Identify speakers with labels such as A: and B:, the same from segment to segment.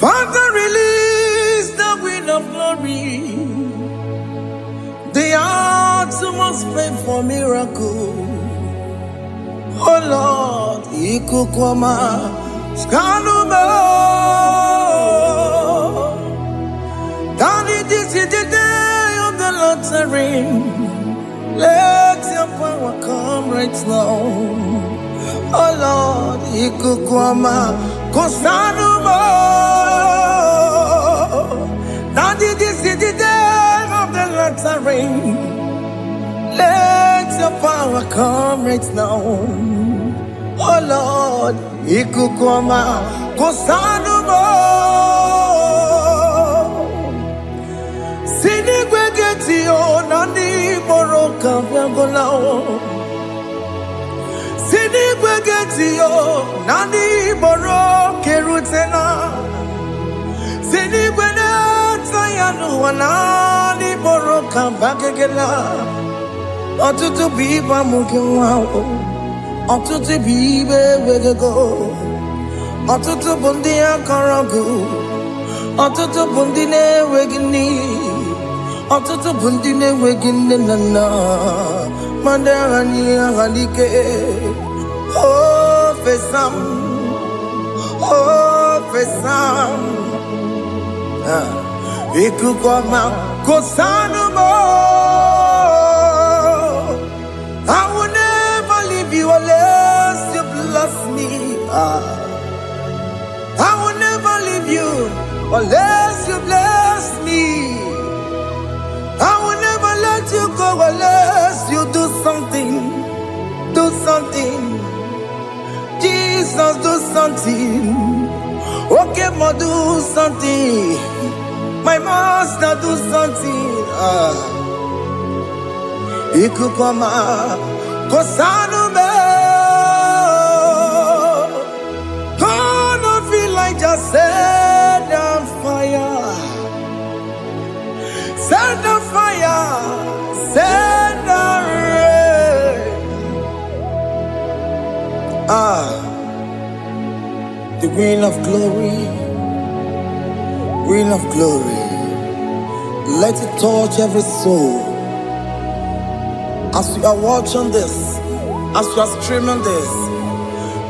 A: Father, release the wind of glory. The hearts must pray for miracle. Oh Lord, Ikukwama, Skanuma. Daddy, this is the day of the Lord's ring. Let your power come right now. Oh Lord, Ikukwama, Kosanuma. Daddy, this is the day of the Lord's ring. Let your power come right now. Oh Lord, Ikukwama, Kosanuma. Sinigwegetio, Nani Moroka, Viagolao. Sinigwegetio, Nani Moroke Rutena. Sinigwena, Tayanu, Nani Moroka, Bagagela. Otutu biba mukiwao, otutu bibe wegego, otutu bundi akaragu, otutu bundi ne wegini, otutu bundi ne wegini nana, mandarani halike, oh fesam, Ikukwama kosanuma. I will never leave you unless you bless me. I will never leave you unless you bless me. I will never let you go unless you do something. Do something. Jesus, do something. Okay, ma, do something. My master, do something. Ikukwama, Kosanume. Gonna feel like just set on fire. Set on fire. Set on rain. The wind of glory. Wind of glory. Let it touch every soul. As you are watching this, as you are streaming this,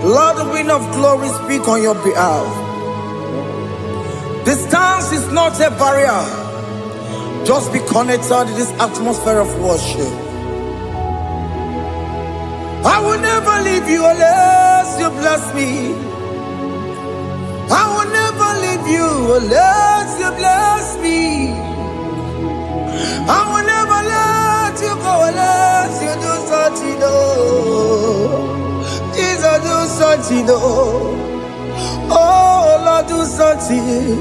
A: Lord, the wind of glory speak on your behalf. Distance is not a barrier. Just be connected to this atmosphere of worship. I will never leave you unless you bless me. I will never leave you unless you bless me. I will never let you go unless you do something. Jesus, do something. Oh Lord, do something.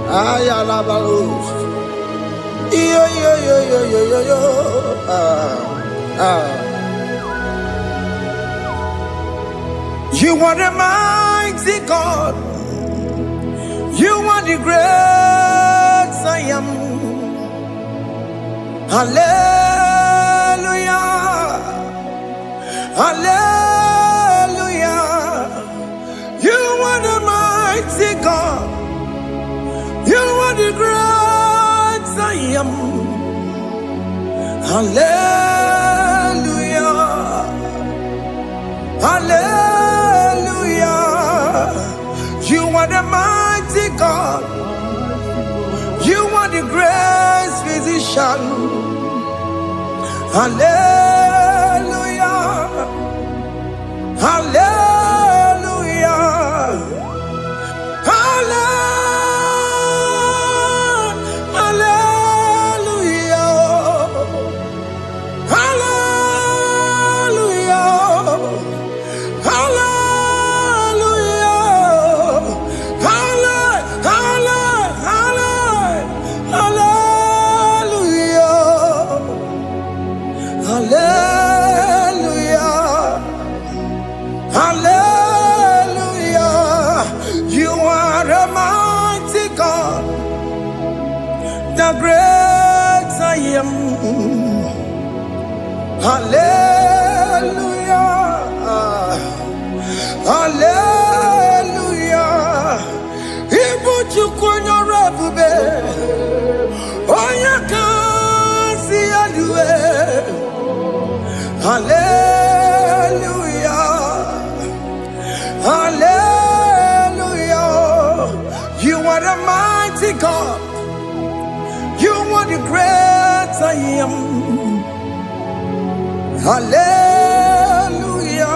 A: Ayalabalos. Yo. You are the mighty God. You are the great I am. Hallelujah. Hallelujah. You are the mighty God. You are the great I am. Hallelujah. Hallelujah. You are the mighty God. You are the great physician. Hallelujah. Hallelujah. The great I am. Hallelujah. Hallelujah. Hallelujah.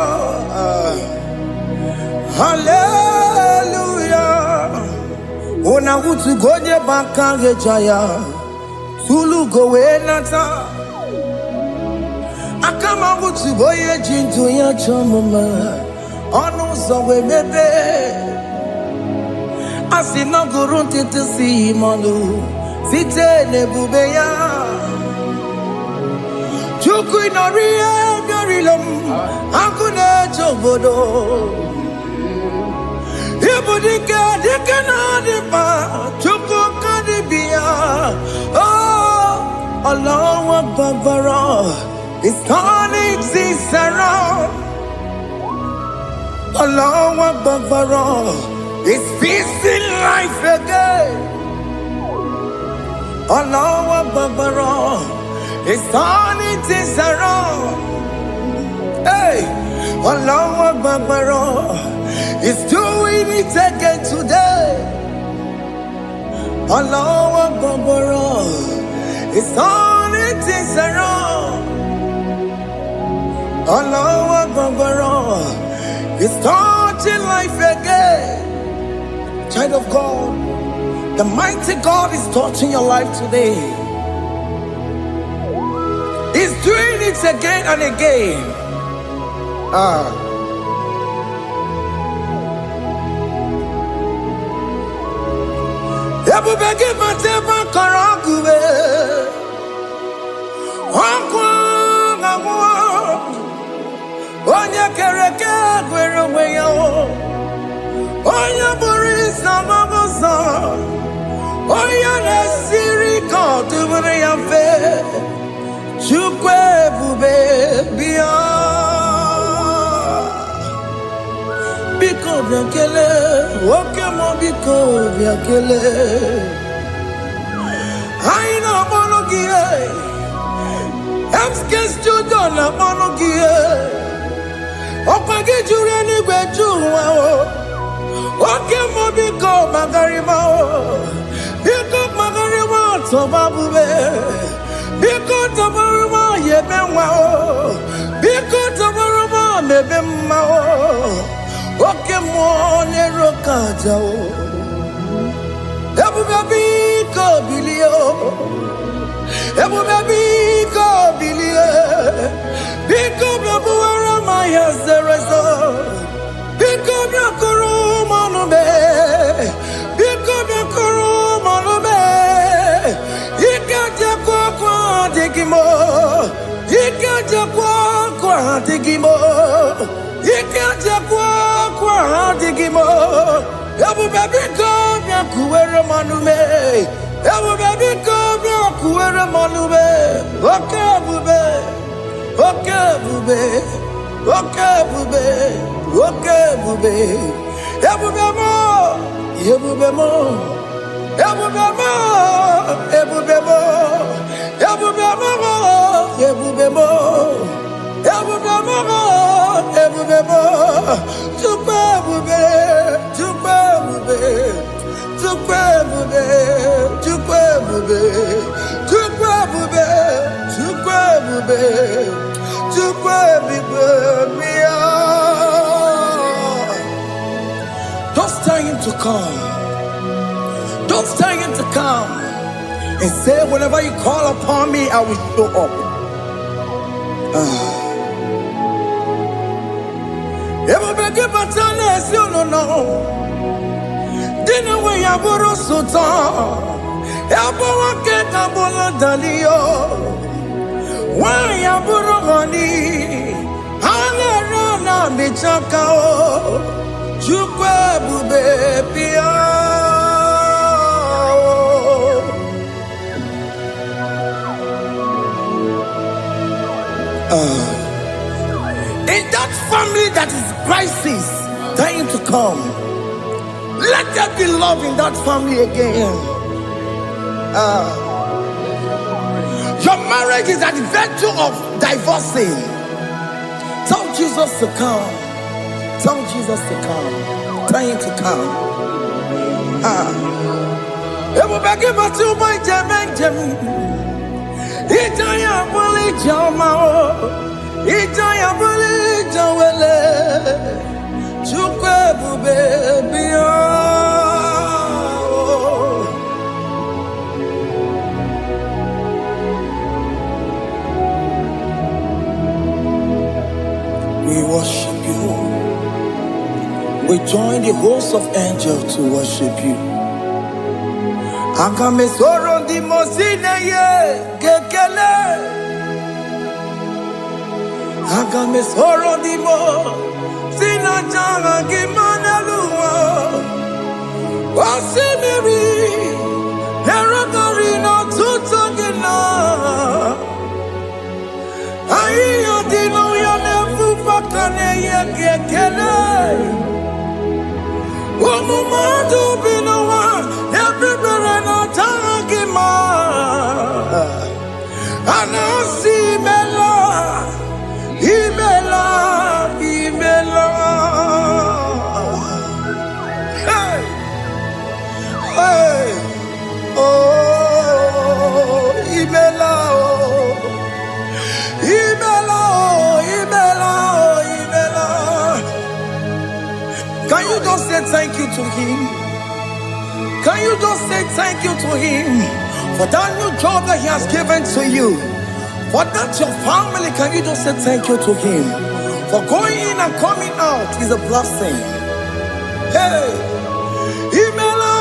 A: Hallelujah. Ona utu gonye bakange jaya. Tulu gowe nata. Akama utu boye jintu ya chomama. Onu zowe bebe. Asina gurunti tisi manu. Site nebubeya. Chuku inoria garilum. Akune chobodo. Ibudika dikana dipa. Chuku kadibia. Oh, Allah Akbar. It's turning things around. Allah Akbar. It's peace in life again. Allah Akbar. It's turning things around. Hey, Allah Akbar. It's doing it again today. Allah Akbar. It's turning things around. Allah Akbar. It's touching life again. Child of God, the mighty God is touching your life today. He's doing it again and again. Ebubege mateba karagube. Onya kereke gwerewe yo. Onya borisa mabosa. Onya nesiri kotubure yafe. Chukwe bube biya. Biko biakele. Oke mo biko biakele. Aina monogie. Emskes judona monogie. Opage jure ni gwejuwa o. Oke mo biko magarima o. Biko magarima toba bube. Biko tobaruma yebenwa o. Biko tobaruma mebemma o. Oke mo nero kaja o. Ebube biko bilio. Ebube biko bilie. Biko bebuara maya zerezo. Biko biakuru manube. Biko biakuru manube. Ikaja kwa digimo. Ikaja kwa digimo. Ikaja kwa digimo. Ebube biko biakuere manume. Ebube biko biakuere manume. Oke bube. Oke bube. Oke bube. Oke bube. Ebube mo. Ebube mo. Ebube mo. Ebube mo. Ebube mo. Ebube mo. Ebube mo. Ebube mo. Tukwe bube. Tukwe bube. Tukwe bube. Tukwe bube. Tukwe bube. Tukwe bube. Tukwe bube. Don't tell him to come. Don't tell him to come. And say, whenever you call upon me, I will show up. Everybody but honest, you don't know. Dinner way I borrow so tall. Elbow get a bola dalio. Why I borrow honey? Hana rana michakao. Chukwe bube pia. In that family that is crisis, time to come. Let there be love in that family again. Your marriage is at the verge of divorcing. Tell Jesus to come. Tell Jesus to come. Tell him to come. It will be given to my Jemeng. Itaya Wali Jama. Ijaya buli jawele, chukwe bube biya. We worship you. We join the host of angels to worship you. Akame soro di mosine ye kekele. Akame soro di mo sina changa kimana luwa. Wasimiri nerakari no tutogina. Ayo dino ya nefu fakane ye kekele. Omumadu binowa everybody no tangima. Anasi mela, imela, imela. Hey, hey, oh, imela, oh, imela, oh, imela, oh, imela. Can you just say thank you to him? Can you just say thank you to him for that new job that he has given to you? For that your family, can you just say thank you to him? For going in and coming out is a blessing. Hey, Imela,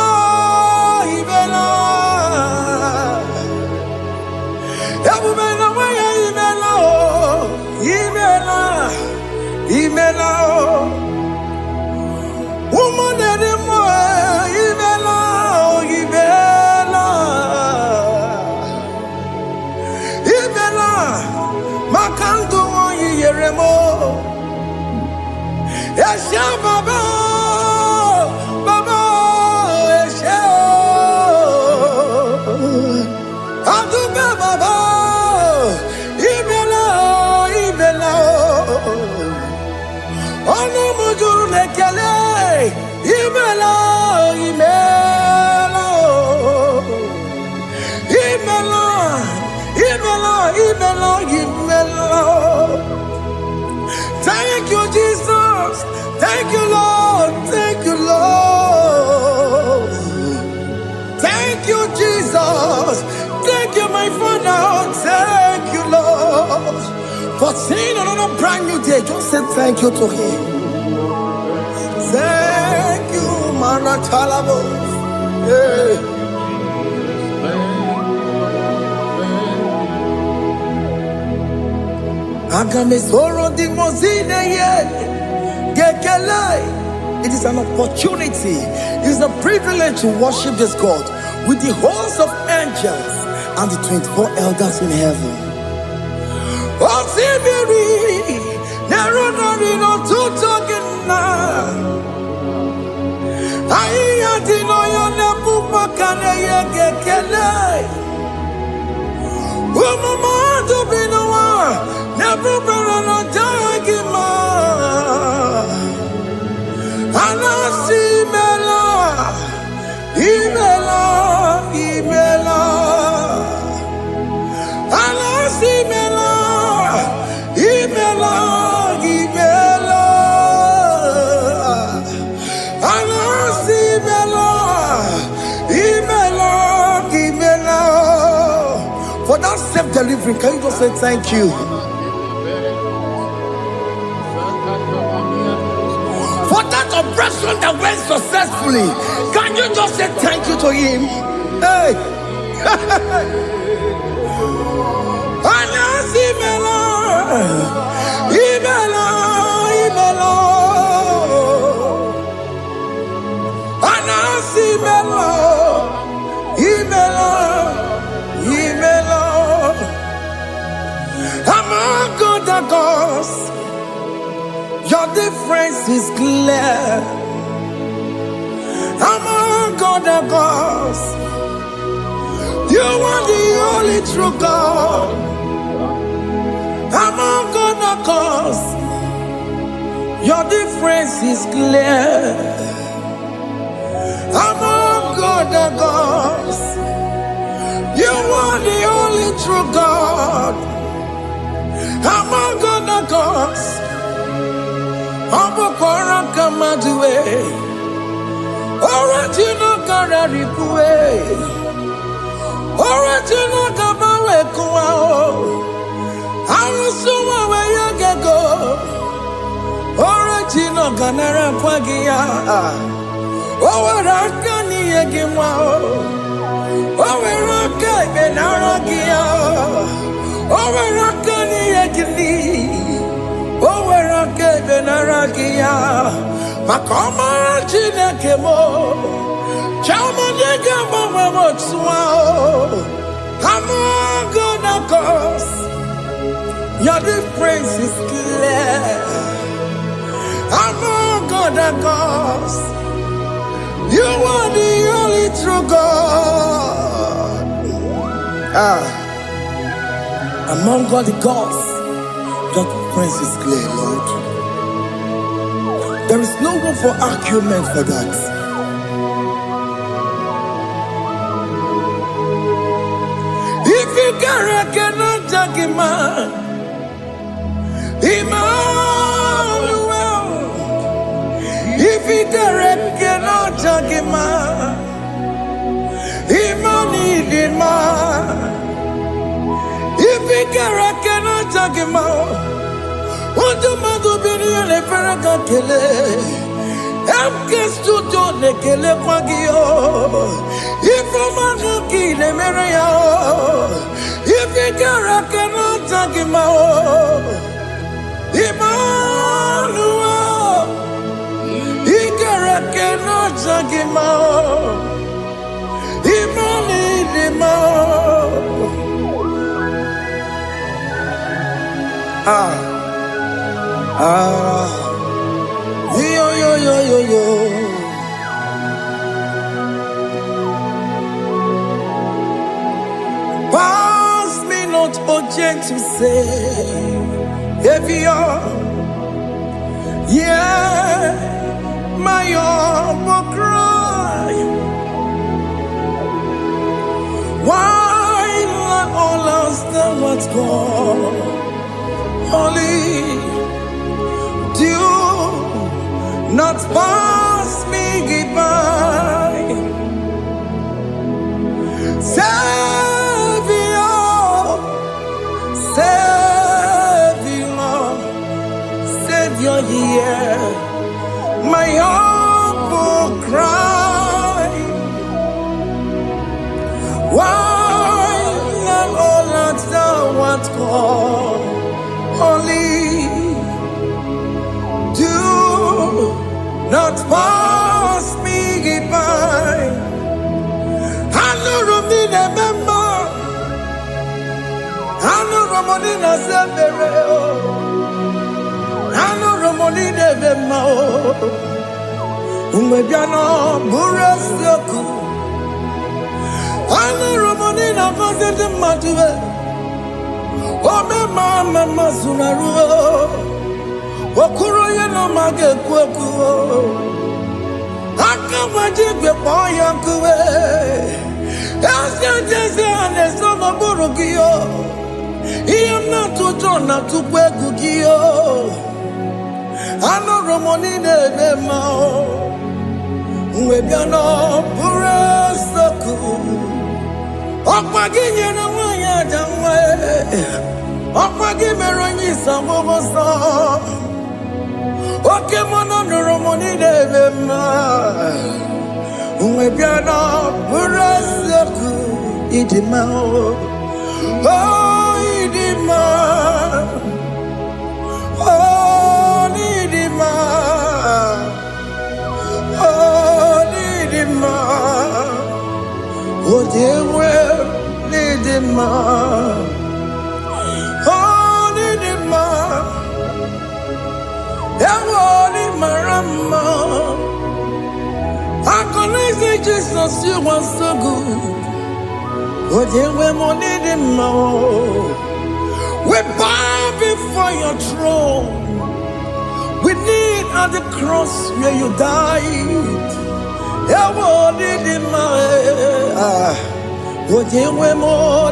A: Imela, Imela, Imela, Imela, woman anymore, Imela, Imela, Imela, Makandu Yeremo, Esha Baba, Baba, Esha, Aduba Baba, Imela, Imela. Ono mujuru lekele, imela, imela, imela, imela, imela, imela. Thank you, Jesus. Thank you, Lord. Thank you, Lord. Thank you, Jesus. Thank you, my Father. Thank you, Lord. For seeing another brand new day, just say thank you to him. Thank you, Manatalabo. Hey. Agame soro di mozine ye gekele. It is an opportunity. It is a privilege to worship this God with the host of angels and the 24 elders in heaven. Osimiri, nerunari no tutogina. Aiya dino yo nebu makane ye gekele. Umumadu binowa, nebu berano jagima. Anasi mela, imela, imela. Anasi mela. Imela, Imela, Anasi Imela, Imela, Imela. For that self-delivery, can you just say thank you? For that operation that went successfully, can you just say thank you to him? Hey. Anasi Imela. Imela, Imela, Anasi Imela, Imela, Imela. Among other gods, your difference is clear. Among other gods, you are the only true God. Among other gods, your difference is clear. Among other gods, you are the only true God. Among the cause. Abokora Kamadue. Original Kararipue. Original Kabawe Kuao. Arusuma where you can go. Original Ganara Kwagia. Owarakani Egimao. Owaraka Benaragia. Owarakani Egini. Owaraka Benaragia. Makoma Chinakemo. Chamanega Mamamotswao. I'm gonna cause. Your difference is clear. I'm gonna cause. You are the only true God. Among all the gods, your difference is clear, Lord. There is no room for argument for that. If you cannot judge him, Emmanuel. If you cannot judge him, Emmanuel. If you cannot judge him, what do you do? Le Ferraga Kele, Amkestu Done Kele Pagio, if a Manaki Le Mereo, if you cannot judge him, Emmanuel, he cannot judge him, Yo. Pass me not, oh gentle Savior. Yeah, my humble cry. Why let all else than what's gone? Holy, do not pass me by. Savior, yeah, my humble cry. Why not all that thou art called? Holy, do not pass me by. I know Romina member. I know Romonina Zembere. I know Romonina member. Umebiano Burasoku. I know Romonina Vazende Matue. Oh, mama Sunaru. Okuro no mage kweku. Akamajigwe poyankuwe. Aska jese ane sono burugio. Iyam na tutona tukwegu gio. Ano Romonine mao. Uwebiano burasoku. Okwaginye na wanya jamwe. Okwagimeronyi samogosa. Oke mono Romoni devema. Uwebiana burasoku idimao. Oh idima. Oh idima. Oh idima. Oh dewe idima. Oh idima. Ewoni marama. I connect Jesus, you are so good. Oh, dear, we need him more. We bow before your throne. We need at the cross where you died. Ewoni dima. Oh, dear, we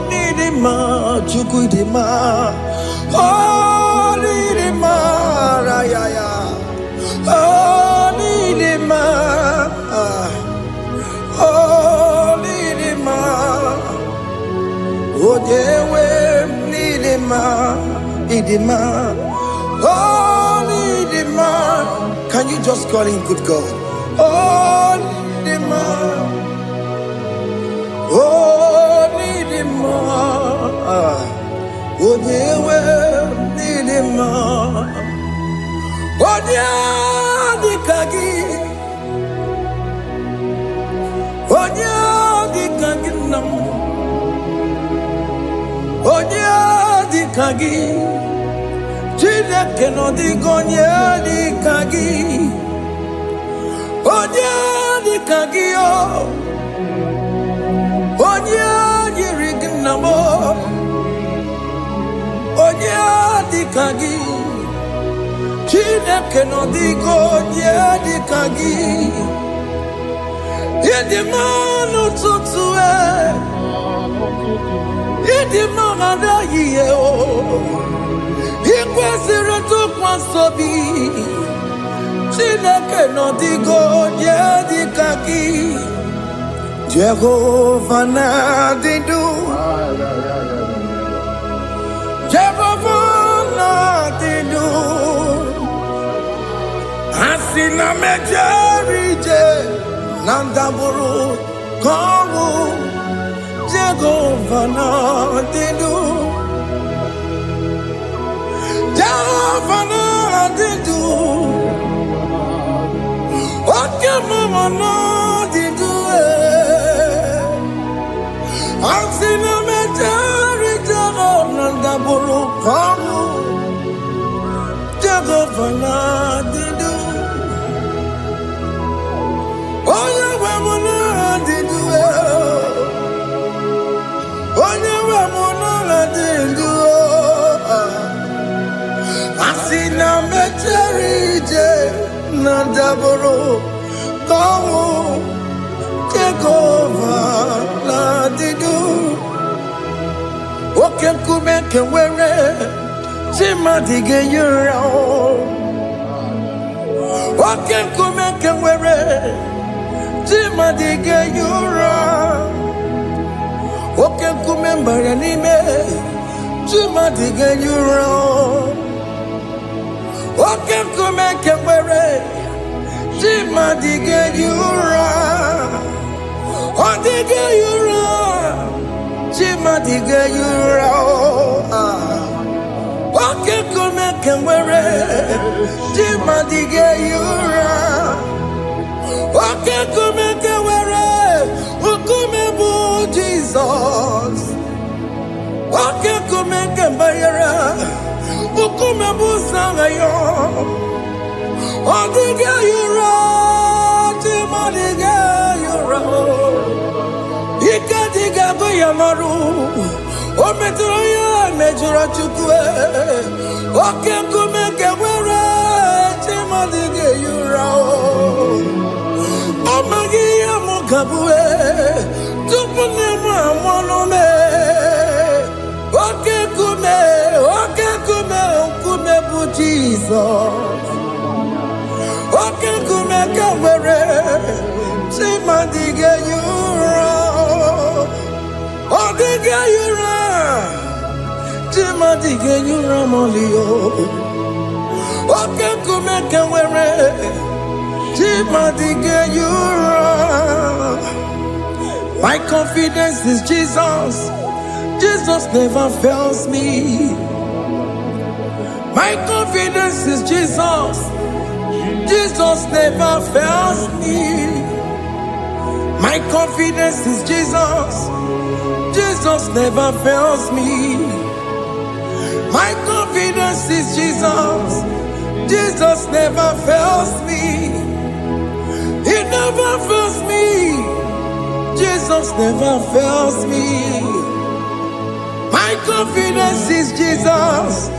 A: need him more. Chukudima. Oh. Can you just call him good God? Oh, Chineke no di gonye di kagi. Onye di kagi o. Onye yiri gnamo. Onye di kagi. Chineke no di gonye di kagi. Yedi manu tutue. Yedi mangada yiye o. Ikwesịrị ntụkwasị obi Chineke nọ dịgo nye dịka gị Jehova na-adị ndụ Jehova na-adị ndụ Asị na mejere ije na ndagwurugwu ka ọnwụ Jehova na-adị ndụ Jehova na-adị ndụ Oke mama na-adị ndụ Asị na mejere Jehova na ndagwurugwu ka ọnwụ Jehova na-adị ndụ Onye nwe m na-adị ndụ Onye nwe m na-adị ndụ Asị na mejere ije na ndagwurugwu ka ọnwụ Jehova na-adị ndụ Oke nkume nke nwere chi mmadụ ga-eyi ụra Oke nkume nke nwere chi mmadụ ga-eyi ụra Oke nkume mbara n'ime chi mmadụ ga-eyi ụra Oke nkume nke nwere chi mmadụ ga-eyi ụra Ọ dịghị eyi ụra chi mmadụ ga-eyi ụra Oke nkume nke nwere chi mmadụ ga-eyi ụra Oke nkume nke nwere nkume bụ Jizọs Oke nkume nke mbara nkume bụ Sanayo Ọ dịghị eyi ụra chi mmadụ ga-eyi ụra Ike dịghị agụ ya n'ọrụ O metụrụ ya mejọrọ Chukwu Oke nkume nke nwere chi mmadụ ga-eyi ụra Ọ maghị ihe m ga-abụ tupu nne m amụọ m Oke nkume bụ Jizọs Oke nkume nke nwere chi mmadụ ga-eyi ụra Ọ dịghị eyi ụra chi mmadụ ga-eyi ụra ma ọlị Oke nkume nke nwere chi mmadụ ga-eyi ụra My confidence is Jesus Jesus never fails me My confidence is Jesus Jesus never fails me My confidence is Jesus Jesus never fails me My confidence is Jesus Jesus never fails me He never fails me Jesus never fails me My confidence is Jesus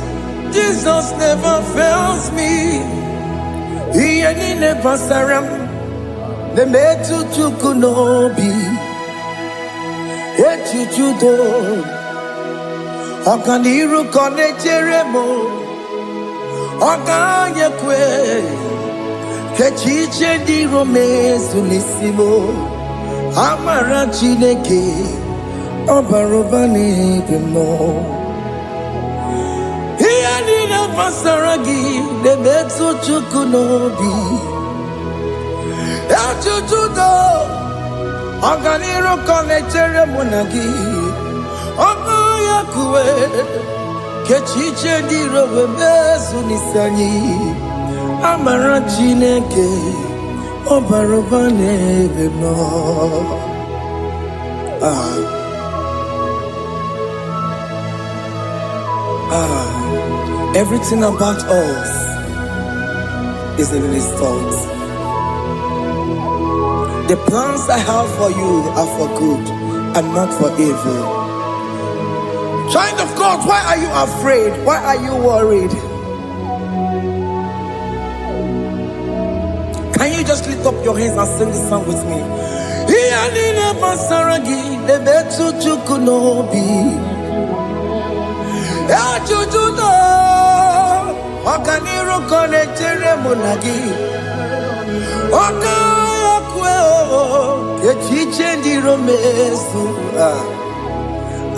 A: Jesus never fails me Ihe niile gbasara m na-emetụ Chukwu n'obi echiche udo ọganiru ka ọ na-echere m Oganye kwe kechiche di romezu nisimo amara Chineke obaroba n'ebe no ihe niile gbasara gị na-emetụ Chukwu n'obi echuchudo ọganiru ka ọ na-echere mụ na gị oganye kwe kechiche di romezu nisani amara Chineke obaroba n'ebe no. Everything about us is in His thoughts. The plans I have for you are for good and not for evil. Child of God, why are you afraid? Why are you worried? Can you just lift up your hands and sing this song with me?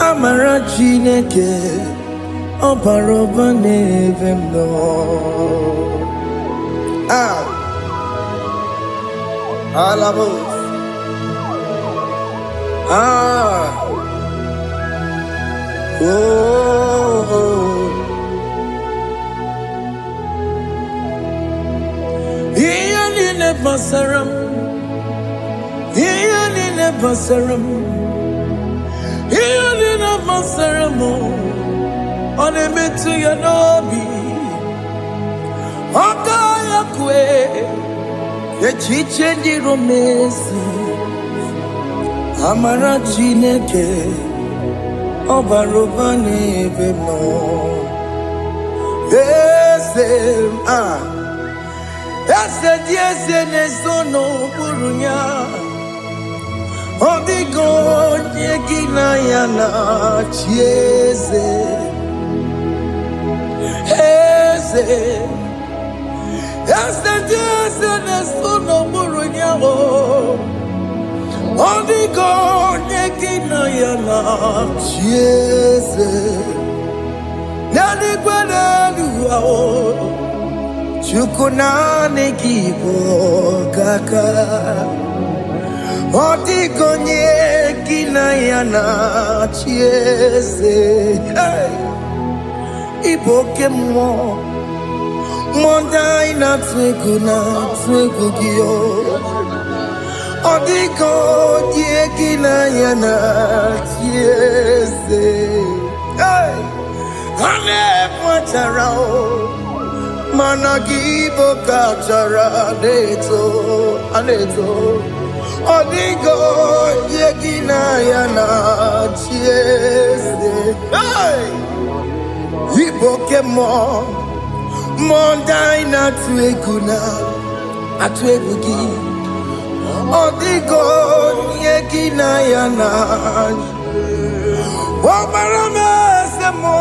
A: Amara Chineke obaroba n'ebe no. Alabos. Iyalile basaram, iyalile basaram, iyalile basaram. Onemetu ya nobi, okaya kwe. Echiche di romesi amara Chineke obaroba n'ebe no. Ese di eze n'ezono burunya odigo onye gị na ya na chieze eze Jesus no murunya o odigo nyekina yana Jesus nani kwanalu o chukuna nekibo kaka odigo nyekina yana Jesus iboke mo Mondai na twegu giyo Odiko dieki na yana tiese Ane mwacharao Managibo kachara aneto Odiko dieki na yana tiese Iboke mo Mondai na atwegu gi Odigo nyeki na yana Omarame se mo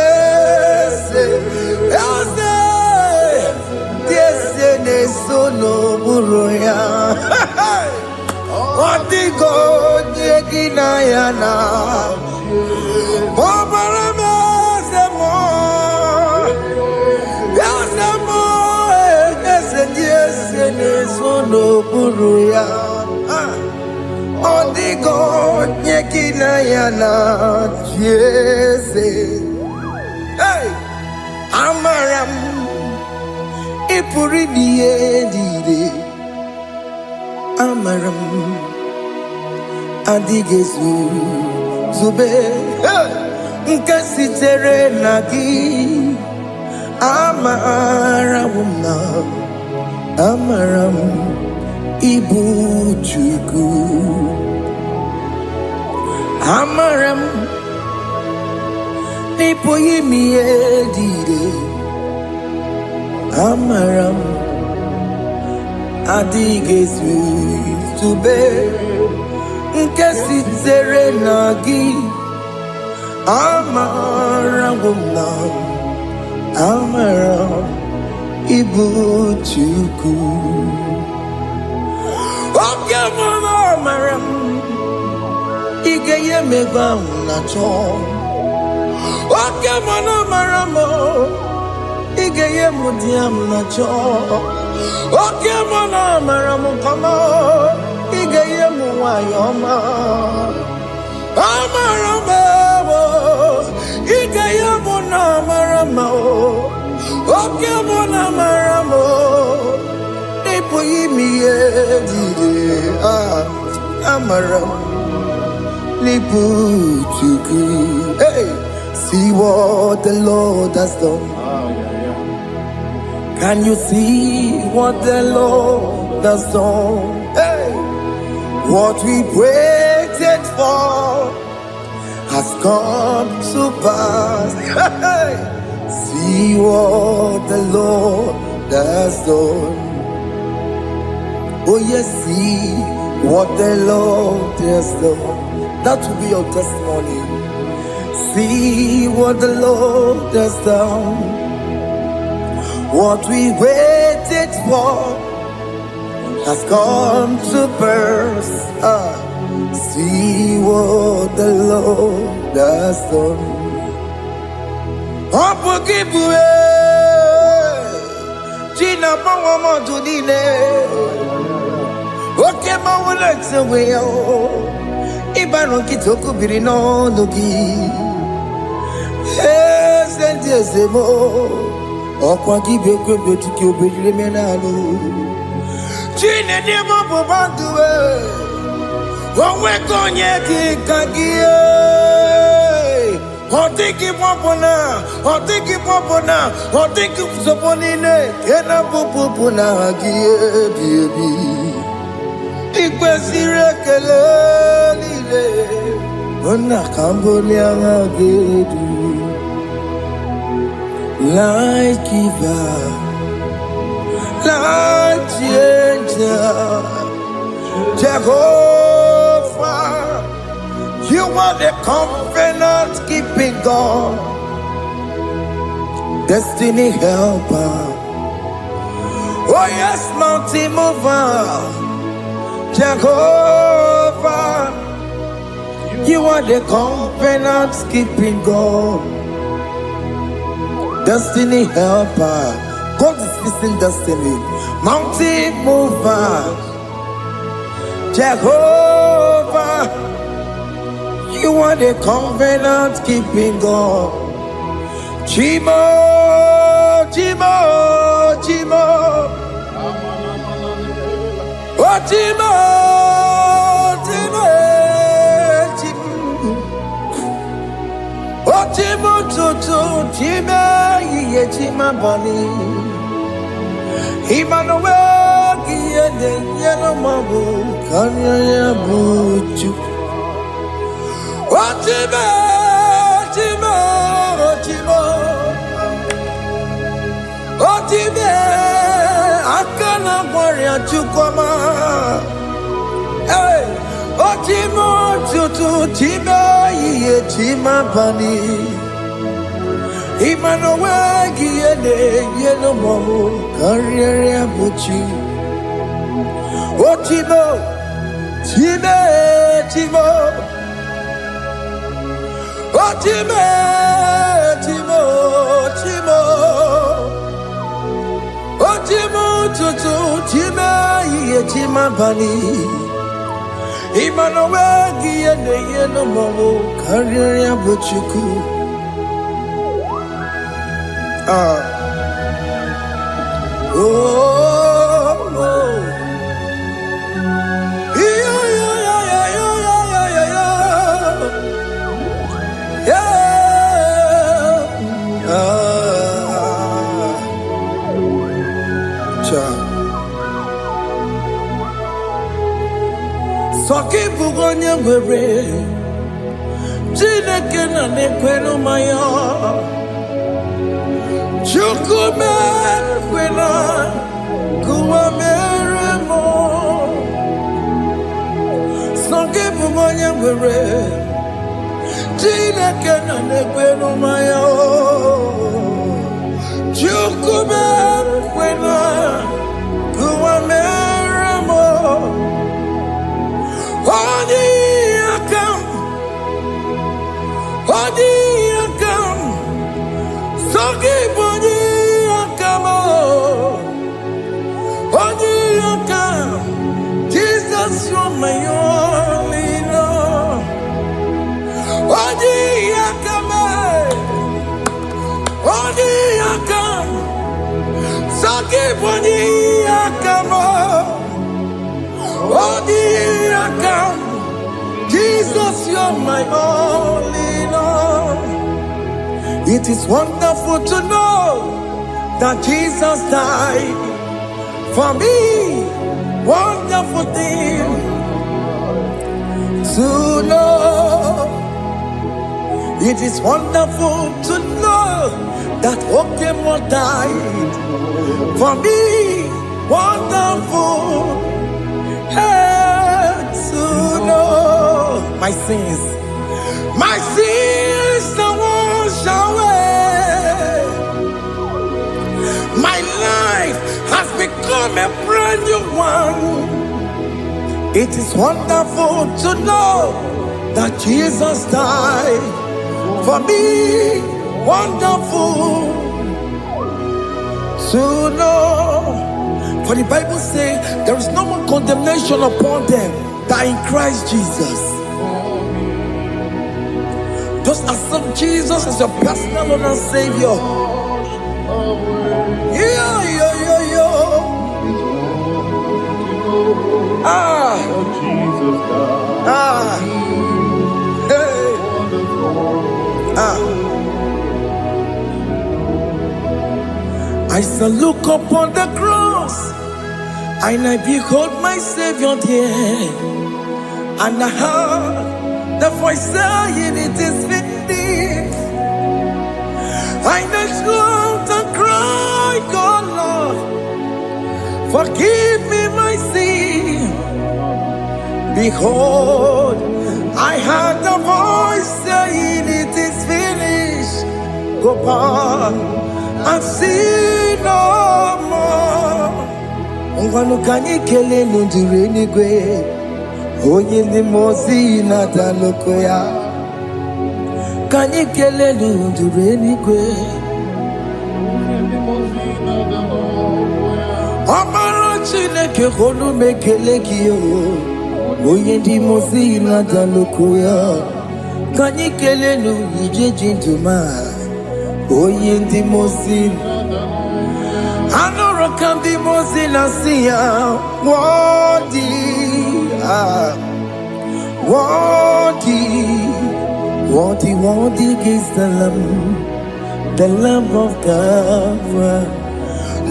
A: ese Diese ne sono buruya Odigo nyeki na yana Omarame se mo no buruya Odigo nyekina yana jese Amaram ipuri diye Amaram adigezu zube nkasitere nagi Amaram Amaram ibu Chukwu Amaram nipo yimi edide Amaram adigezu zube nkesitere nagi Amaram amara ibu chuku. Oke mama amara ige ye megba na cho. Oke mama amara mo ige ye mudiam na cho. Oke mama amara mo kama ige ye muwayoma. Amara mo ige ye muna amara mo. Oke mama amara mo ipo yimi ye dide amara lipu chuku. Hey, see what the Lord has done. Can you see what the Lord has done? Hey, what we waited for has come to pass. Hey, see what the Lord has done. Oh yes, see what the Lord has done. That will be your testimony. See what the Lord has done. What we waited for has come to pass. See what the Lord has done. Opokibue, Gina Pawamo Tudine, Okema Wulexaway, Ibano Kitoku Birino Nogi, yes, and yes, more. Okwagi beke betiki obejire menalo. Chine de mobo banduwe. Owe konye ki kagie. Otiki popona, otiki popona, otiki soponine. Kena popona gie biebi. Ikwesire kele lile. Ona kambolia ngagedu. Light giver, light changer, Jehovah, you are the covenant keeping God, destiny helper. Oh yes, mountain mover, Jehovah, you are the covenant keeping God. Destiny helper, God is fixing destiny. Mountain mover, Jehovah, you are the covenant keeping God. Chimo, Chimo, Chimo, oh Chimo, Chimo, Chimo, oh Chimo, Chimo, Chimo. Chima bani Emmanuel Giyene Yeno Mabu Kanya ya buchu. Chima, Chima, Chima, Chima, Akana Maria Chukoma. Hey, Chima, Chutu, Chima, Ye Chima bani. Emmanuel Giyene Yeno Mabu Kanya ya buchu. Chima, Chima, Chima. Chimo, Chimo, Chimo, Chimo, Tutu, Chima, Ye Chima Bani, Emmanuel Giyene Yeno Mabu Kanya ya buchuku. Soki bugonye gwere, Chineke na nekwenu maya. Chukume kwena kuwa meremo. Soki bugonye gwere, Chineke na nekwenu maya. Chukube kwena kuwameramo Odi akam Sogi boni akamo Odi akam Jesus, you're my only love. Odi akam Sogi boni akamo Odi akam Jesus, you're my only love. It is wonderful to know that Jesus died for me. Wonderful thing to know. It is wonderful to know that Okemo died for me. Wonderful to know. My sins are washed away. My life has become a brand new one. It is wonderful to know that Jesus died for me. Wonderful to know. For the Bible says there is no more condemnation upon them that in Christ Jesus. Just accept Jesus as your personal Lord and Savior. Yeah. I shall look upon the cross, and I behold my Savior there, and I heard the voice saying, "It is finished." I knelt and cried, "God, Lord, forgive me my sin." Behold, I heard the voice saying, "It is finished." Go back and sin no more. Ungwanu kanyi kele nundure nigwe, oye ni mozi na daloko ya. Kanyi kele nundure nigwe, Amara Chineke holu mekele kiyo, oye ni mozi na daloko ya. Kanyi kele nundure jintuma, oye ni mozi. Anoro kandi mozi na siya, worthy is the Lamb of God.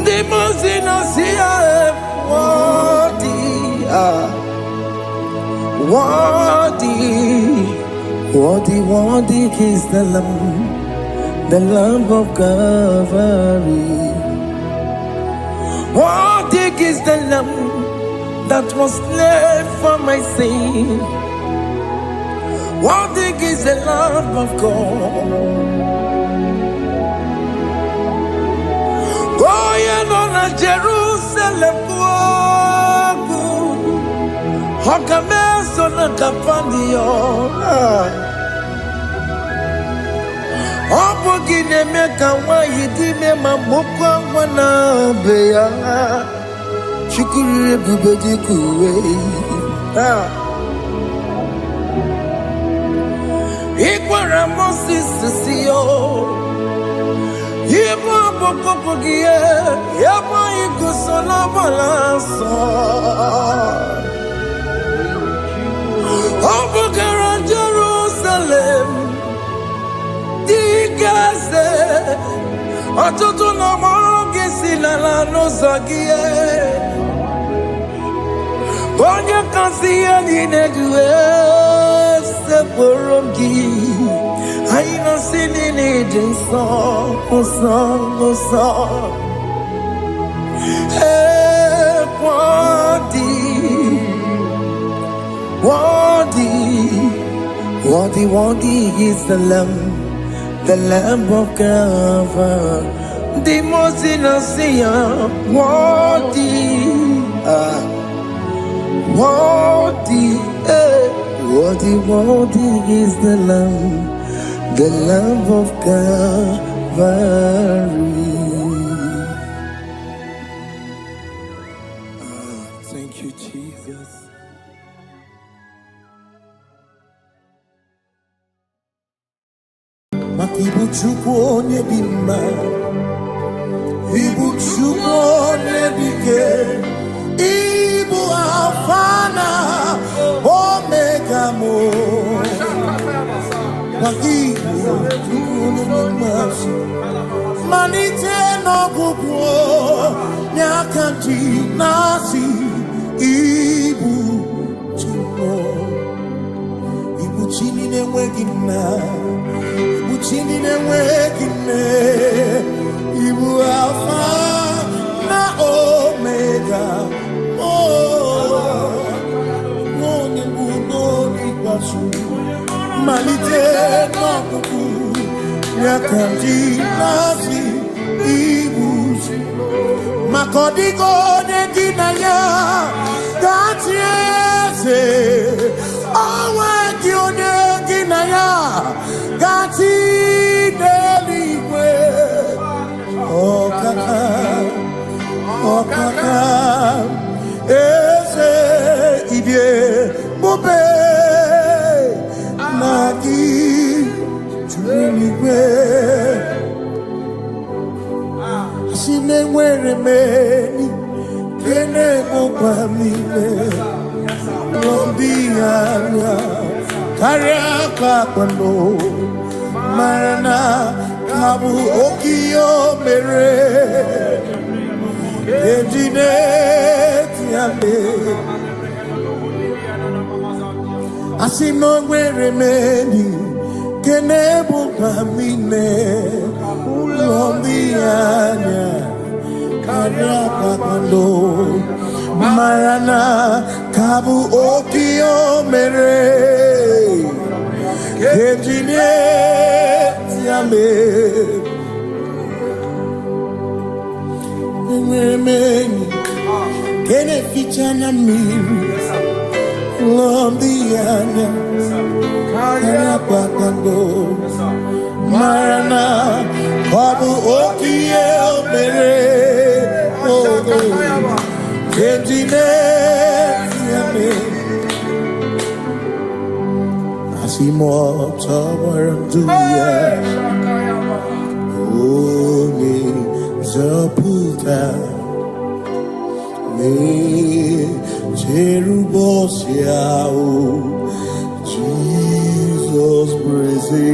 A: The mozi na siya, worthy is the Lamb of Calvary. Worthy is the Lamb that was slain for my sin. Worthy is the Lamb of God. Going on a Jerusalem walk, Hakames on a Capandio. Opogine meka wa yidime mamokwa wana beya. Shukuru bubedi kuwe. Ikwara Moses siyo. Yebo bokopogie. Yebo igusola balanso. Opogara Jerusalem. Digaze. Atutu na mogi silala no zagie. Bonya kansiya ninedue seporongi. Aina sinini jinso song. Hey, worthy is the Lamb of God. the most innocent, worthy, worthy, worthy is the Lamb of Calvary. Thank you, Jesus. Ibu Chukwu onye dị mma, Ibu Chukwu onye dị ike, Ibu Alfa na Omega mo. Ibu Chukwu onye dị mma, malite n'ọgwụgwụ n'aka ndị na-asị Ibu Chukwu, Ibu Chi na-enweghị nna. Chini na-enweghị nne, Ibu Alfa na Omega, onye mbụ n'oge ikpeazụ, malite n'ọgwụgwụ n'aka ndị na-asị Ibu maka ọ dịghị onye gị na ya ga-achị eze, o nweghị onye gị na ya gati n'eluigwe. Ọkaka eze ibie bube na gị juru n'igwe. Asị na enwere m enyi kene mụkwa m ime n'obi anya karịa ka kwano marana kabu okiyo mere ejine tiame asino nwere meni kenebu kamine ulombianya karịa ka kwano marana kabu okiyo mere ejine tiame meni kene fichana miri lombianya karịa ka kwano marana kabu okiyo mere ejine tiame Asimotawaranduya Oni Zaputa Me Cherubosiao Jesus praise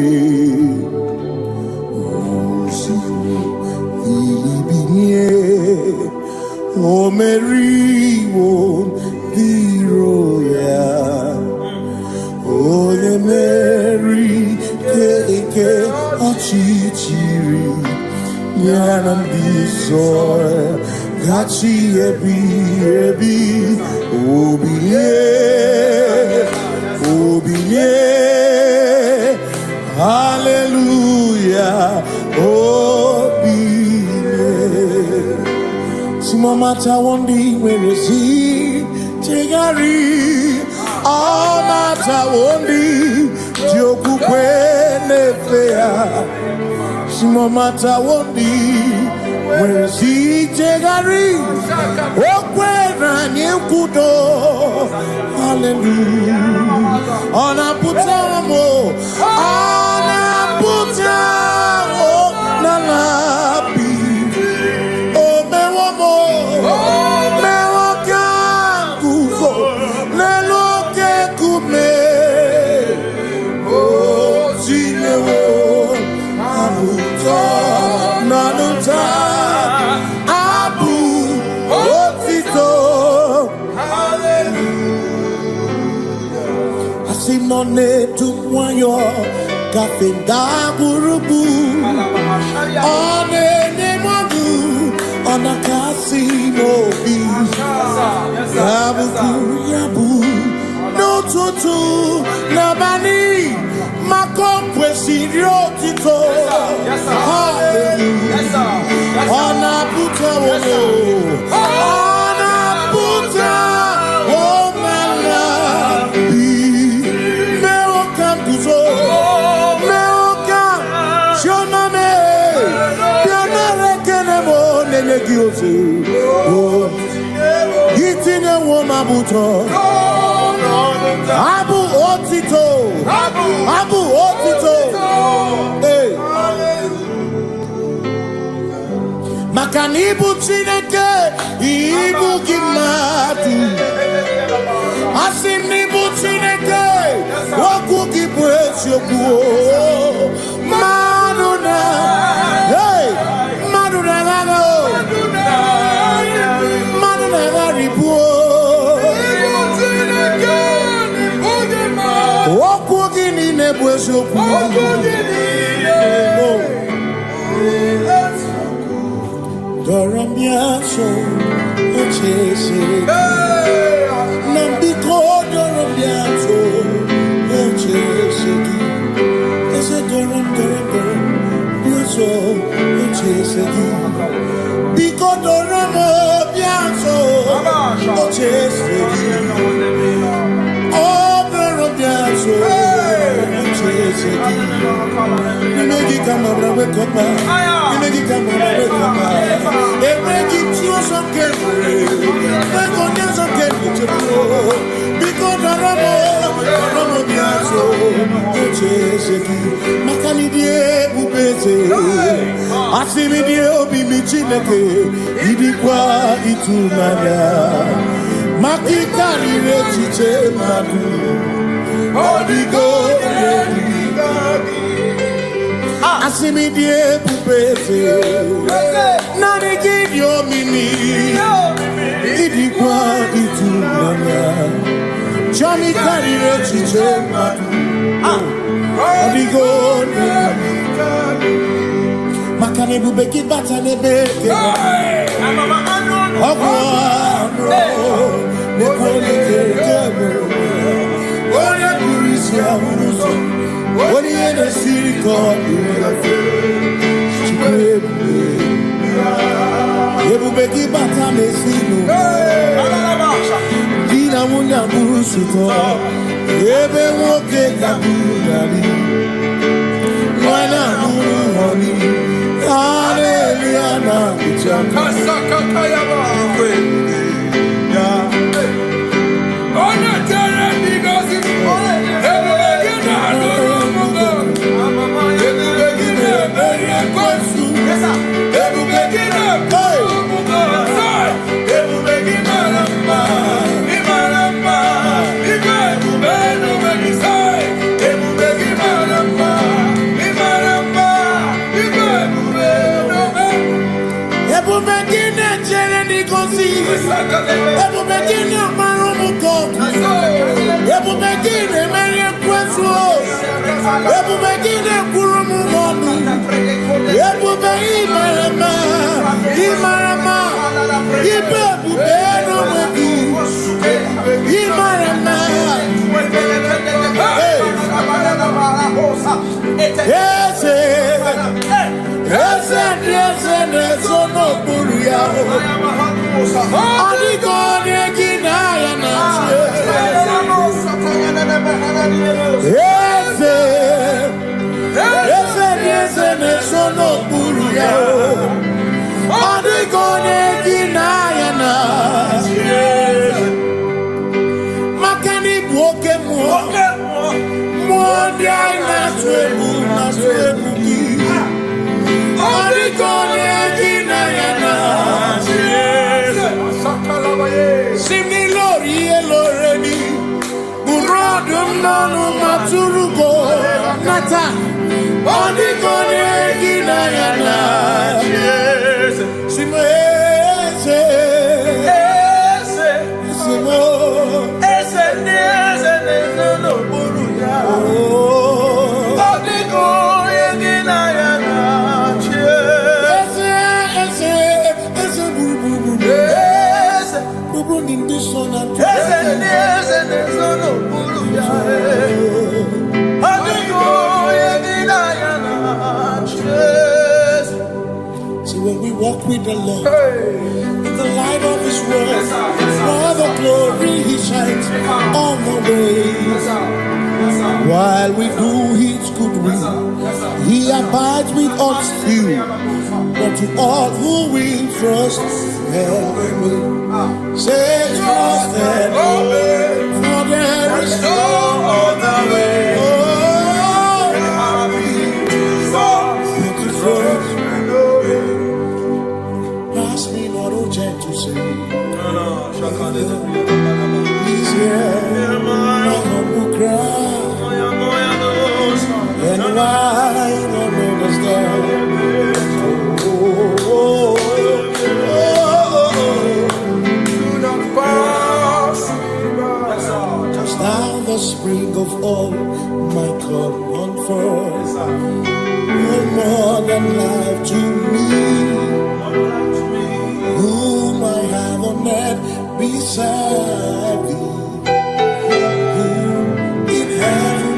A: Osifu Ilibinye O Mary won Diroya Ole Mary keke achichiri Nyanam disore Gachi ebi Obiye Hallelujah Obiye Simamata wondi werezi Tegari Amata wondi Dioku kwene fea Simamata wondi Werezi tegari Okwena nyekudo Hallelujah Ona putamo Nalabi Omewamo Mewakanguzo Neloke kume Zinewo Abuta Nanuta Abu Otito Hallelujah Asinone tumwayo Kafenda burubu One nemadu Ona kasimo bi Yabu No tutu Nabani Makompwe sirio tito Hallelujah Tine Womabuto. Abu Otito. Abu Otito. Hey. Makanibu Chineke. Ibu Kimatu. Asinibu Chineke. Waku Kibwesyoku. Maduna. Hey. Maduna Gano. Maduna Garibu. Waku Gini Nebwesyoku. Doramiaso, Ochese. Nambiko Doramiaso, Ochese. Ese Doramiaso, Ochese. Biko Doramiaso, Ochese. Oh, Doramiaso, Ochese. Nimegi kama brawe kopa. Nimegi kama brawe kopa. Emegi tio sokere. Mekonya sokere chebo. Biko daramo biaso. Ocheseki. Makani die bubeze. Asimi die obi michineke. Idikwa itumanya. Makikari rechiche madu. Odigo Asimi die bubeze Nani gidio mimi Idikwa itumanya Chami karire chiche madu Odigo Makane bubeki bata nebeke Ogwano Nekone kekebe Oye kurisia unuso Oye ne siriko Ebubeki bata mesino Dina munya busuto Ebe woke kabudari Mwana muhoni Hallelujah na kuchaka Kasaka kayaba When we walk with the Lord, in the light of His word, for the glory He shines on the way. While we do His good will, He abides with us still. But to all who will trust, Him will. Say trusted, for there is no other way. Oh, to trust. Pass me not, oh gentle say. He's here, my humble cry. And why don't understand? Now the spring of all my cup on first. No more than life to me, whom I have on net beside thee. In heaven,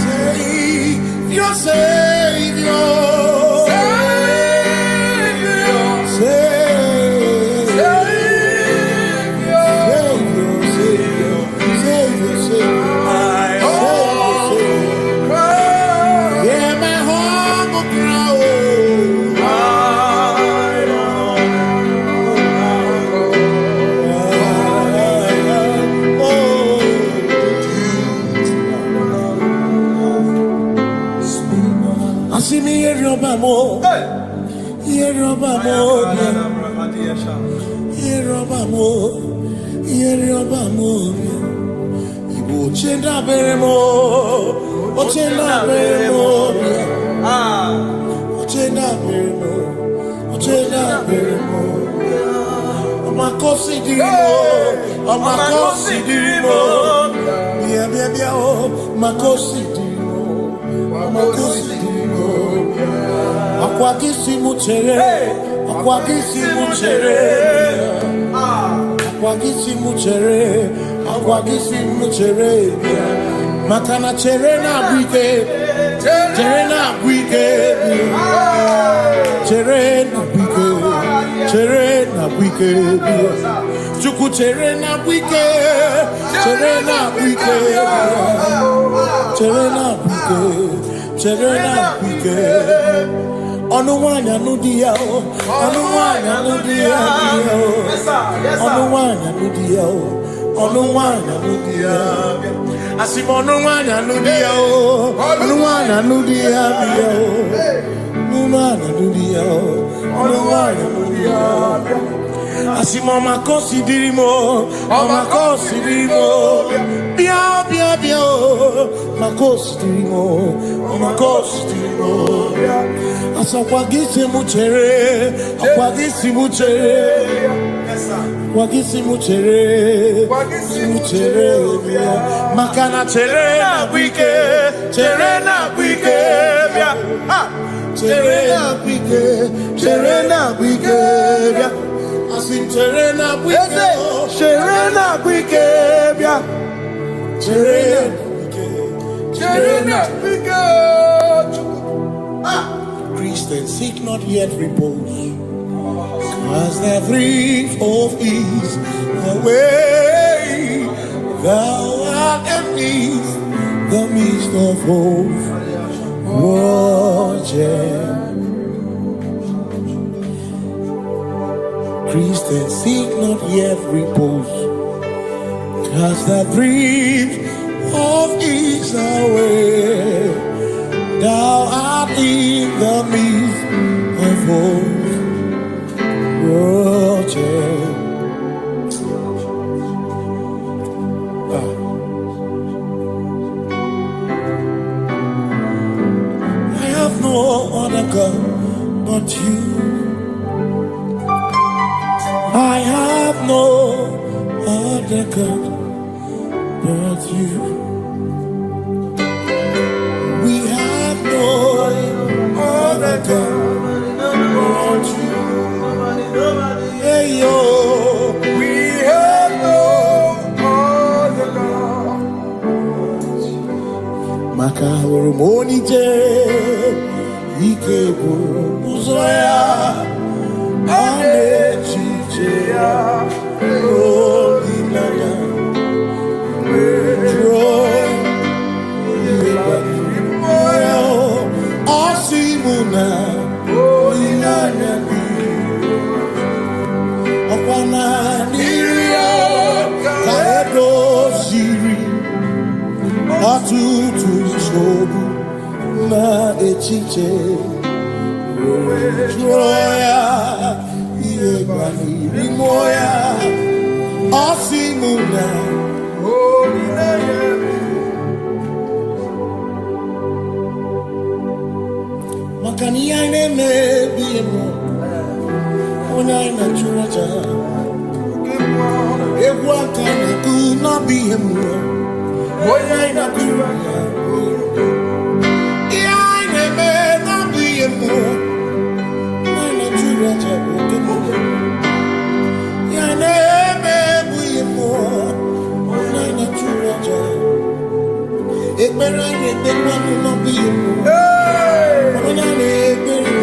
A: Savior, Savior. Makana cherena bwike, cherena bwike, cherena bwike, cherena bwike, chuku cherena bwike, cherena bwike, cherena bwike, cherena bwike. Onuwanya nudia, onuwanya nudia, onuwanya nudia, onuwanya nudia. Asim onuwanya nudia, onuwanya nudia, onuwanya nudia, onuwanya nudia. Asim omakosi dirimo, bia bia bia, makosi dirimo, omakosi dirimo. Asakwagisi muchere, akwagisi muchere, akwagisi muchere, muchere. Makana chere na bwike, chere na bwike, chere na bwike, chere na bwike. Asim chere na bwike, chere na bwike, chere na bwike, chere na bwike. Christians seek not yet repose, as the brief of ease, the way thou art empties the midst of hope. Christians seek not yet repose, as the brief of ease, the way thou art in the midst of hope. I have no other God but you. I have no other God but you. We have no other God but you. Hey yo, we have no other God. Makahuru monije, ikeburu muzoya, anechicheya, rolinaya, joy, moya, osimuna, rolinaya. tutu chobu na echiche joya iebani rimoya osimuna makani ine mebi mo ona ina churaja ewa kana ku na bi mo ona ina churaja ine me na bi mo ona churaja ine me bi mo ona ina churaja ekpere ni ekpere no bi mo ona ni ekpere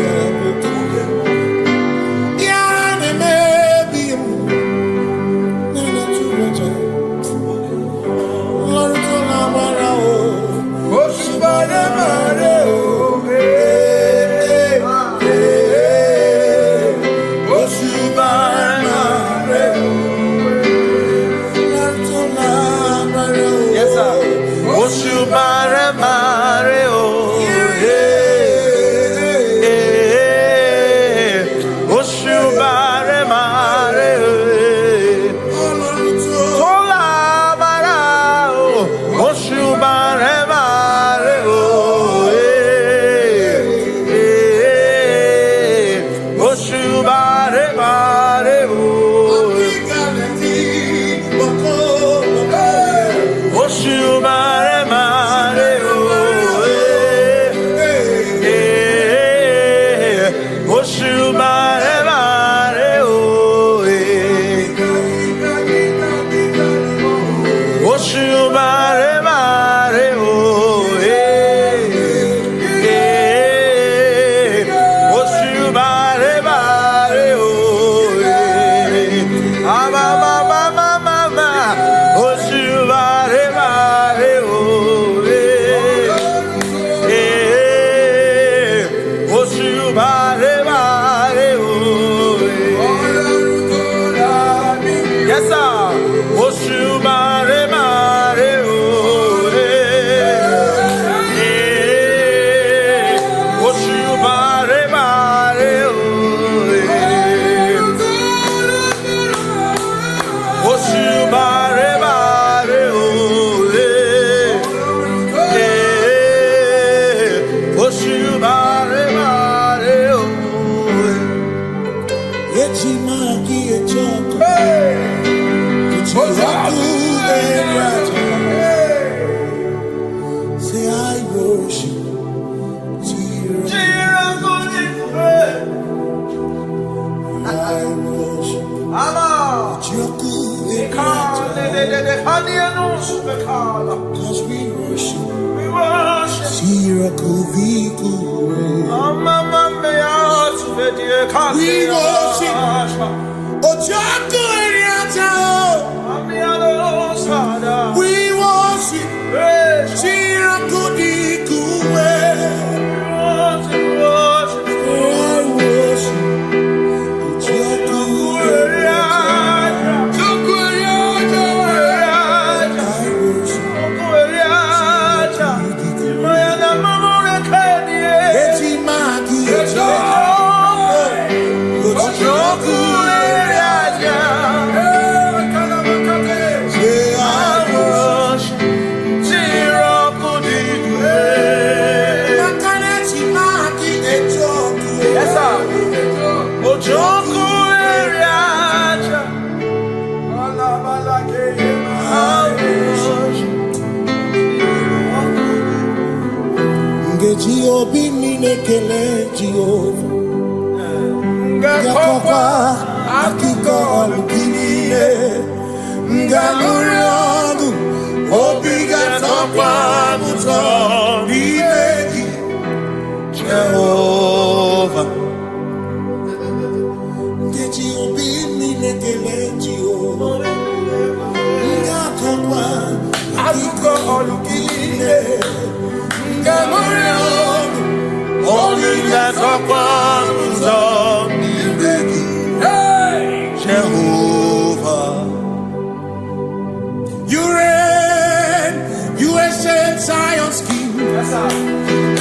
B: You reign, you
A: ancient Zion's King.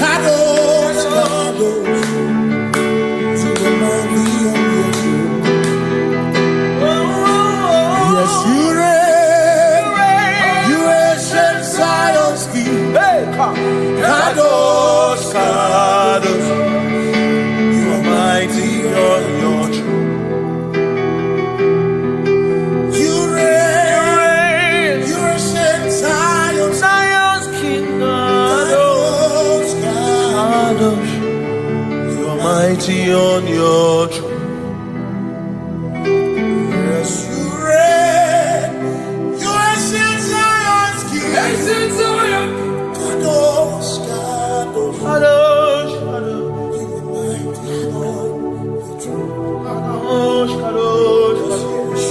A: Kadosh, Kadosh, you are mighty on your throne. Yes, you reign, you ancient Zion's King. Kadosh, Kadosh, you are mighty on your throne. You reign, you ancient Zion's King. Kadosh, Kadosh, you are mighty on your throne. Yes, you reign, you ancient Zion's King. Ancient Zion. Kadosh, Kadosh, Kadosh, Kadosh, you are mighty on your throne. Kadosh, Kadosh, Kadosh,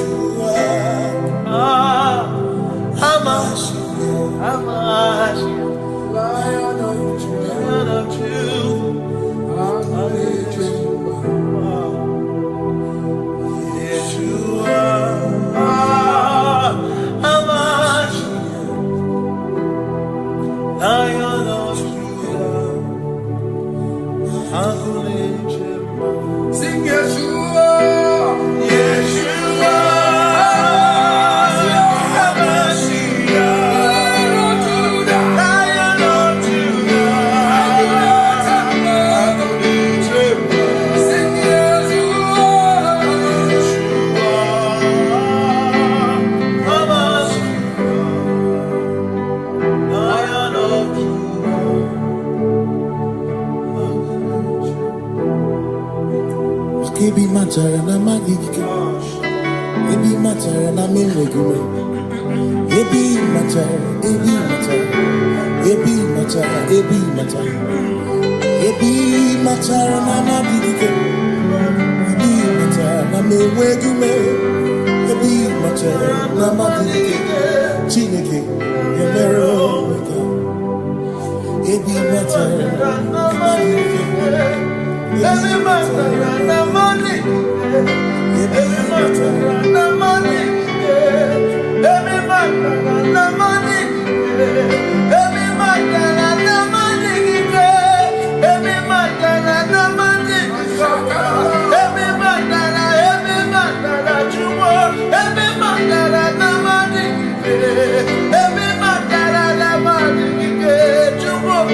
A: Hamash, Lion of Judah, Yeshua, Hamash, Lion of Judah, sing Yeshua, Yeshua. Ebi matara na magike, ebi matara na menwegume, ebi matara, ebi matara, ebi matara, ebi matara, ebi matara na magike, ebi matara na menwegume, ebi matara na magike, Chineke emero weka, ebi matara na magike. Every matter and money, every matter and money, every matter and money, every matter and money, every matter and money, every matter you want, every matter and money, every matter and money, you want.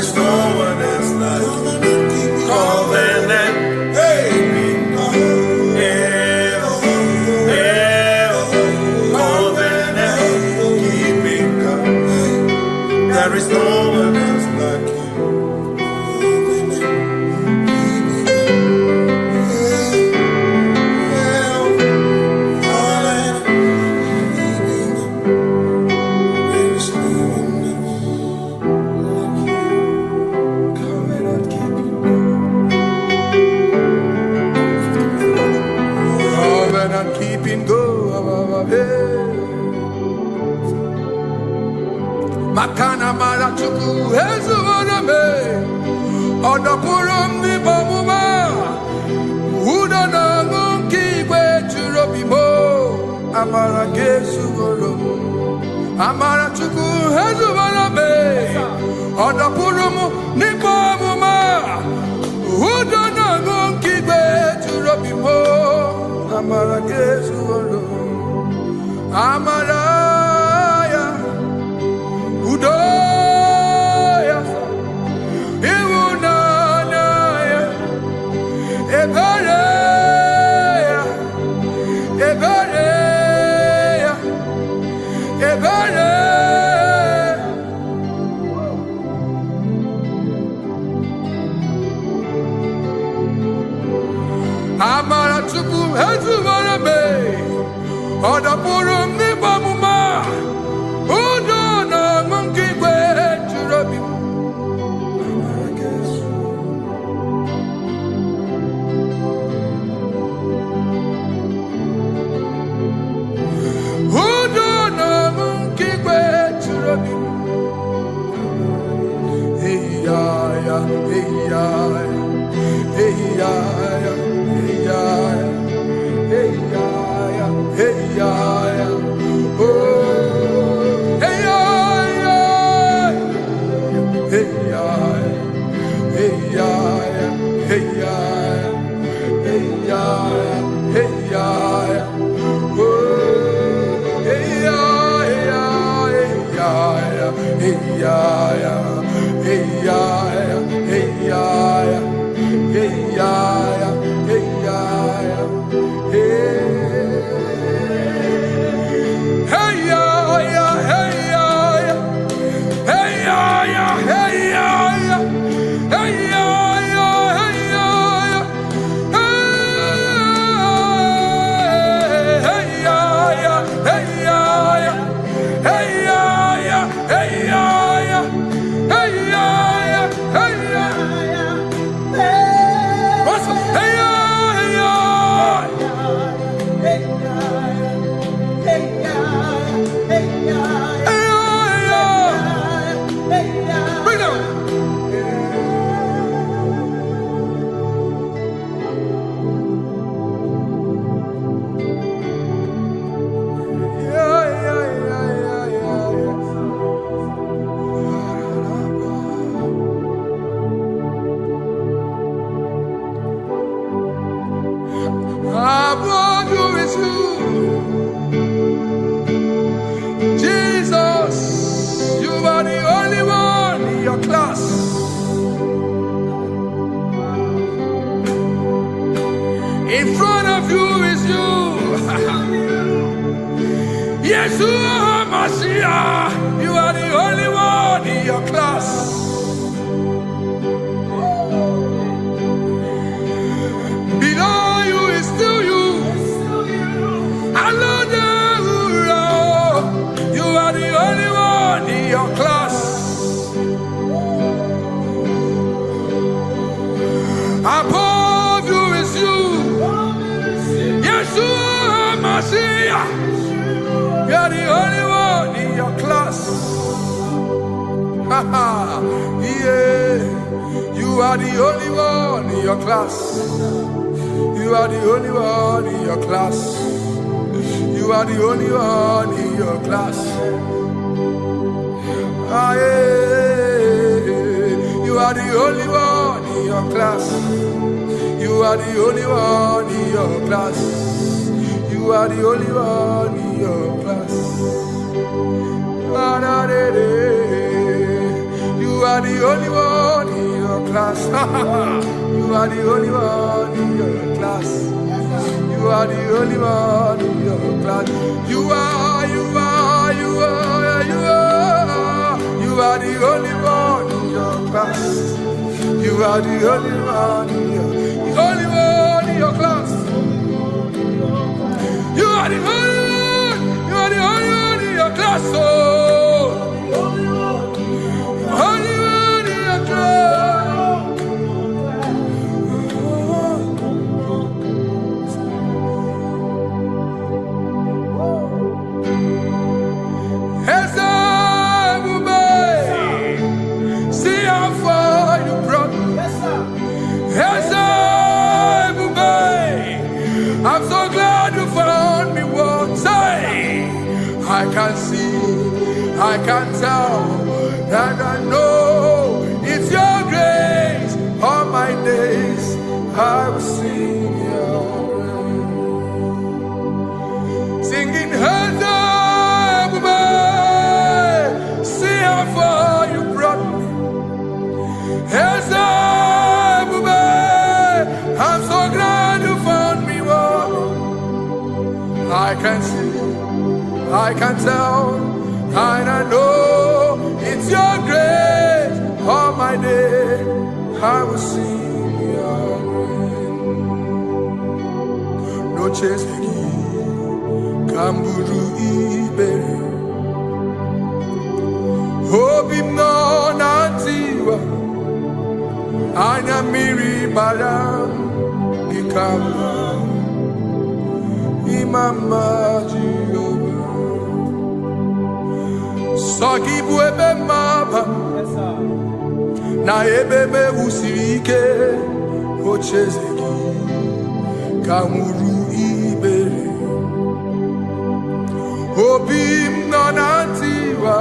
A: is no one else like you. Covenant. Hey. There is no one else like you. Covenant keeping go. Makana mara chuku hezu waname Odapurum ni bamuma Uda na ngunki kwe churobimo Amara gesu gorum Amara chuku hezu waname Odapurum ni bamuma Uda na ngunki kwe churobimo Amara gesu gorum Amara Udoya, Iwunanaya, Ebereya, Ebereya, Ebereya. Amara chuku hezu warame, Odapurum ni bamuma. In front of you is you. Yeshua Mashiach, you are the only one in your class. Below you is still you. You are the only one in your class. Above you is you. Yeshua Mashiach, you are the only one in your class. Yeah, you are the only one in your class. You are the only one in your class. You are the only one in your class. Ah, yeah. You are the only one in your class. You are the only one in your class. You are the only one in your class. You are the only one. class. You are the only one in your class. You are the only one in your class. You are the only one in your class. You are the only one in your class. You are the only one in your class. Oh, only one in your class. See how far you brought me. I'm so glad you found me once. I can see, I can tell, and I know it's your grace. All my days I will sing your praise. Singing, see how far you brought me. I'm so glad you found me one. I can see, I can tell, and I know it's your grace. All my day I will sing your praise. No chase again, Kamburu Iberi. Hope him no nantiwa. Anya miri baram ikama imama Jehovah. Sagi buebe maba na ebebe usirike ochezeki kamuru ibere. Obim no nantiwa.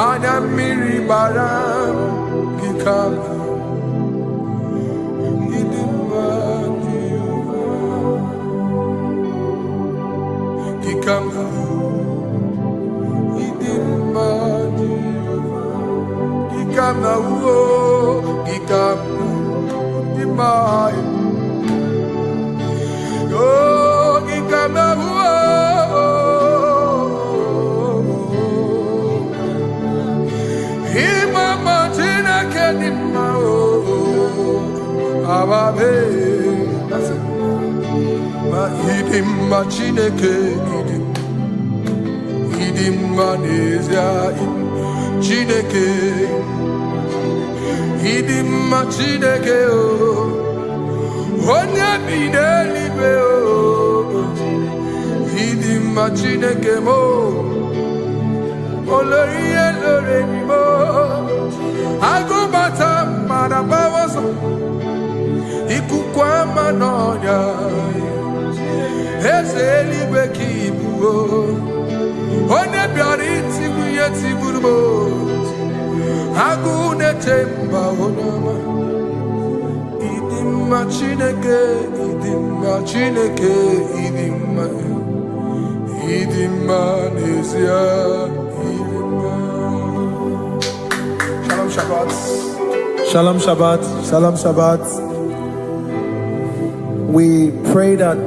A: Anya miri baram ikama idima Jehovah. Ikama idima Jehovah. Ikama ikama idima oh ikama Ababe, ma idim ma chineke idim ma nezia chineke idim ma chineke o onye bideli be o idim ma chineke mo oloriye lore mi mo agubata marabawaso ikukwama nonya ezeli bekibuo one biari tibuye tiburubo agune temba onama idimma chineke idimma nezia idimma. Shalom Shabbat.
B: Shalom Shabbat. Shalom Shabbat. We pray that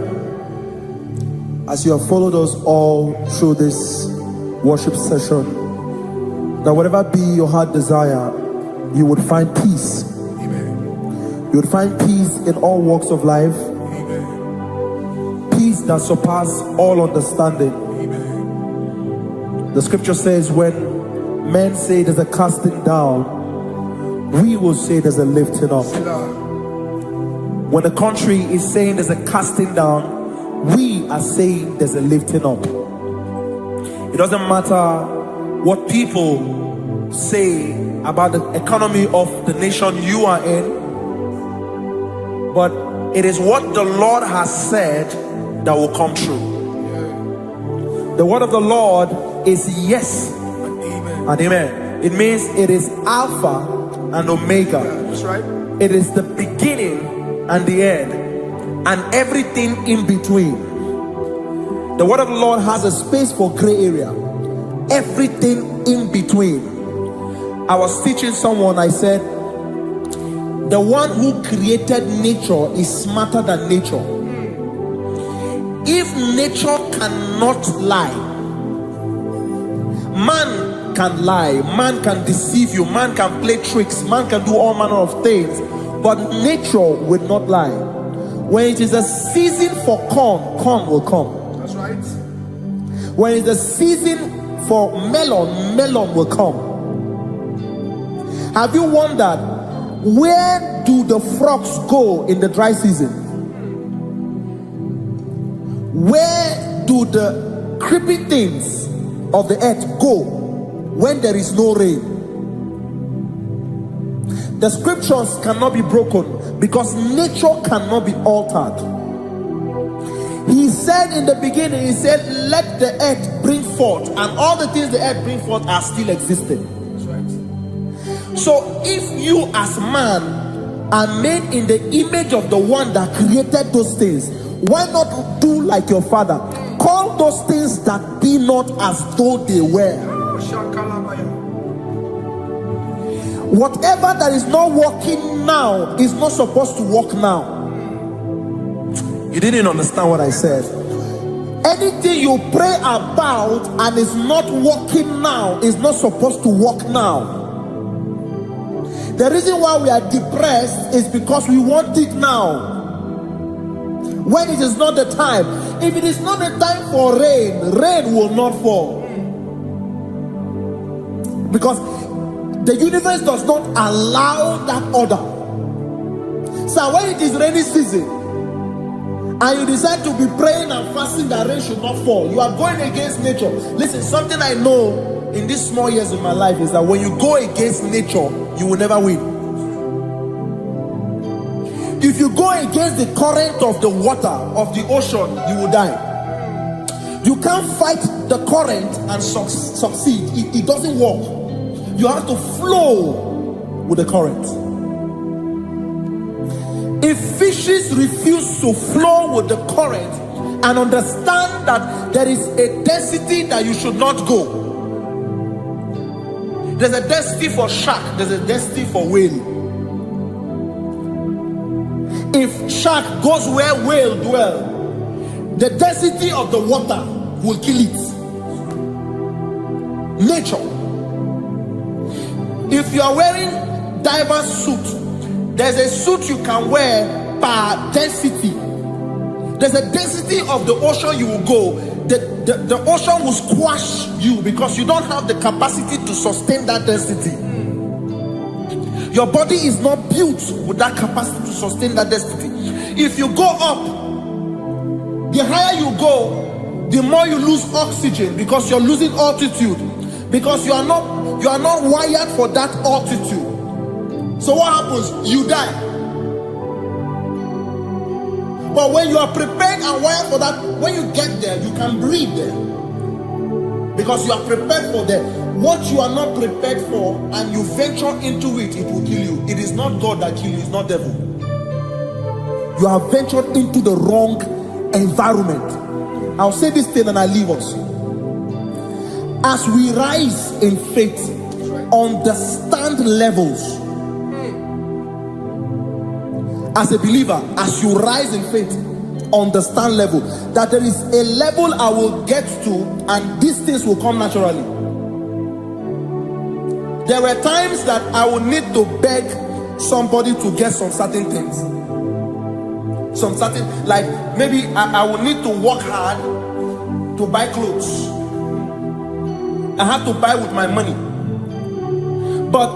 B: as you have followed us all through this worship session, that whatever be your heart desire, you would find peace.
A: Amen.
B: You would find peace in all walks of life.
A: Amen.
B: Peace that surpasses all understanding.
A: Amen.
B: The scripture says when men say there's a casting down, we will say there's a lifting up. When the country is saying there's a casting down, we are saying there's a lifting up. It doesn't matter what people say about the economy of the nation you are in, but it is what the Lord has said that will come true. The word of the Lord is yes and amen. It means it is Alpha and Omega.
A: That's right.
B: It is the beginning and the end, and everything in between. The word of the Lord has a space for gray area. Everything in between. I was teaching someone, I said, the one who created nature is smarter than nature. If nature cannot lie, man can lie, man can deceive you, man can play tricks, man can do all manner of things, but nature will not lie. When it is a season for corn, corn will come.
A: That's right.
B: When it's a season for melon, melon will come. Have you wondered, where do the frogs go in the dry season? Where do the creeping things of the earth go when there is no rain? The scriptures cannot be broken because nature cannot be altered. He said in the beginning, he said, let the earth bring forth, and all the things the earth bring forth are still existing.
A: That's right.
B: So if you as man are made in the image of the one that created those things, why not do like your father? Call those things that be not as though they were. Whatever that is not working now is not supposed to work now. You didn't understand what I said. Anything you pray about and is not working now is not supposed to work now. The reason why we are depressed is because we want it now, when it is not the time. If it is not the time for rain, rain will not fall, because the universe does not allow that order. So when it is rainy season and you decide to be praying and fasting that rain should not fall, you are going against nature. Listen, something I know in these small years of my life is that when you go against nature, you will never win. If you go against the current of the water of the ocean, you will die. You can't fight the current and succeed. It doesn't work. You have to flow with the current. If fishes refuse to flow with the current and understand that there is a density that you should not go, there's a density for shark, there's a density for whale. If shark goes where whale dwell, the density of the water will kill it. Nature. If you are wearing diver's suit, there's a suit you can wear per density. There's a density of the ocean you will go. The ocean will squash you because you don't have the capacity to sustain that density. Your body is not built with that capacity to sustain that density. If you go up, the higher you go, the more you lose oxygen because you're losing altitude, because you are not wired for that altitude. So what happens? You die. But when you are prepared and wired for that, when you get there, you can breathe there, because you are prepared for that. What you are not prepared for and you venture into it, it will kill you. It is not God that kills you, it's not devil. You have ventured into the wrong environment. I'll say this thing and I leave us. As we rise in faith, understand levels. As a believer, as you rise in faith, understand level. That there is a level I will get to and these things will come naturally. There were times that I would need to beg somebody to get some certain things. Some certain, like maybe I would need to work hard to buy clothes. I have to buy with my money. But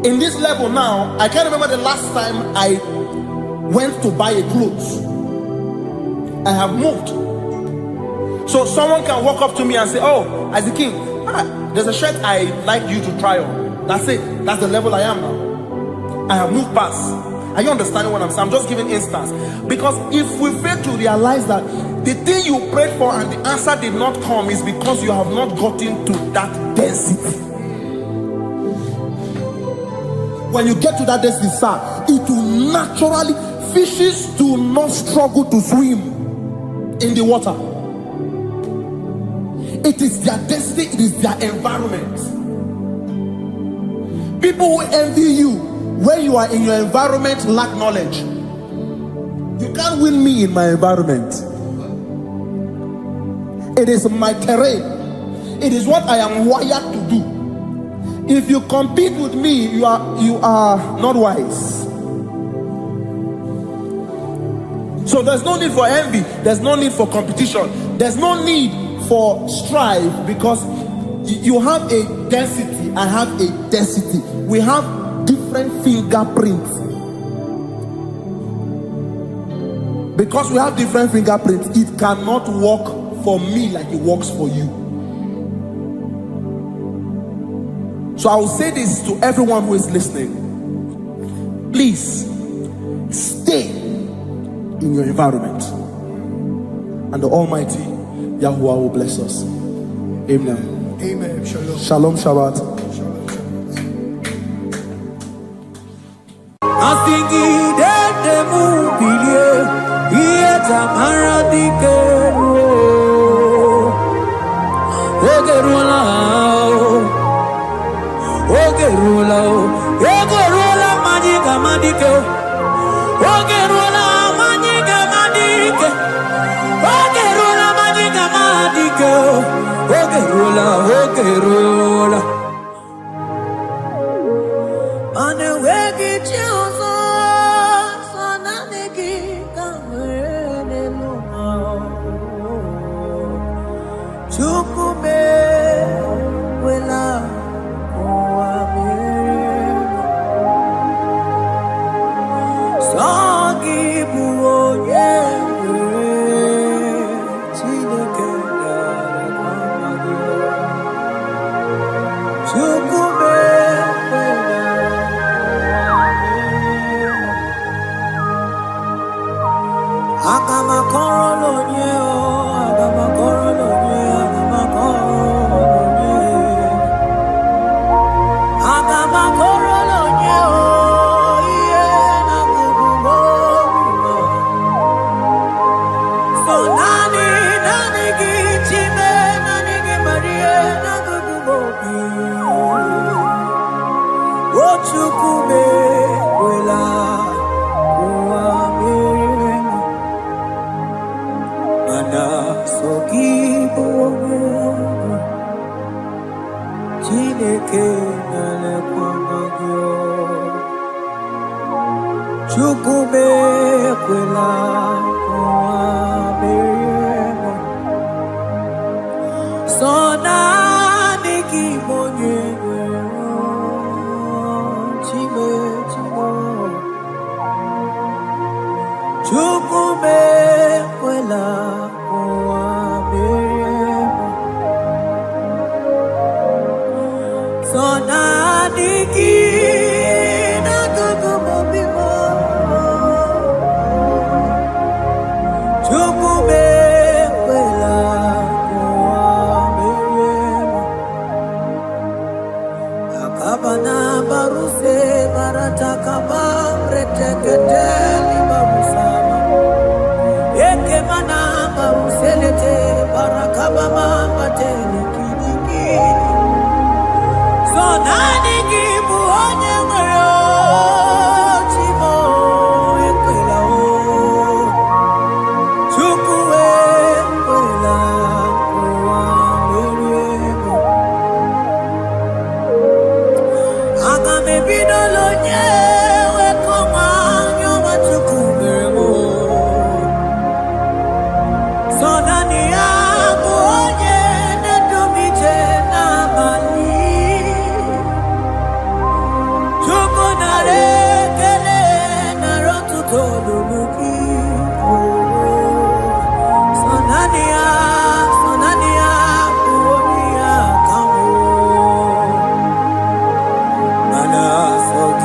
B: in this level now, I can't remember the last time I went to buy a clothes. I have moved. So someone can walk up to me and say, oh, Isaac King, there's a shirt I like you to try on. That's it. That's the level I am now. I have moved past. Are you understanding what I'm saying? I'm just giving instance. Because if we fail to realize that the thing you prayed for and the answer did not come is because you have not gotten to that density. When you get to that density, sir, it will naturally, fishes do not struggle to swim in the water. It is their destiny, it is their environment. People who envy you, Where you are in your environment, lack knowledge. You can't win me in my environment. It is my terrain. It is what I am wired to do. If you compete with me, you are not wise. So there's no need for envy. There's no need for competition. There's no need for strife, because you have a density. I have a density. We have different fingerprints. Because we have different fingerprints, it cannot work for me like it works for you. So I will say this to everyone who is listening. Please stay in your environment, and the Almighty Yahuwah will bless us. Amen.
A: Amen. Shalom.
B: Shalom Shabbat.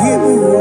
A: Give you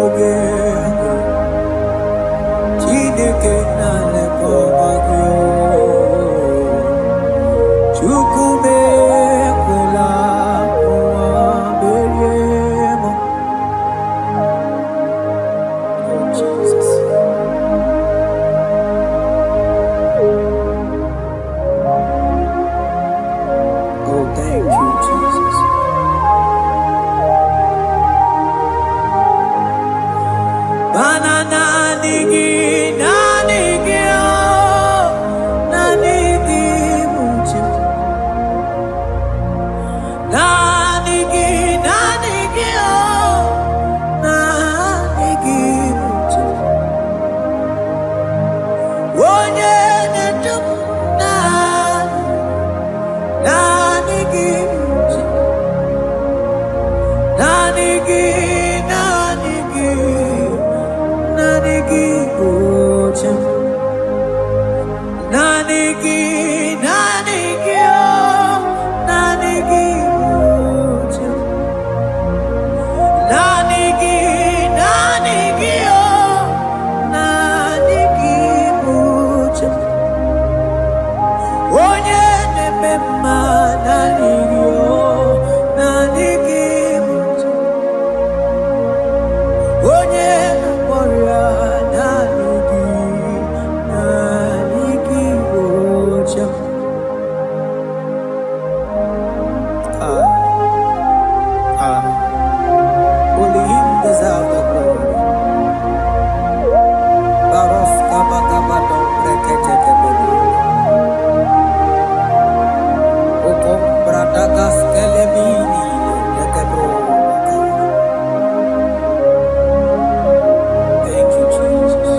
A: Only him deserves the glory. Barof kabakabadon breketekebele. Okom bradagas kelemini lekebro. Thank you, Jesus.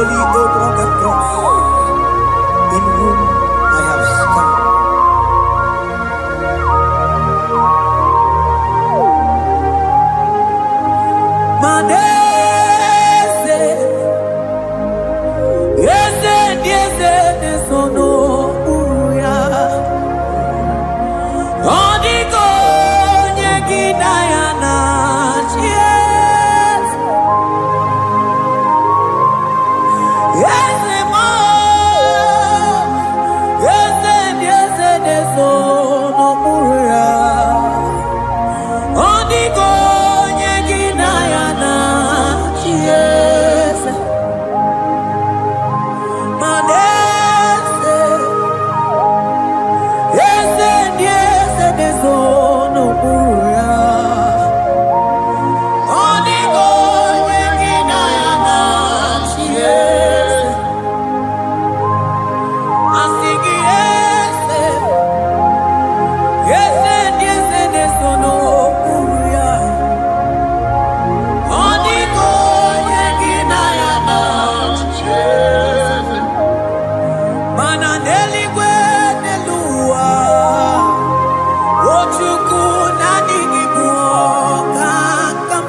A: holy Abraham cross, in whom I have stand. Manese, yese, sono uya. Odiko nyegina yana chies. Yese mo, yese, sono uya. Odiko nyegina yana chies. Manese, yese, sono uya. Odiko nyegina yana chies. Asigi yese, sono uya. Odiko nyegina yana chies. Mananeli gwenelua, ochuku nanigi buokakam.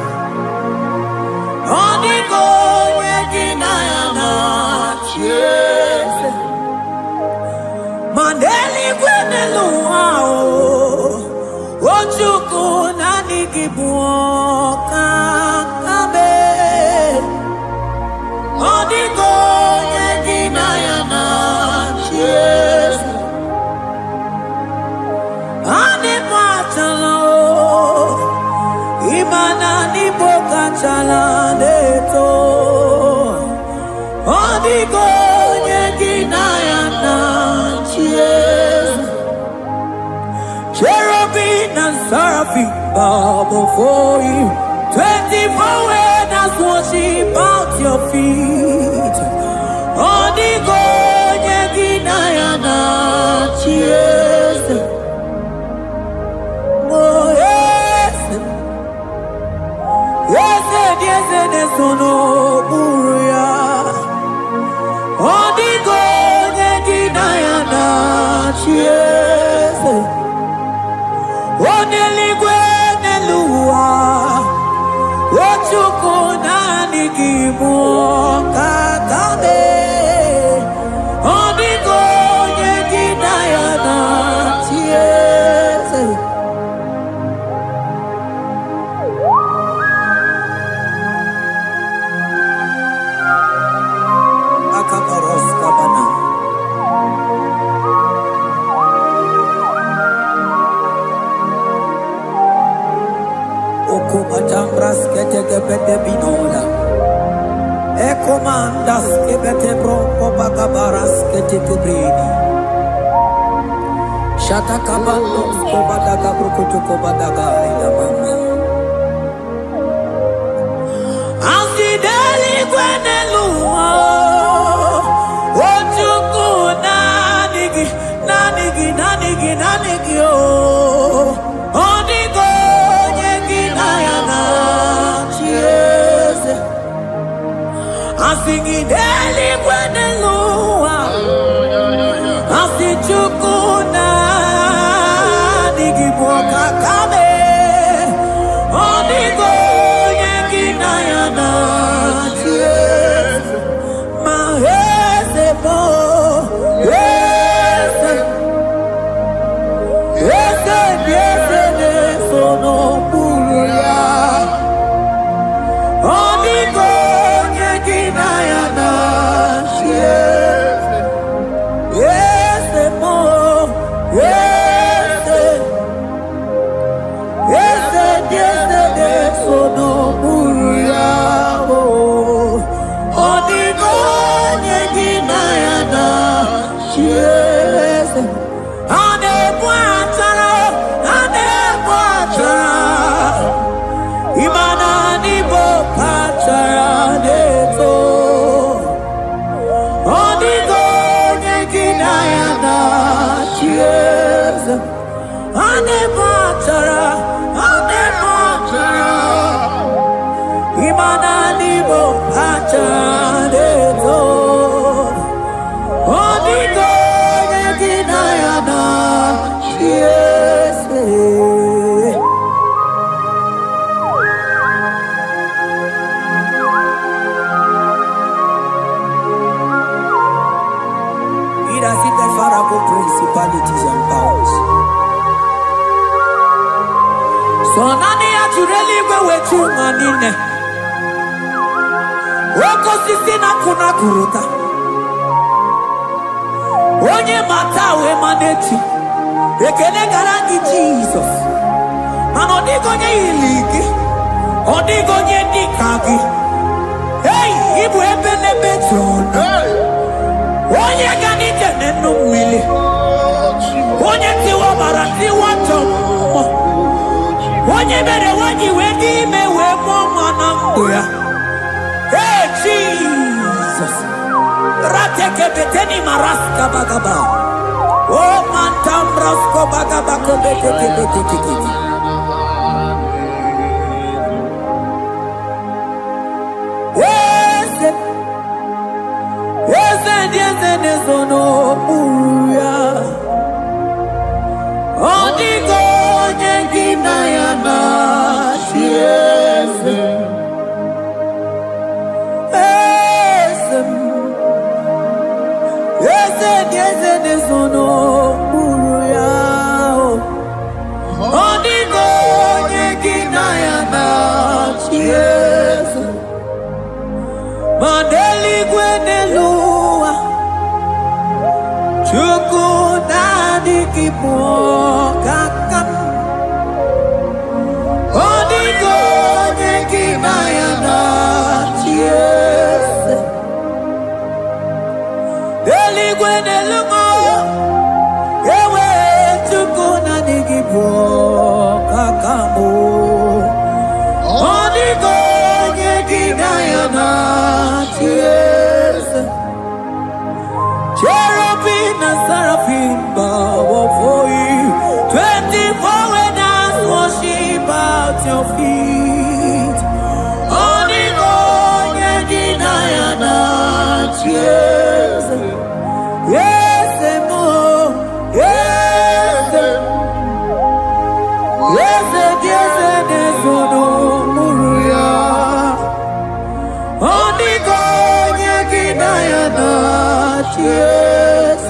A: Odiko nyegina yana chies. Maneli gwenelua, ochuku nanigi buokakame. Odiko nyegina yana chies. Ane machala imana ni boka chala neto. Odiko nyegina yana chies. Cherubim and seraphim bow before you. 24 elders worship at your feet. Odiko nyegina yana chies. Oh yes, sono uya. Odiko nyegina yana chies. Oneligwe nelua, ochuku nanigi buokakame. Odiko nyegina yana chies. Akabaros kabana. Okomatambras ketekebete binola. Ekomandas kebete broko bagabaras ketekebrini. Shatakabandos kobadaga brukutu kobadaga ilamama. Asideli gwenelua, ochuku nanigi oh. Odiko nyegina yana chies. Asigideli gwenelua, asichuku nanigi buokakame. Odiko nyegina yana chies. Mahese mo, yese, sono uya. Odiko nyegina yana chies. Yese mo, yese, sono uya. Odiko nyegina yana chies. Ane buatara, imana ni bokachara neto. Odiko nyegina yana chies. Ane buatara, Imana nibo achadeto. Onigo yeginayana. Yes. Principalities and powers. So nani actually go with you manine. Woko sisi na kuna kuruta. Onye mata we maneti. Ekele garangi Jesus. Mano digo nye iliki. Odigo nye dikagi. Hey, ibu ebele betron. Onye gani jene numili. Onye tiwa barati wachomo. Onye bere wanyi wedi mewe mwana mbuya. Hey Jesus. Rateke beteni maraska bagaba. Oh mantambrasko bagaba beteke beteke. Yes, no uya. Odigo nyengina yana yes. Yes, no uya. Odigo nyengina yana yes. Mandeli gwenelua. Chukuna kipo kakam. Odigo nyekina yana yes. Eligwene lungo. Ewe chukuna kipo kakamu. Odigo nyekina yana yes. Cherubim and seraphim bow before you. 24 elders worship at your feet. Onigo yeginayana yes. Yes, mo. Yes. Yes, yes, yes, no muruya. Onigo yeginayana yes.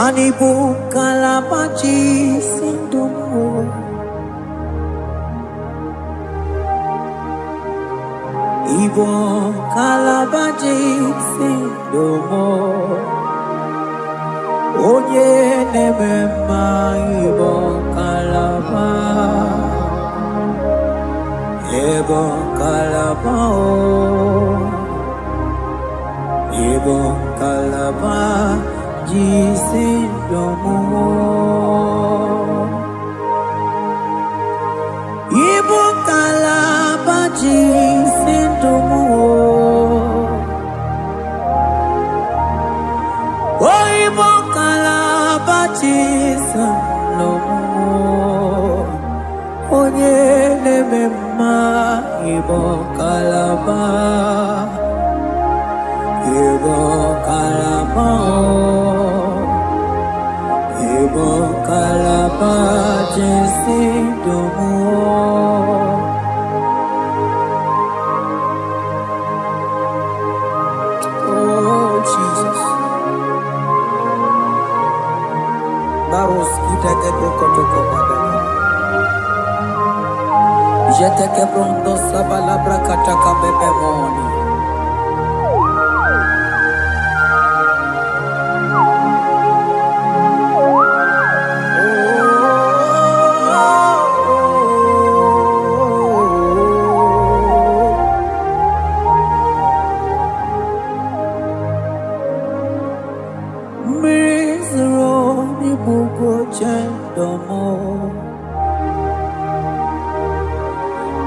A: Anibu kalabachi sindumo. Ibo kalabachi sindumo. Oye nemema ibo kalaba. Ibo kalaba Ibo kalaba. Jisindomo Ibo kalaba jisindomo Oh Ibo kalaba jisindomo Onye nemema Ibo kalaba Ibo kalaba Ibo kalaba jisindomo Oh Jesus Baros kitake brokotoko badana Jeteke brondo sabalabra kataka bebemoni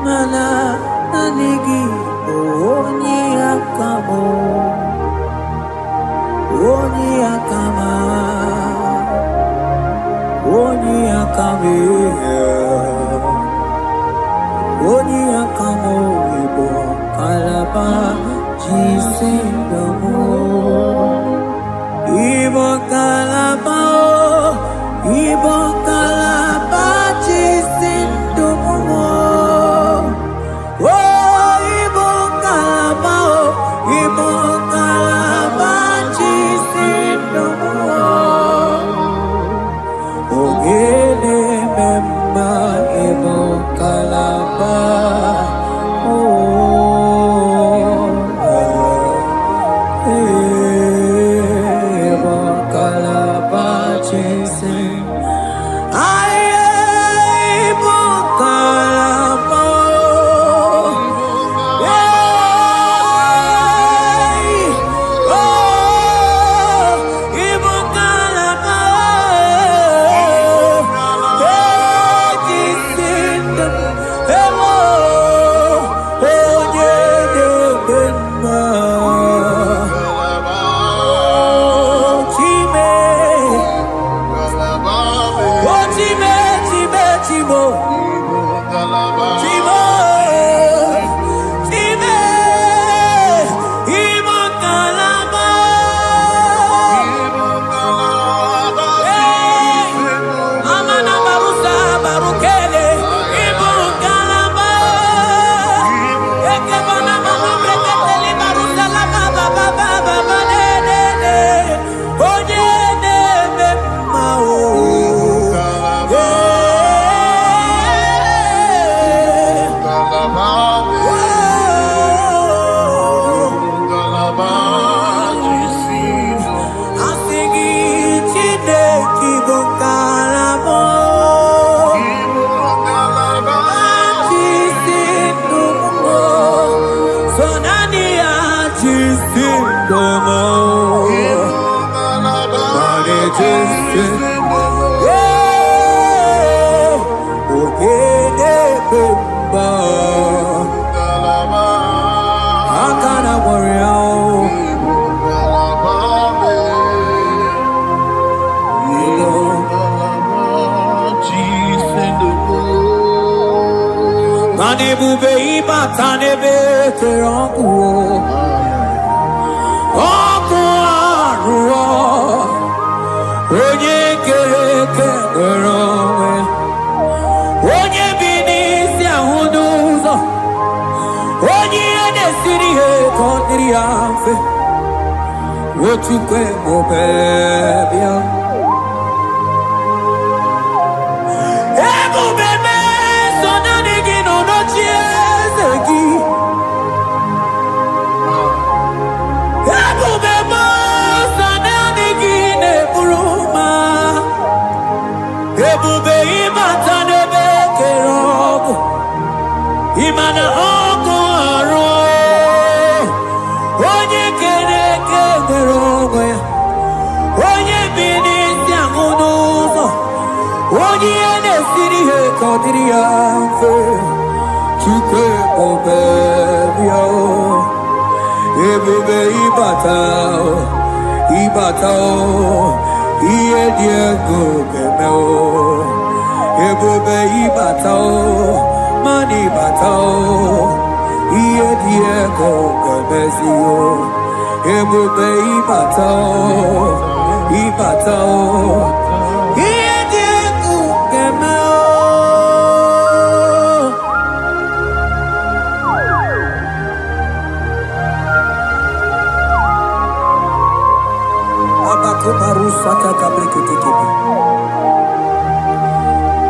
A: mana nanigi oni akamo oni akama oni akame oni akamo ibo kalaba jisindamo ibo kalaba jisindamo oh ibo kalaba jisindamo ogele memba ibo kalaba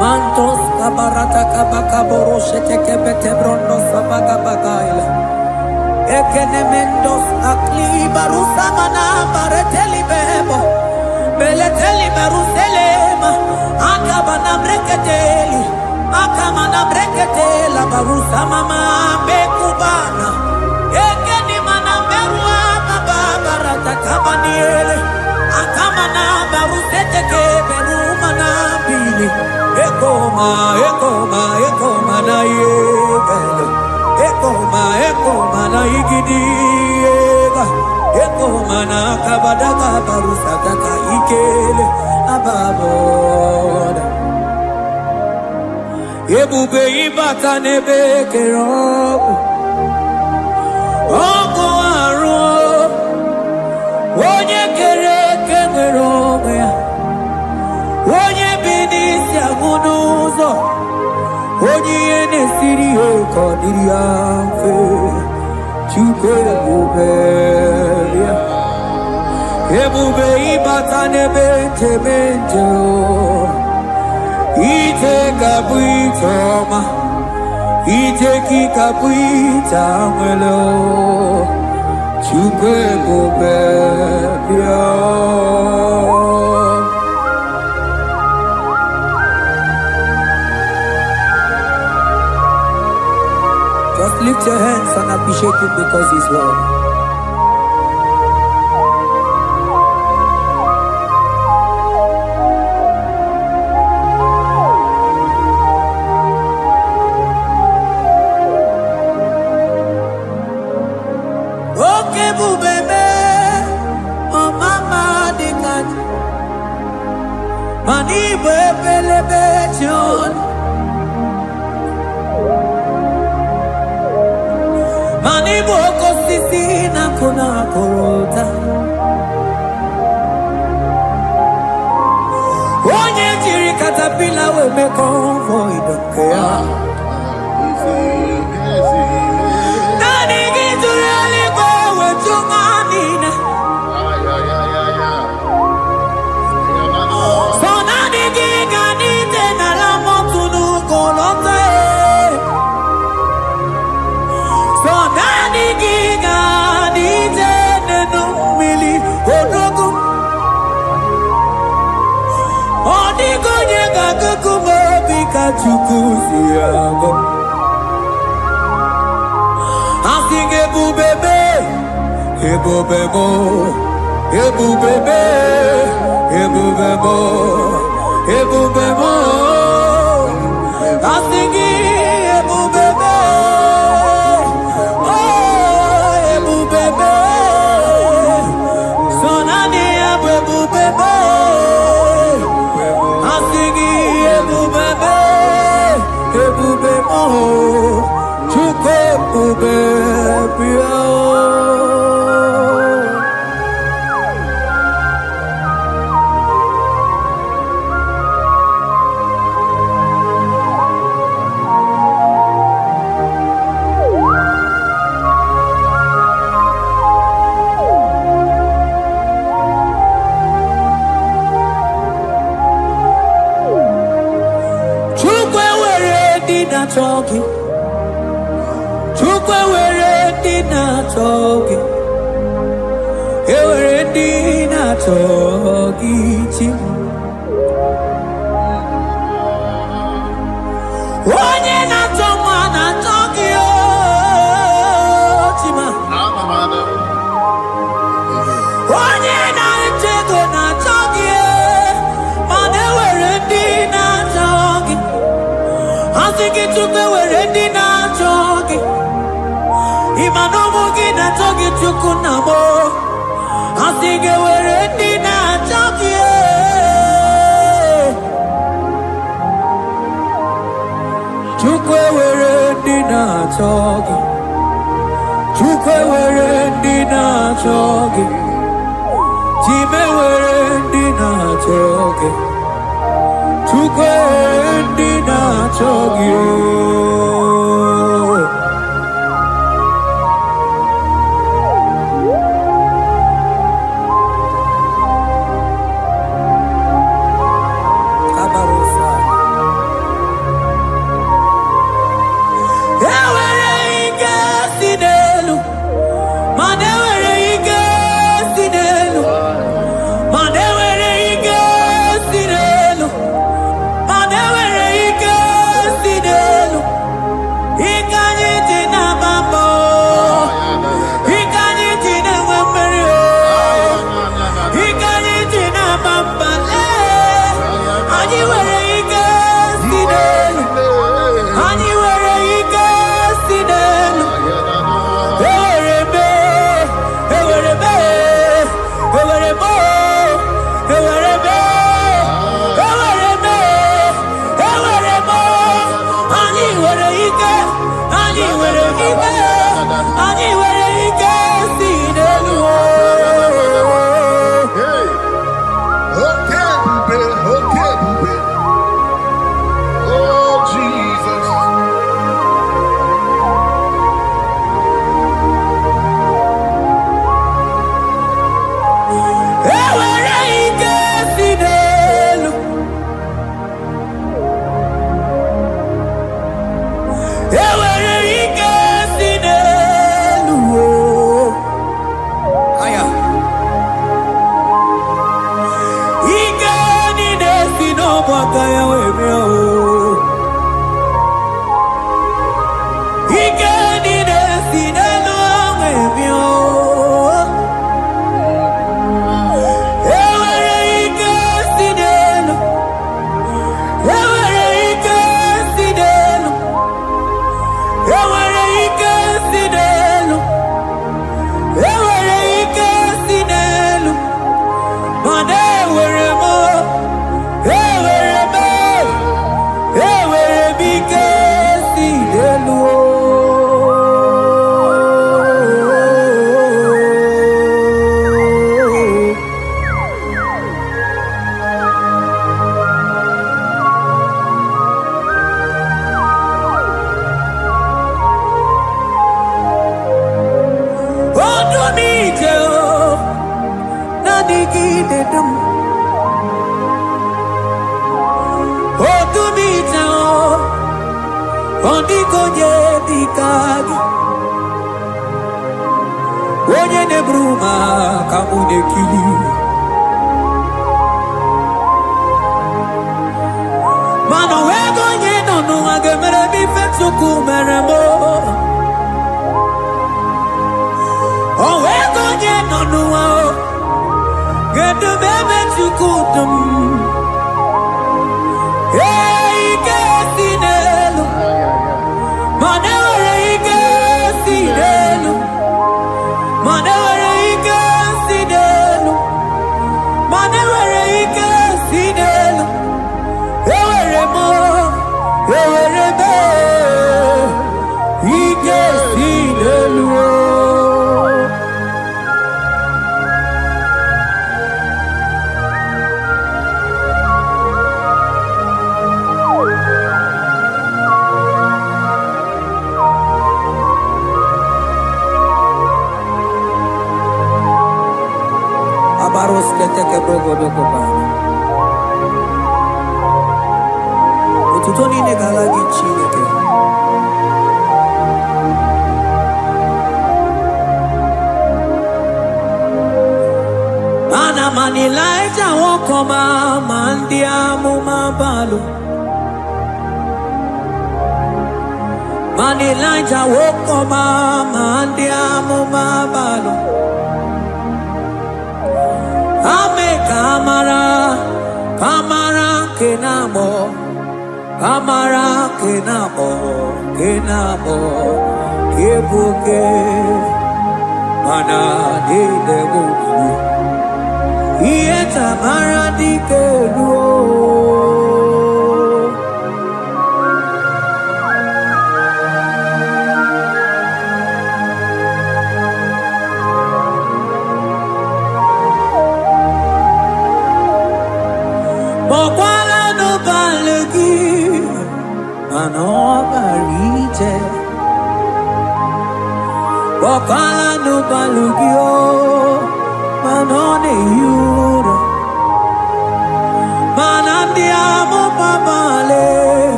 A: Mantos kabarata kabaka boroshe teke bete brondo sabaga bagaila. Ekenemendos akli barusa mana bareteli bebo. Beleteli baruselema. Akabana breketeli. Akamana breketela barusa mama bekubana. Ekeni mana berua baba barata kabaniele. Akamana barusete ke berumana bili. Ekoma na yega. na igidiega eko mana kabadaka barusataka ikele ababoda ebube ibata nebe kerobu oko aru onye kere eke nwere onwe ya onye bi n'isi agụ n'ụzọ onye ihe na-esiri ya ka ọ dịrị ya mfe Chukwu ebube ya ebube ịbata n'ebe nchebe nche ije ga-abụ ije ọma ije gị ga-abụ ije anwele Chukwu ebube ya Just lift your hands and appreciate him because he's worthy. Okay, bubebe, oh mama dikat, mani bebelebe John. Mani boko sisi na kuna korota Onye jiri katapila we me convoy don't care Nani gizuri aliko we chumanina So nani giga nite na la motunu kolota So nani giga nite nenu mili odogu Odigo nyega kukumo bika chukuzi yago Asing ebubebe Ebubebo Ebubebe Ebubebo Ebubebo Asing ebubebe Talking, Chukwe were dinner talking, were dinner talking. One year not someone I talking, Chima. One year not taken not talking, but they were dinner talking. I think it took the word in our talking. Imanomogi na talking to Kunamo. I think it were in our talking. Chukwe were in our talking. Chukwe were in our talking. Time were in our talking. Chukwe ndina chogio Kabarosa Ewere ike sinelu Manewere ike sinelu Manewere ike sinelu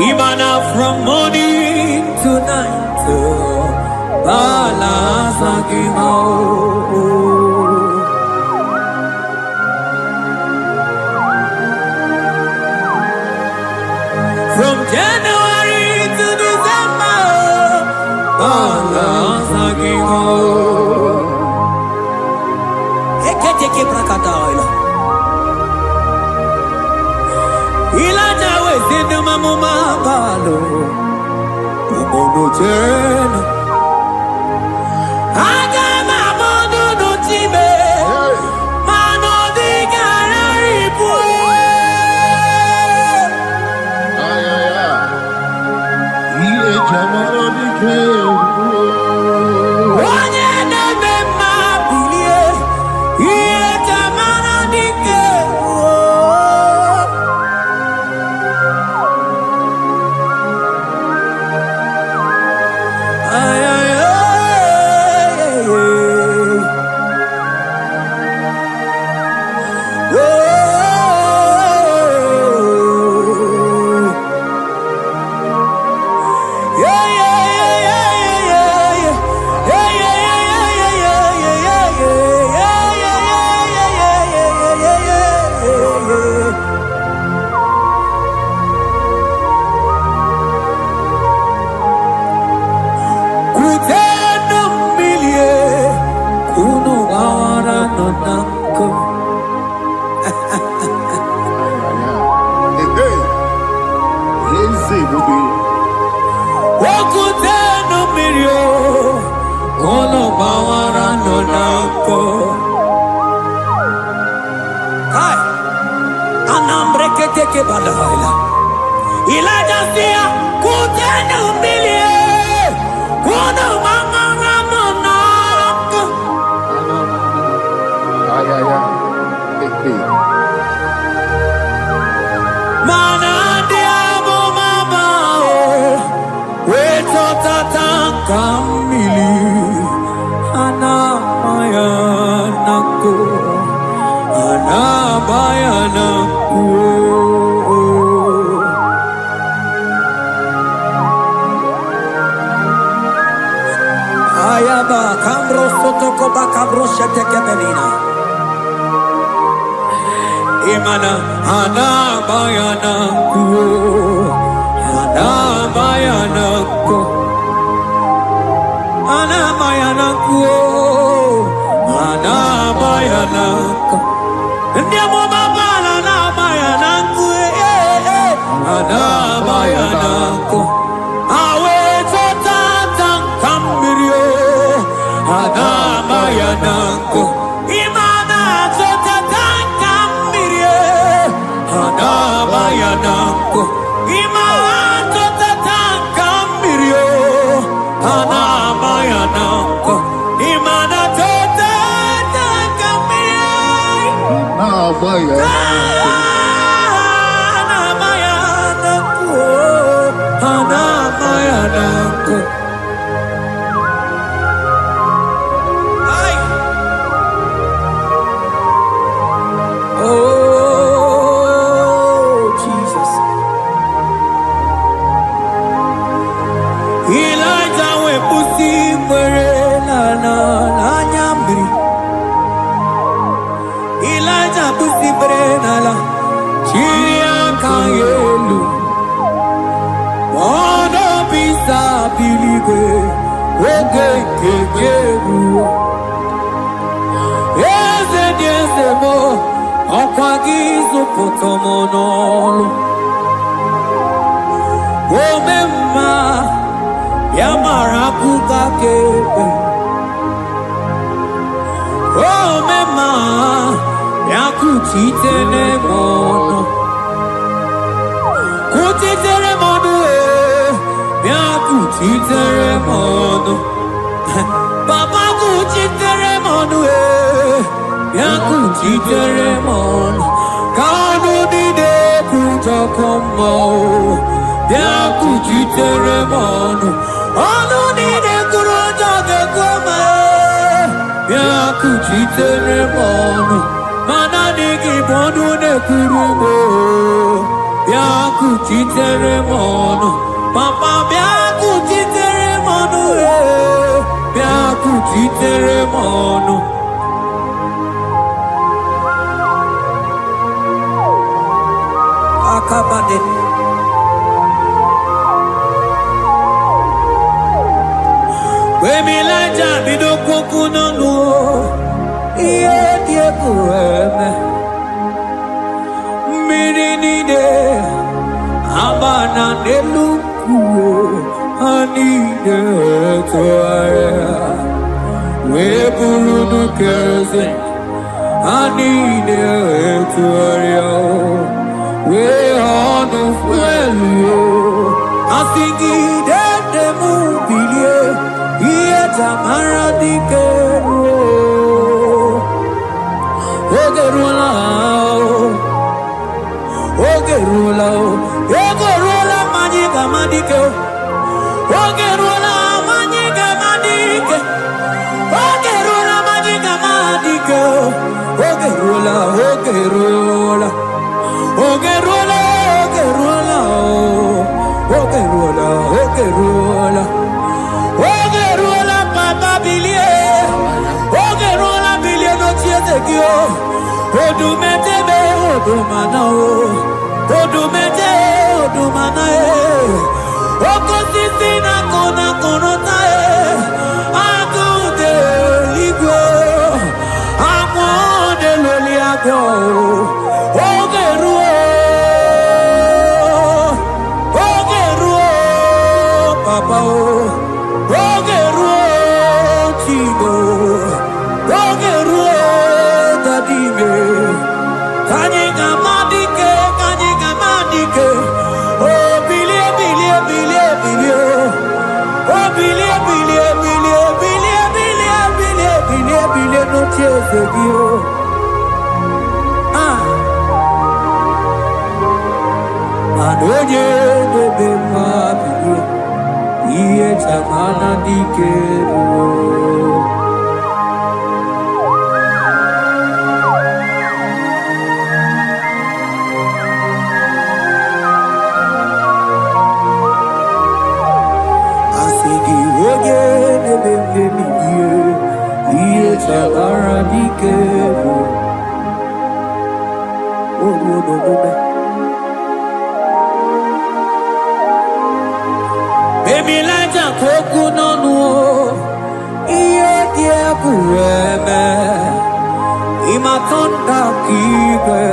A: Imana from morning to night, from January to December, keteke brakadaila. Ilaja wezinu mamuma balo. Umono jena. Aga mamono no time. Mano di gararipu.
C: Ile jamano di ke.
A: Imana anabayanako, anabayanako, anabayanako, anabayanako. Ndiamo baba anabayanako, anabayanako. Awe totata kambirio, anabayanako. Anabayanako, imato tataka mirio. Anabayanako, imanato tataka mirio. Anabayanako, anabayanako. Ay, oh. Baba kuchiteremono, yakuchiteremono. Kanu dide kujakomo, yakuchiteremono. Anu dide kurujagekome, yakuchiteremono. Manadiki bodu ne kurumo, yakuchiteremono. Papa yakuchiteremono, yakuchiteremono. Akabade. Wemilaja bidokokunono. Yeah. Amana neluku anide toaya we bulu keze anide toaya we onu fuelio asingi de mubilie iye tamara dikero ogerula Ogerula magiga madike Ogerula magiga madike Ogerula magiga madike Ogerula Ogerula Ogerula Ogerula Ogerula Ogerula papa bilie Ogerula bilie no chiete kio Odumete be odumanao Odumete, odumanae, okosisina kona konotae, akude ligwe, amode loliago, ogeruo, papa ogeruo, chigo, ogeruo, dadime, kanyega madike. Oh, bilie, no tears of you. Anoye de bema bilie, iye chamana dikero. Baby, like a coconut, no, dear, Pureme, Imatonda, Kibe,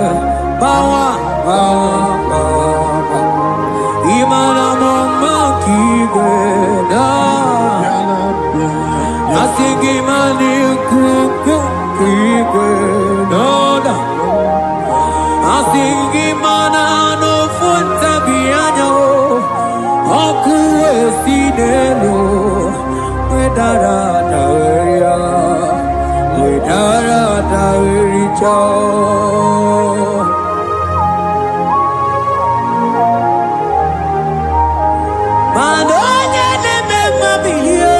A: Bawa, Imana, Kibe, Asigi mani kuku kikwe noda Asigi mana no funta bianyo Okuwe sinelo Wedara taweria Wedara tawericha Manonya neme mabilie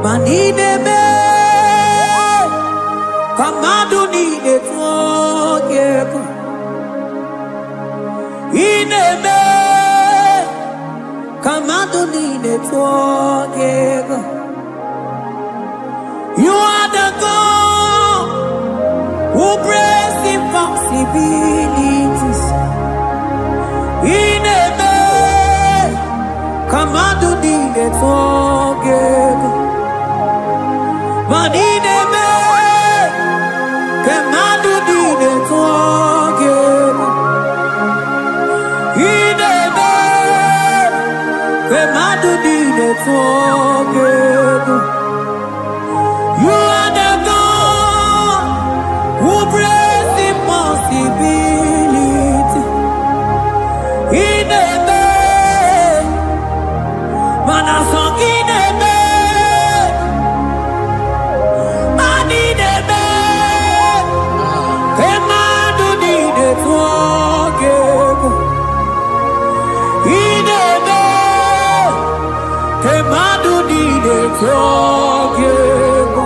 A: Manideme, kamadu nide tuogeko. Ineme, kamadu nide tuogeko. You are the God who breaks impossibilities. Ineme, kamadu nide tuogeko. Manideme, kemadu dide tuogeko. Ideme, kemadu dide tuogeko. You are the God who breaks impossibility. Ideme, forgive.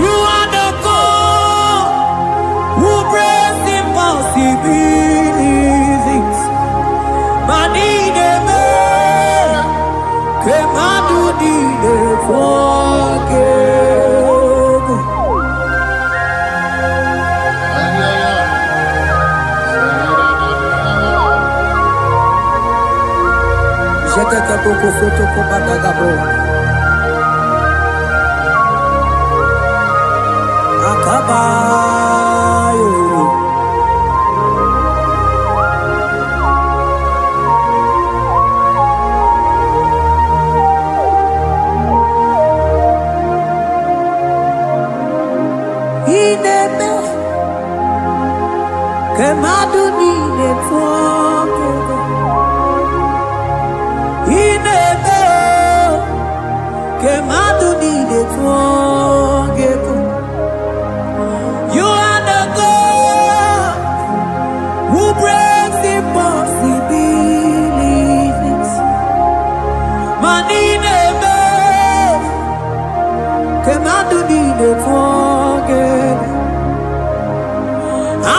A: You are the God who breaks impossibilities. Manideme, Kemadu dide forgive. Jete poko soto ko badagabo. Akabayo. Ineme Kemadu dide forgive. Ineme Kemadu dide forgive. You are the God who breaks impossibilities. Manideme Kemadu dide forgive. I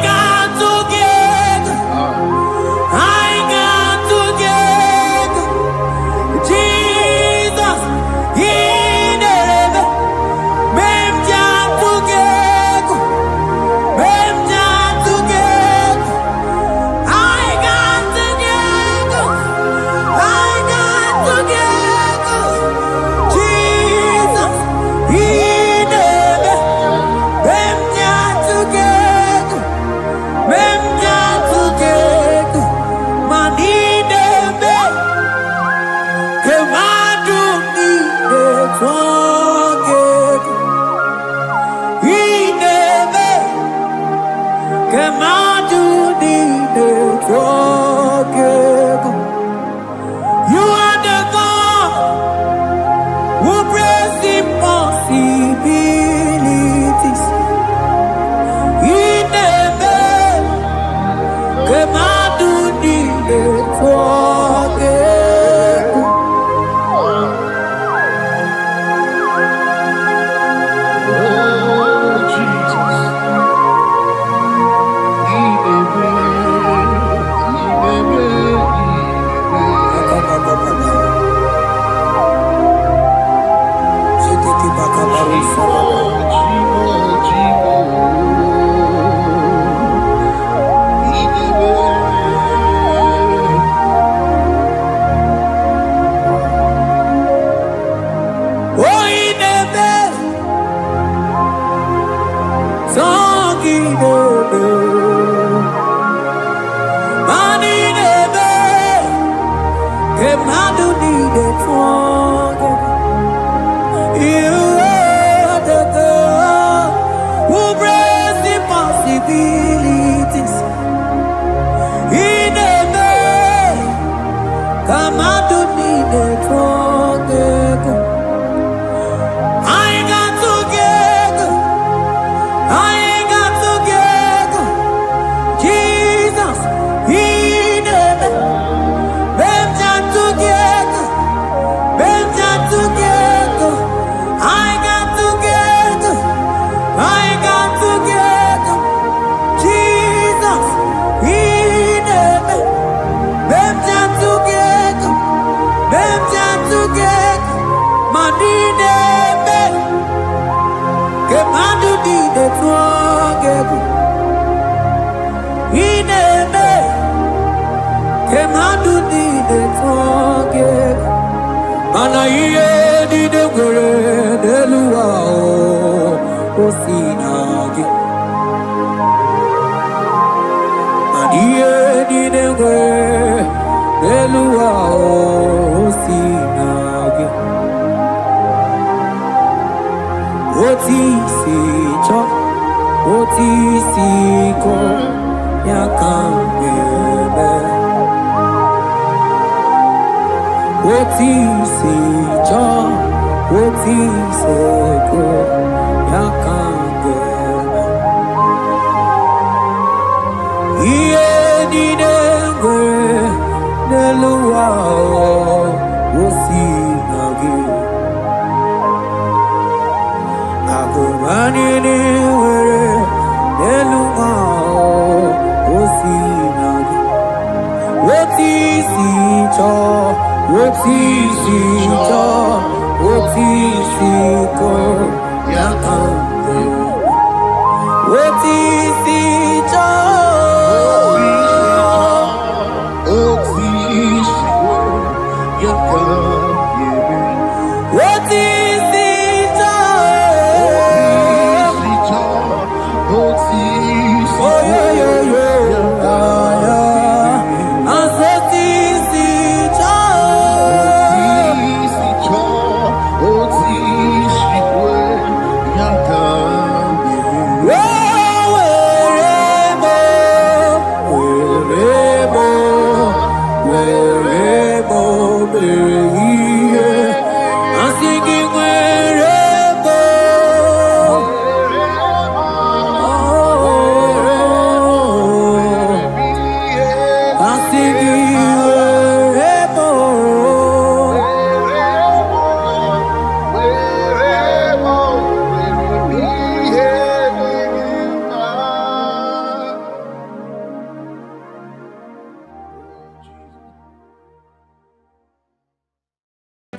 A: got together. I got together. Jesus, in heaven, mem jam together, mem jam together. I got together. I got together. Jesus, in heaven, mem jam together, mem jam together. Manideme. Kemadu dide forgive. Ineme. Kemadu dide forgive. You are the God who breaks impossibilities. Ineme. Kemadu dide forgive. You are the God who breaks impossibilities. Come out to need it together. I got together. I got together. Jesus, He never. Them together. Them together. I got together. I got together. Jesus, He never. Them together. Them together. Manine me. Kemadu dide together. Ineme. Kemadu dide together. Mana iye dide gore deluwa o sinagi. Iye dide gore deluwa o sinagi. Oti si cho, oti si ko yakambebe. Oti si cho, oti si ko yakambebe. Iye dide gore deluwa o sinagi. Anini were eluma osinagi. Otisi cho, otisi cho, otisi ko yakambe. Otisi cho,
C: otisi ko yakambe.
A: otisi cho,
C: Otisi
A: oh yo yo yo, asotisi cho,
C: otisi ko yakambe.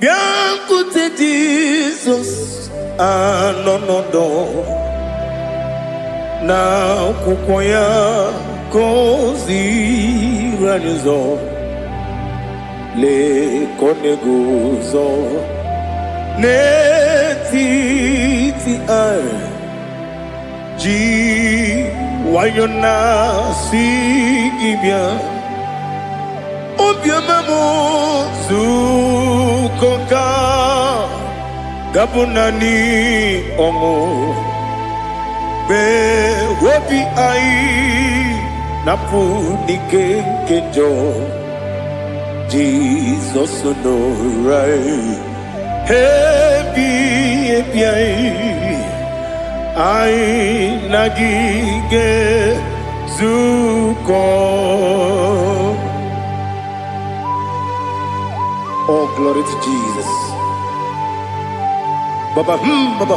A: Biancote Jesus, anonodo na kukwaya kozi ranizo le koneguzo ne titi ai ji wayona sigibia obiamamo zukoka gabunani omo be wobi ai napu nike kenjo Jesus no right happy ai nagige zuko. Oh, glory to Jesus. Baba, Baba,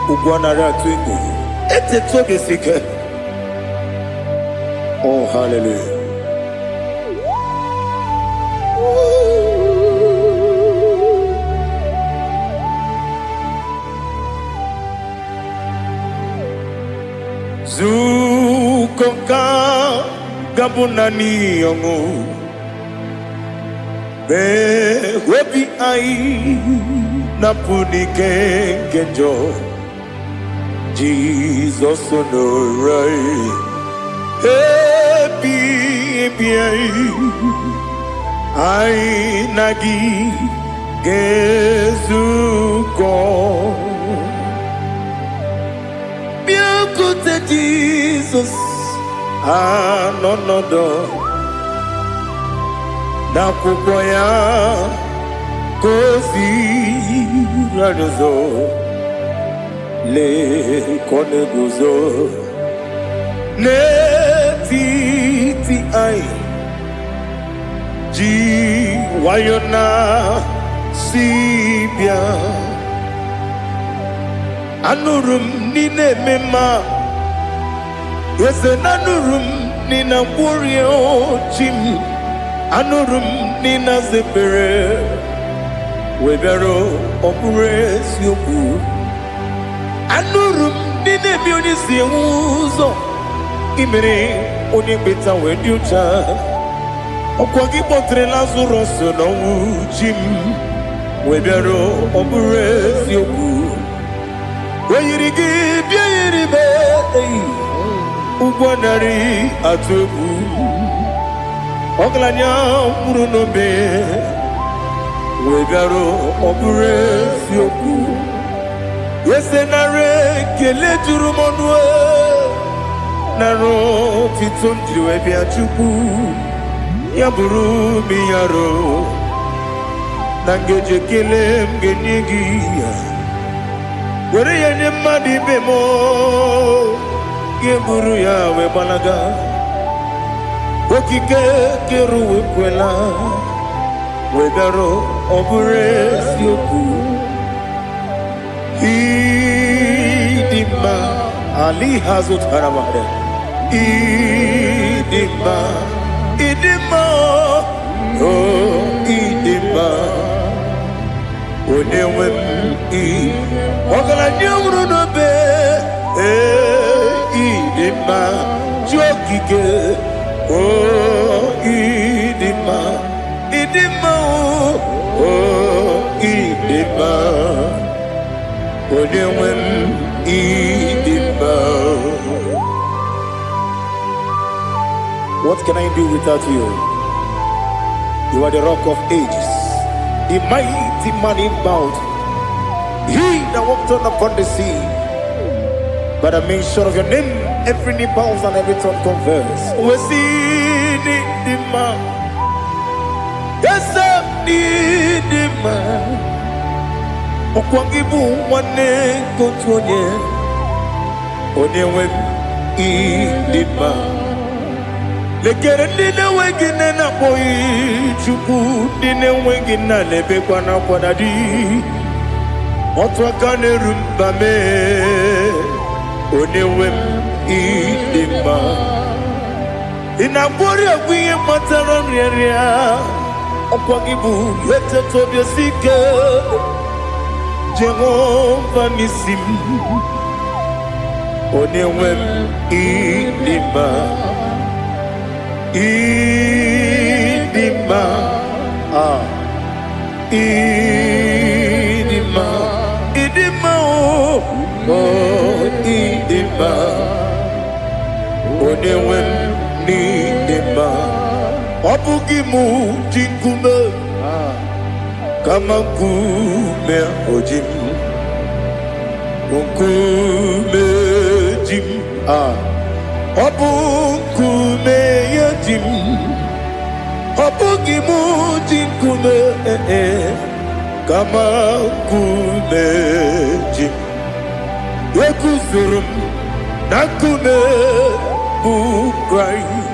A: Ugwanara twingu. Ete toge sike. Oh, hallelujah. Zukoka gabunani yongu. Be webi ai napuni kenjo Jesus no right happy ai nagi gezuko biancote Jesus anonodo na kukwaya kozi ranizo le koneguzo ne titi ai ji wayona sibia anurum nine mema yese nanurum nina warrior chim anurum nina zepere webero opure sioku anurum nine bioni siuzo imere oni beta wediucha okwagi potre lazarus no jim webero opure sioku weyirigi biiribe ugwanari atubu Oglanya murunobe wegaro obure sioku yesenare kele turumonwe naro titondri webi achuku yaburu miyaro nangeje kele mgenyigi were yenye madi bemo geburu ya webalaga okike keru wekwela wegaro obure sioku Idima Ali Hazut Haramada Idima Oh Idima Onewem Ogala nyamru no be Idima Jokike Oh Idima Oh Idima Onewem Idima. What can I do without you? You are the rock of ages, the mighty man in mountain. He that walked on upon the sea. By the mention of your name, every knee bows and every tongue confess. We see the man. Yes, I need the man. Okwangibu wane kontonye. Onewem idima. Lekere nine wengine na boyi chuku nine wengine lebe kwa na kwadadi. Otwakane rumba me. Onewem idima. Inabori agwiye matara nyeria. Okwangibu yete tobye sike. Jehovah Nisim. Onewem idima. Idima. Idima. Idima. Oh, idima. Onewem idima. Obugimu jinkume. Kama kume ojim. Kume jim. Obukume yajim. Obugimu jinkume. Kama kume jim. Yekuzurum nakume bu Christ.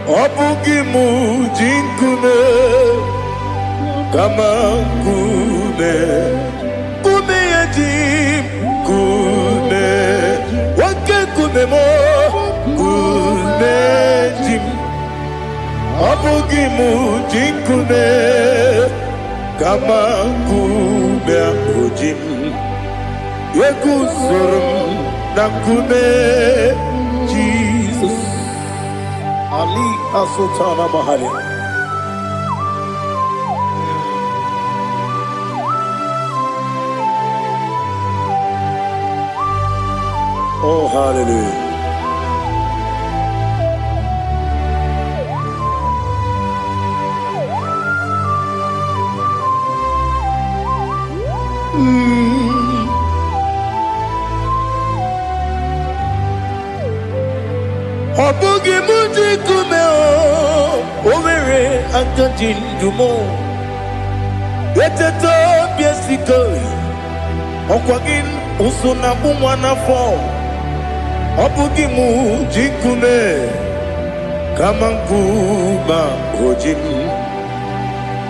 A: Obugimu jinkume. Kama kume yajim. Kume wake kume mo. Kume jim. Obugimu jinkume. Kama kume ojim. Yekuzurum nakume Jesus. Ali Asotana Mahali. Oh, hallelujah. Obugi muji kume o, omere antanjin dumo. Yeteto biesiko, okwagin usuna bumwana fo. Obugi muji kume, kamanguma ojim.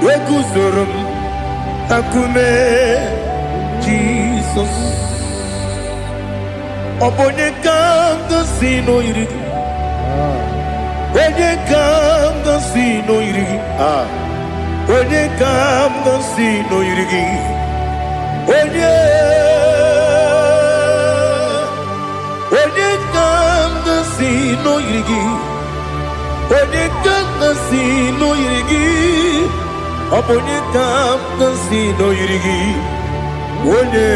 A: Yekuzurum akume Jesus. Obonye kanga sino irigi. Onye kanga sino irigi. Onye kanga sino irigi. Onye kanga sino irigi. Onye kanga sino irigi. Onye kanga sino irigi. Onye.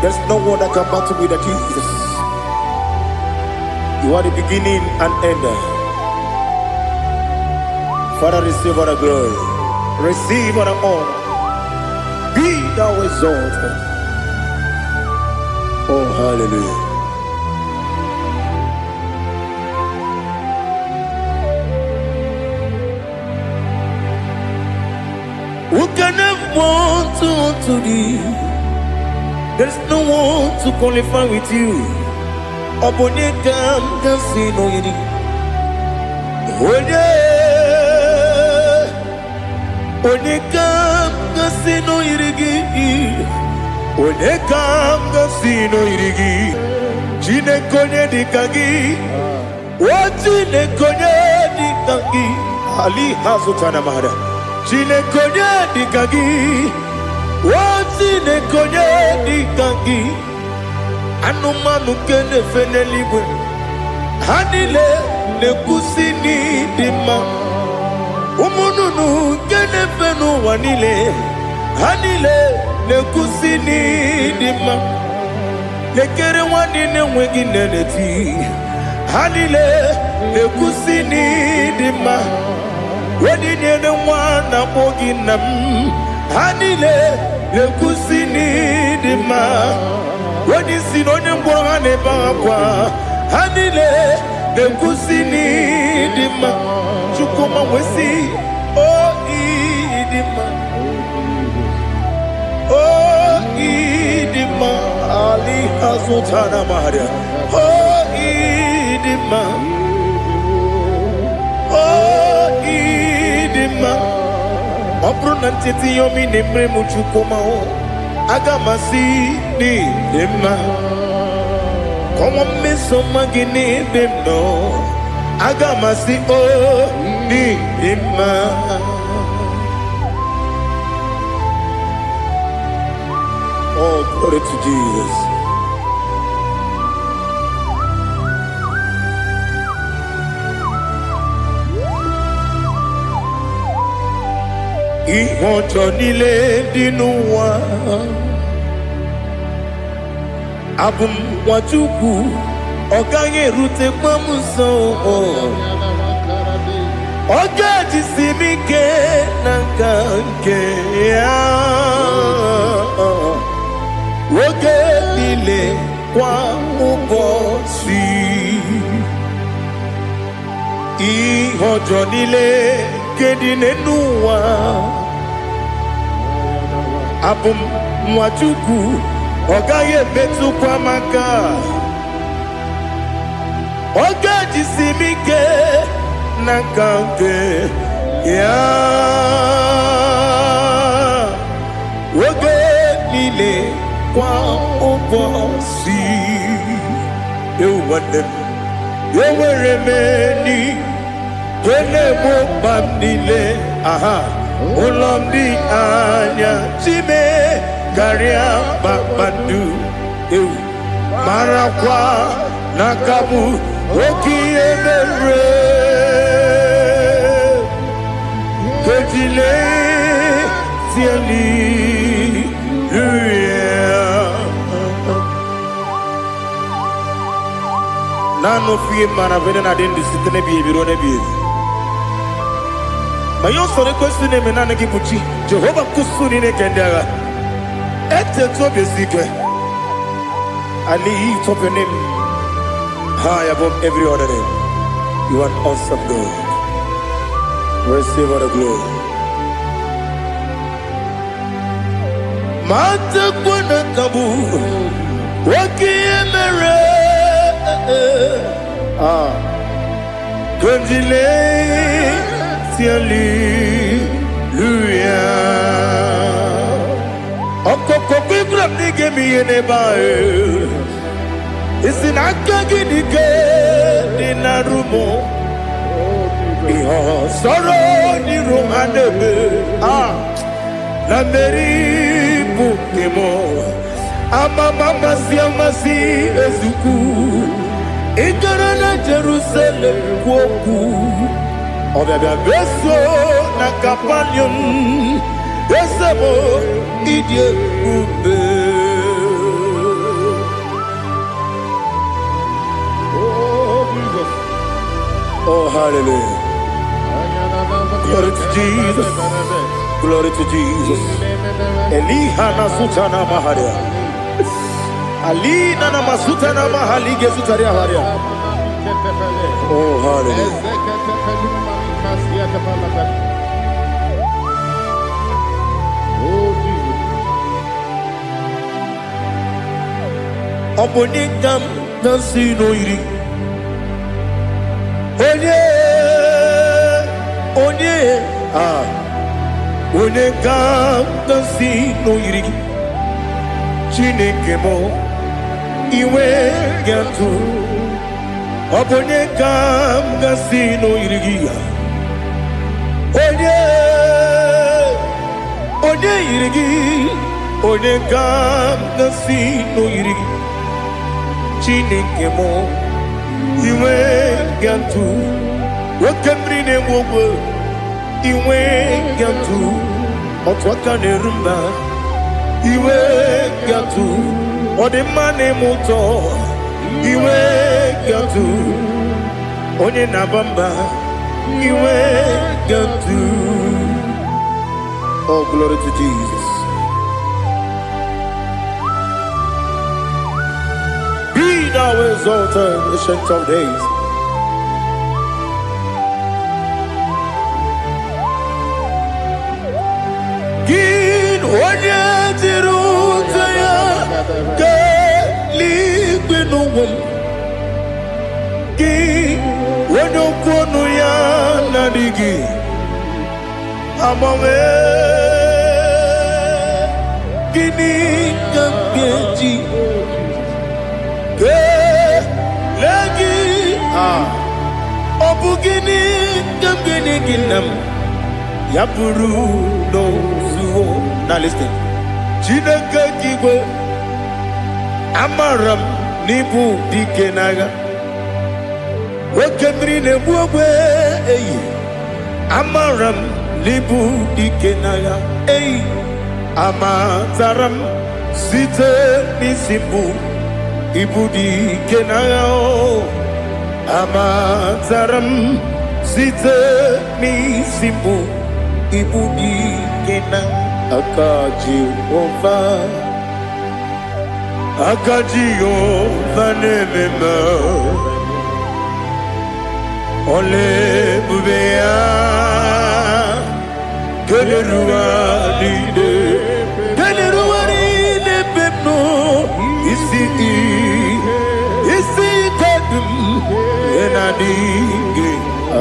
A: There's no one that can battle with Jesus. You are the beginning and end. Father, receive all the glory. Receive all the honor. Be thou exalted. Oh, hallelujah. Who can have one to thee? There's no one to qualify with you. Obonye kam kasino yini. Onye Onekam gasino irigi. Onekam gasino irigi. Chine konye dikagi. Wachine konye dikagi. Ali hazutana mahara. Chine konye dikagi. Wachine konye dikagi. Anumanu kene feneliwe. Hanile nekusini dima. Umununu kene fenu wanile. Hanile nekusini dima. Nekere wanine wegi neneti. Hanile nekusini dima. Wedine ne wana moginam. Hanile nekusini dima. Wadi sinone mbora ne bakwa. Hanile nekusini dima. Chukuma wesi oh idima. Oh idima. Ali hazutana maria. Oh idima. Oh idima. Opronantiti yomi nemre muchukuma o. Agamasi ni dima. Como me somagini demno. Agamasi o ni dima. Oh, glory to Jesus. Ihojo nile dinuwa. Abum wajuku. Oganye rute kwa muso. Oga jisimike nankanke ya. Woge nile kwa ubosi. Ihojo nile kedine nuwa. Abum mwachuku. Ogaye betu kwa maka. Oga jisimike nankanke ya. Woge nile kwa ubosi. You want them. You will remain. Kene mo bandile. Aha. Ulamdi anya. Chime garia babandu. You. Marakwa nakabu. Oki emere. Kejile. Tiali. Nano fiye mana vene na den disitene biye birone biye. Mayo sore kwesune menane kipuchi. Jehova kusuni ne kendaga. Ete tobe sikwe. I lift up your name high above every other name. You are an awesome God. Receive all the glory. Mata kuna kabu. Waki emere. Konjile tiali luya. Okoko kikram nige miyene bae. Isinaka ginike dinarumo. Iho soro ni rumanebe. La meri bukemo. Ama mama siamasi ezuku. Ikarana Jerusalem kwoku. Obebe beso na kapanion. Esemo idye ube. Oh Jesus. Oh hallelujah. Glory to Jesus. Glory to Jesus. Elihana sutana maharia. Ali nana masuta na mahali gezutaria haria. Oh hallelujah. Oh Jesus. Obonikam nasino iri. Onye onye ka m gasị n'oyiri gị Chineke m iwe ga-atụ ọ bụ onye ka m gasị n'oyiri gị ya onye yiri gị onye ka m gasị n'oyiri gị Chineke m iwe ga-atụ nwoke mmiri na-egbu ogwe iwe ga-atụ otu aka na-eru mba iwe ga-atụ ọ dị mma na-eme ụtọ iwe ga-atụ onye na-aba mba iwe ga-atụ. Oh, glory to Jesus. Be thou exalted, ancient of days. Gin onye dịrị ụzọ ya ka eluigwe n'ụwa gị onye okwu ọnụ ya na-adịghị agbanwe gịnị ka m ga-eji kelee gị ọ bụ gịnị ka m ga-enye gị nna m ya bụrụ n'ozuo na listen Chineke gị igwe amara m n'ịbụ dike n'agha nwoke mmiri na-egbu ogwe eyi amara m n'ịbụ dike n'agha eyi amatara m site n'isi mbụ ịbụ dike n'agha amatara m site n'isi mbụ ịbụ dike n'agha aka Jehova na-eme m ole ebube ya Geleruwa niile bepno isi kadum enadinge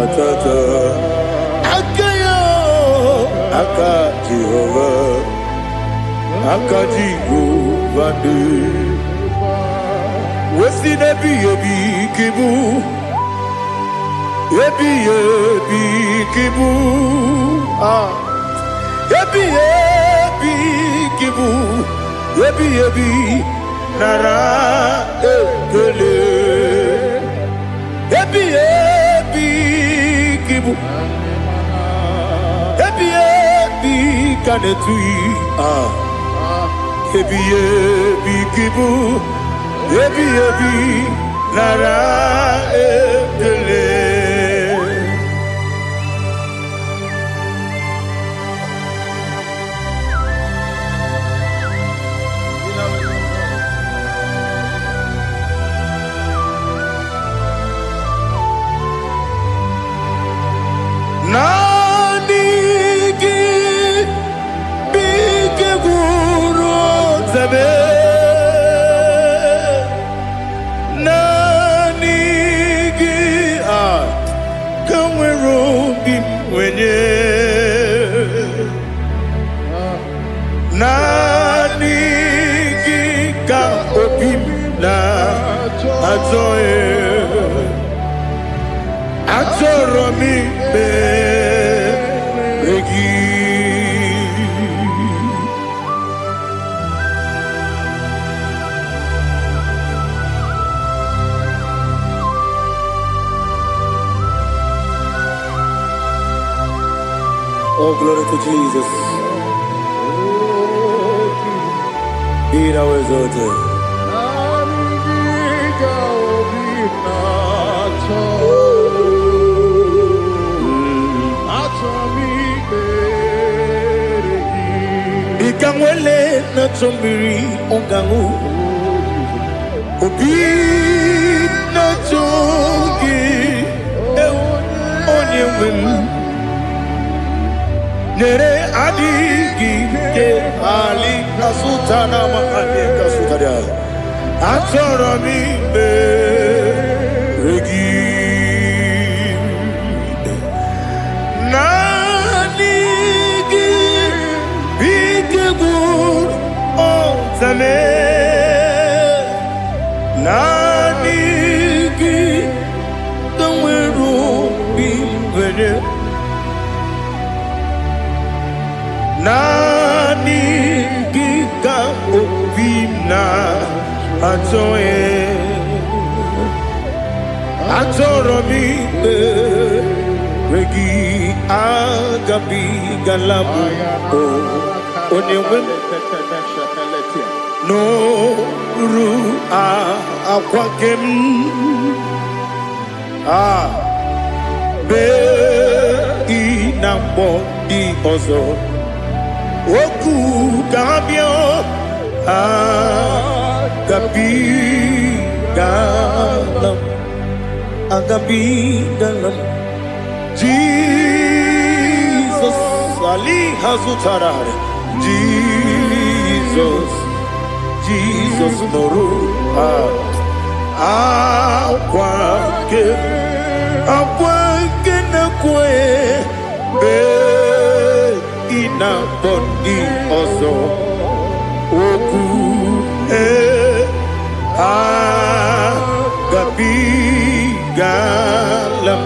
A: atata aka Jehova de wesi nebi kibu ebi kibu ebi kibu ebi nara ekele ebi kibu ebi kanetui ebi kibu ebi nara ekele. Oh, glory to Jesus. Be thou exalted. Ikangwele na chombiri ongangu obi na chogi onye wem nere adigi ke ali kasutana ma ali kasutaria atoro mi regi nani Nani gika opina atoe atoromi regi agabi galabu onewem no ru akwakem be inambo di ozo oku gabio agabi galam agabi galam Jesus Ali Hazutarare Jesus Noru akwake na kwe be ina bondi ozo oku agabi galam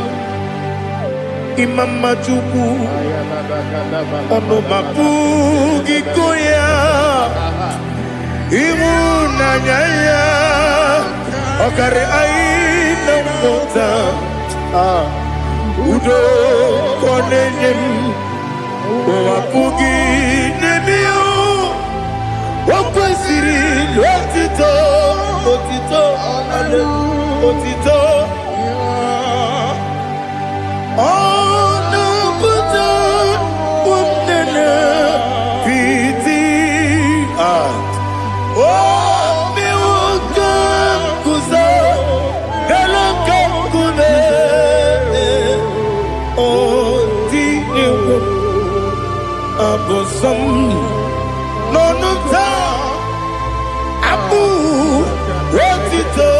A: Imam Majuku ono mapugi koya imu nanyaya okare aina mota udo konenyem wapugi nemio wakwesiri otito Abosam nonuta abu wotito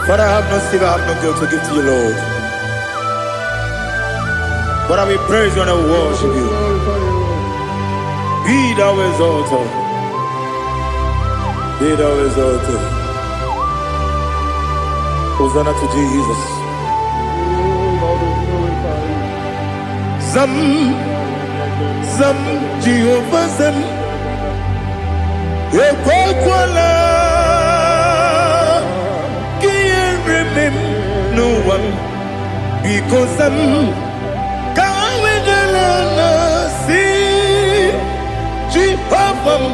A: Father, I have no silver, I have no gold to give to you, Lord. But I will praise you and I will worship you. Be thou exalted. Be thou exalted. Hosanna to Jesus. Zam Jehovah Zam Ekwakwala Can't remember no one because Zam Kawedalana see Jipapam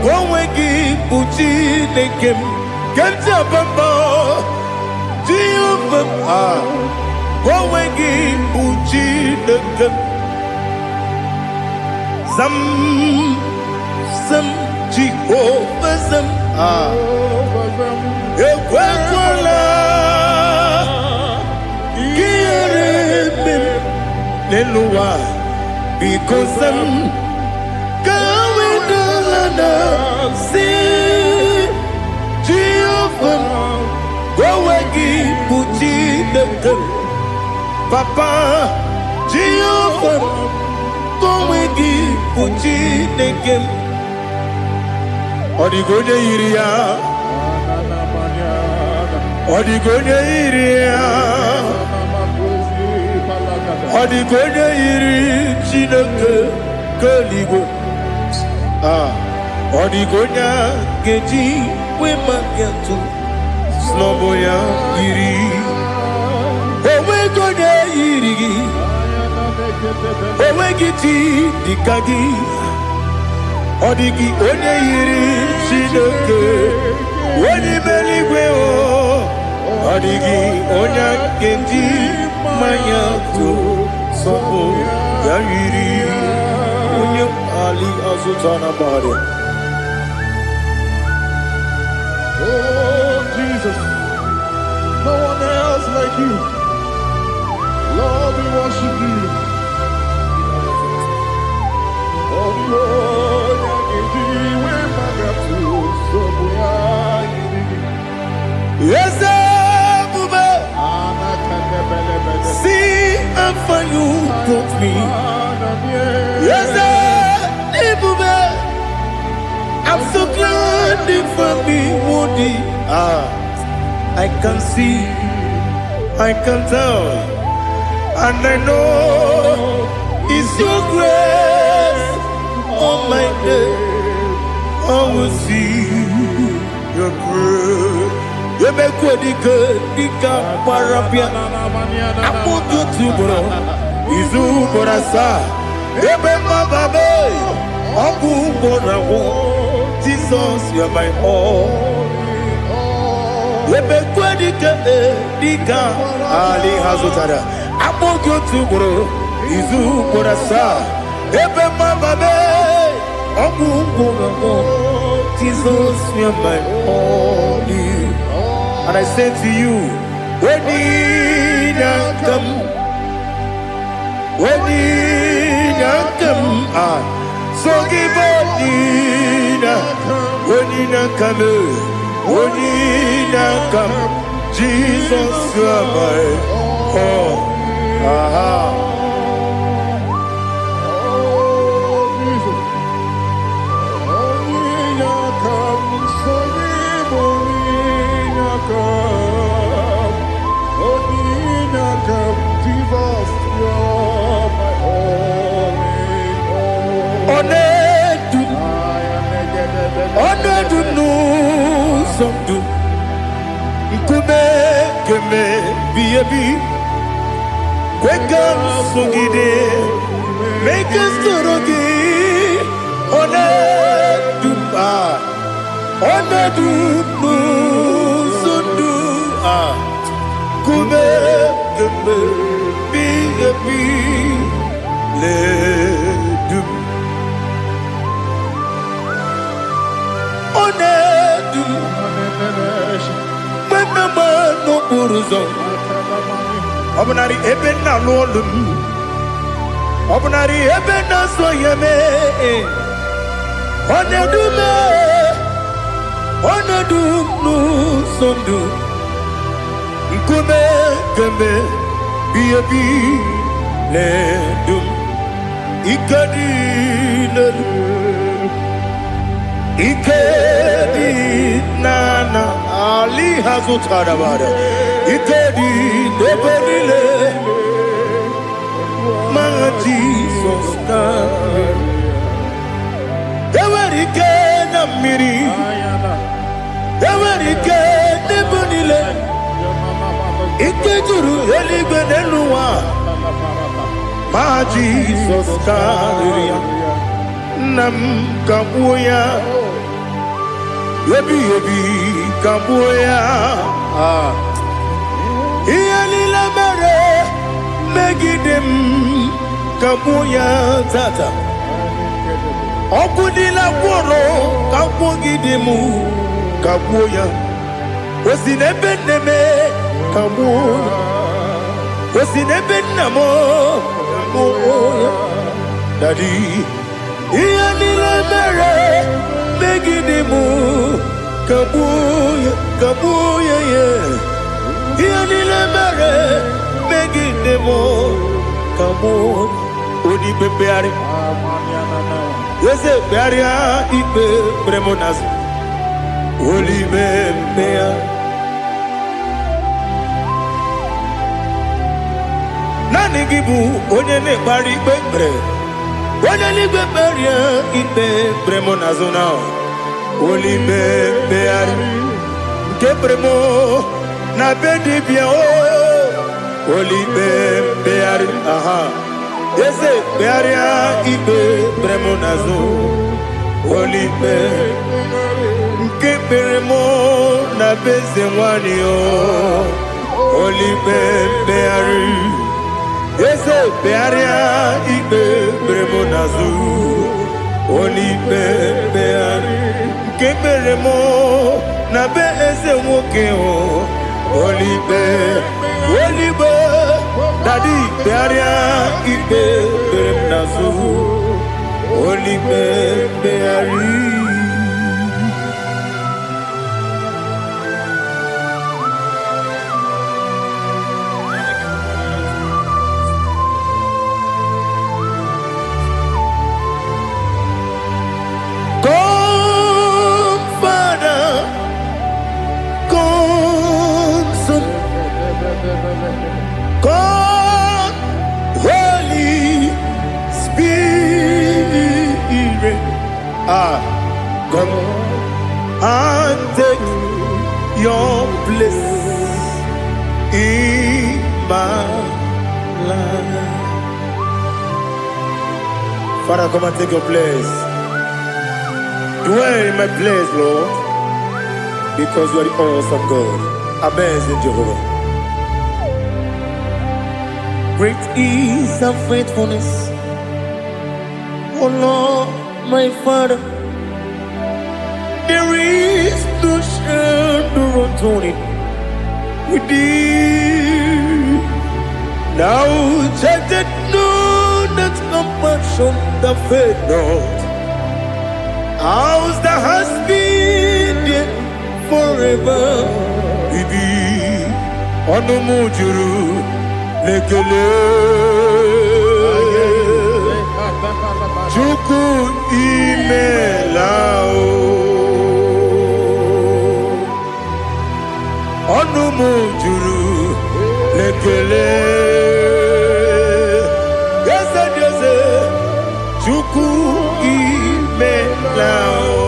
A: Gowegi Puchi Nekem Kanjabamba Jehovah Gowegi Puchi Nekem Zam Jehovah Zam Ekwakwala Kieremem Neluwa because Zam Kawedalana see Jehovah Gowegi Puchi Nekem Papa Jehovah Gowegi Puchi Nekem Odigoje iria Odigoje iria Odigoje iri Chineke Keligo Odigonya Geji Wemakiatu Sloboya iri Owegoje iri Owegiti Dikagi Odigi onye yiri Chineke onye meligwe o Odigi onye kenji manya tu sopo ya yiri onye Ali Azutana Bari.
C: Oh Jesus, no one else like you. Lord, we worship you. Oh Lord,
A: yes, Bube. See how far you brought me. Yes, Bube. I'm so glad if I'm being woody. I can see, I can tell, and I know it's your grace. On my day, I will see your grace. You make what you could, you can't parapia. I put you to bro. Izu borasa, ebe mababe. Ogu borawo, Jesus, you're my all. Ebe kwa dika, Ali hazutara. I put you to bro. Izu borasa, ebe mababe. Ogu borawo, Jesus, you're my all. And I say to you, when you come, when you come, so give when you come, Jesus, you are my all. Onedu no somdu Nkume keme biyebi Kweka songide Make us torogi Onedu Onedu no somdu Kume keme biyebi Ledu Onedu Menama no uruzo Obunari ebe na lolum Obunari ebe na soyeme Onedu me Onedu no sondu Nkume keme biyebi ledum Ikadi lelu Ikedi nana Ali hazutara bada Ikedi debenile Ma Jesus God Ewerike na miri Ewerike debenile Ikejuru eligwe neluwa Ma Jesus God Nam kabuya Yebi kabuya Iyalila mere Megidem kabuya tata Okudila kworo Kabugidemu kabuya Wesinebeneme kabuya Wesinebenamo kabuya Daddy Iyalila mere Megidemu kabuya kabuya yeah Iyalila mere Megidemu kabuya Odi bebeari Yese bearia ibe bremonas Oli bebea Nani gibu onye ne bari bebre Onye ligwe beria ibe bremonazona Oli bebeari Nke bremo na bedi bia o Oli bebeari aha Yese bearia ibe bremonazo Oli bebeari Nke bremo na beze wani o Oli bebeari Yese bearia ibe bremonazo Oli bebeari Nke bremo na beze woke o Oli bebeari Daddy bearia ibe bremonazo Oli bebeari Come and take your place in my life. Father, come and take your place. Dwell in my place, Lord, because you are the awesome God. Amazing Jehovah. Great is thy faithfulness, oh Lord, my Father. There is no shadow unto it with thee. Now check that no, that compassion that faith not. Ours that has been there forever with thee. Onomujuru lekele Chuku imelao Onomujuru lekele Yese Chuku imelao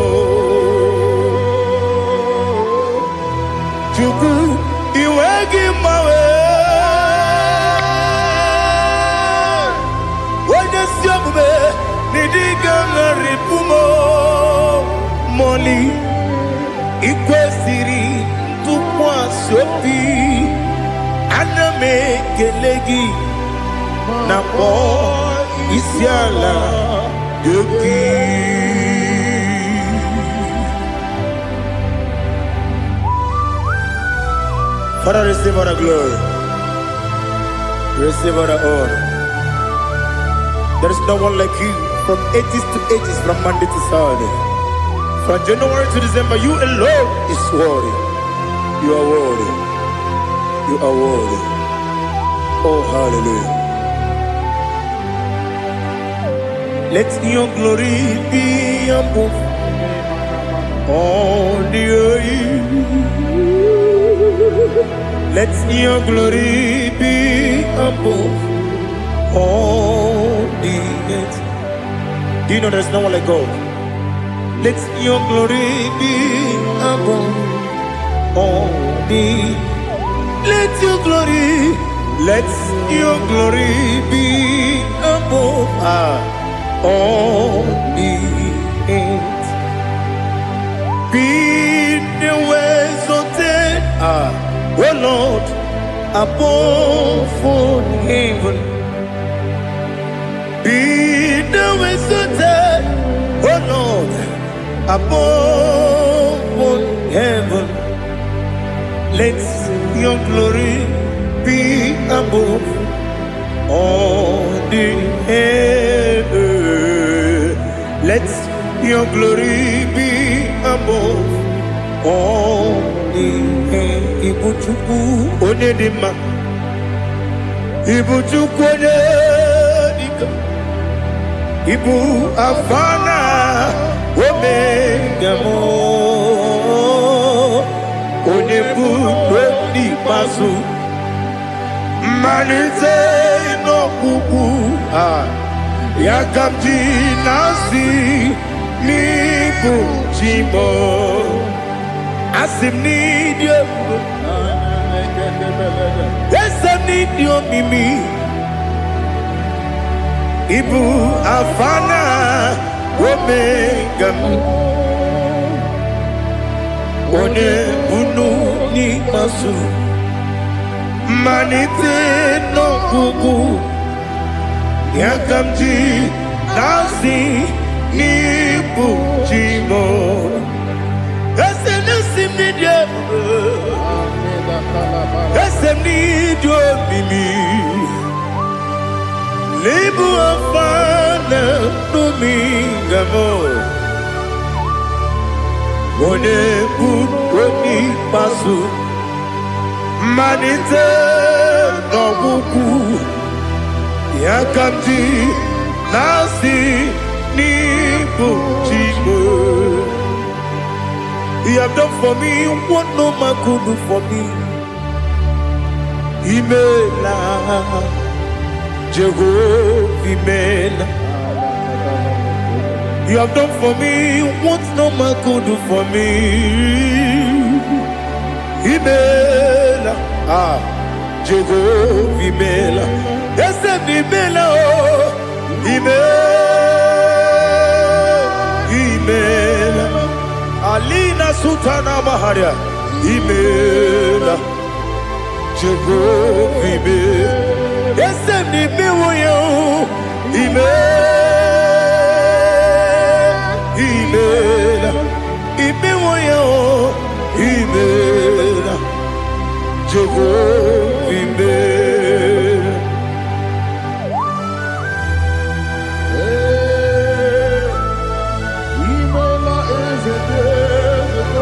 A: Chuku iwegi mawe Wanyasiyamume nidiga ngaripumo Moli ikwesiri tukwa sopi Aname kelegi Napo isiala yoki Father, receive all the glory. Receive all the honor. There is no one like you from ages to ages, from Monday to Saturday. From January to December, you alone is worthy. You are worthy. You are worthy. Oh, hallelujah. Let your glory be above all the earth. Let your glory be above all the earth. Do you know there's no one like God? Let your glory be above all the earth. Let your glory be above all the earth. Be the ways of death, oh Lord, above all heaven. Be the ways of death, oh Lord, above all heaven. Let your glory be above all the earth. Let your glory be above all the earth. Ibuchuku onedima, Ibuchuku onedika, Ibu afana omega mo, onebu weni pasu, manite no kuku yakamji nasi nibu jimo. Asim need you. Yes, I need you, Mimi. Ibu afana omega. One bunu ni masu. Manite no kuku. Yakamji nasi nibu jimo. Esem need you, Mimi. Libu afana dominga mo. One buni pasu. Manite no buku. Yakamji nasi nibu jimo. He have done for me what no man could do for me. Imela, Jehovah Imela, You have done for me what no man could do for me. Ibela, Jehovah Ibela, yes, Ibela, oh, Ibela, Alina Sultana Maharia, Ibela, Jehovah Ibela, yes, Ibela, Ibela. Jehovah Ibela.
C: Ibela is a desert.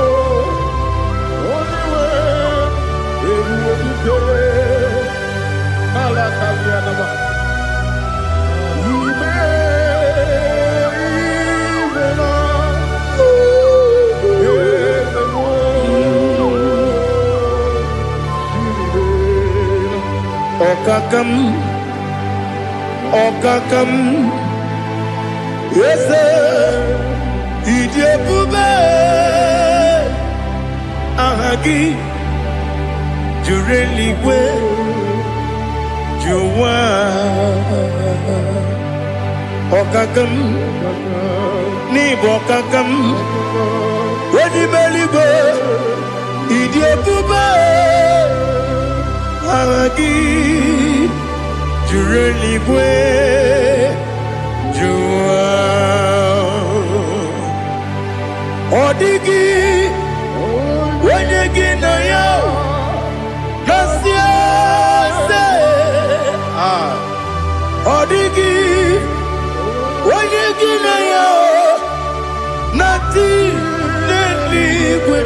C: Only way everywhere you go. Malakalianama.
A: Okakam, yes, Idebube, Ahagi, Jureligwe, Juwa, Okakam, Nibokakam, Wedibeligo, Idebube, Ahagi. Jureligwe, Jua, Odigi, Wenegi na yo, Gasia se, Odigi, Wenegi na yo, Nati neligwe,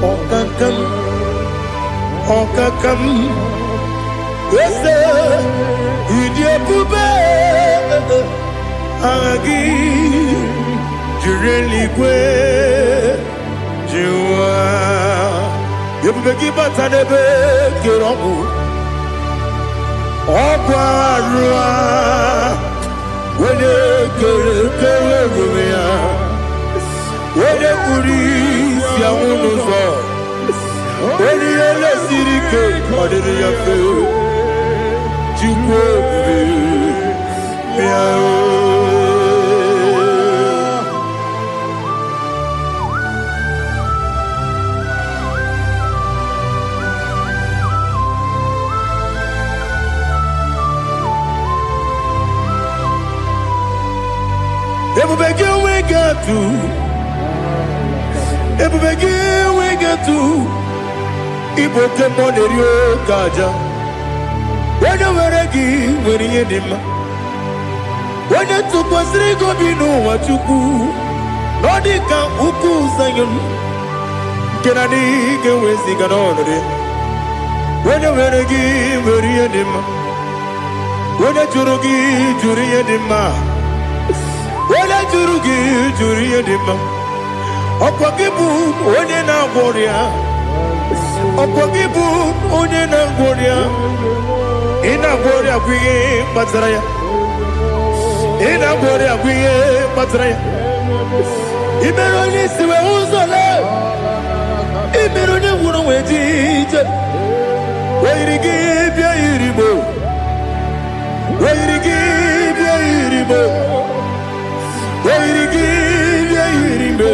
A: Okakam. Yes, Idebube, Agi, Jureligwe, Jua, Yebubeki Batanebe, Kiromu, Okwarua, Wede Kere Rumia, Wede Kuri, Siamunuzo, Wede Yele Sirike, Odiri Yafe. Everybody we get to Ibo Kemonerio Gaja. When you were a gay, when you did my when you took was Rigo Bino, what you do, Nordica, Uku, Sayon, Kennedy, get with Ziganone. When you were a gay, when you did my when you Jurugi, Juria Dima, when I Jurugi, Juria Dima, Opagibu, when you now warrior, Opagibu, when you now warrior. Ina bori akwiye patraya. Ina bori akwiye patraya. Imeroni siwe uzole. Imeroni wuro wejije. Weirigi bia iribo. Weirigi bia iribo. Weirigi bia iribo.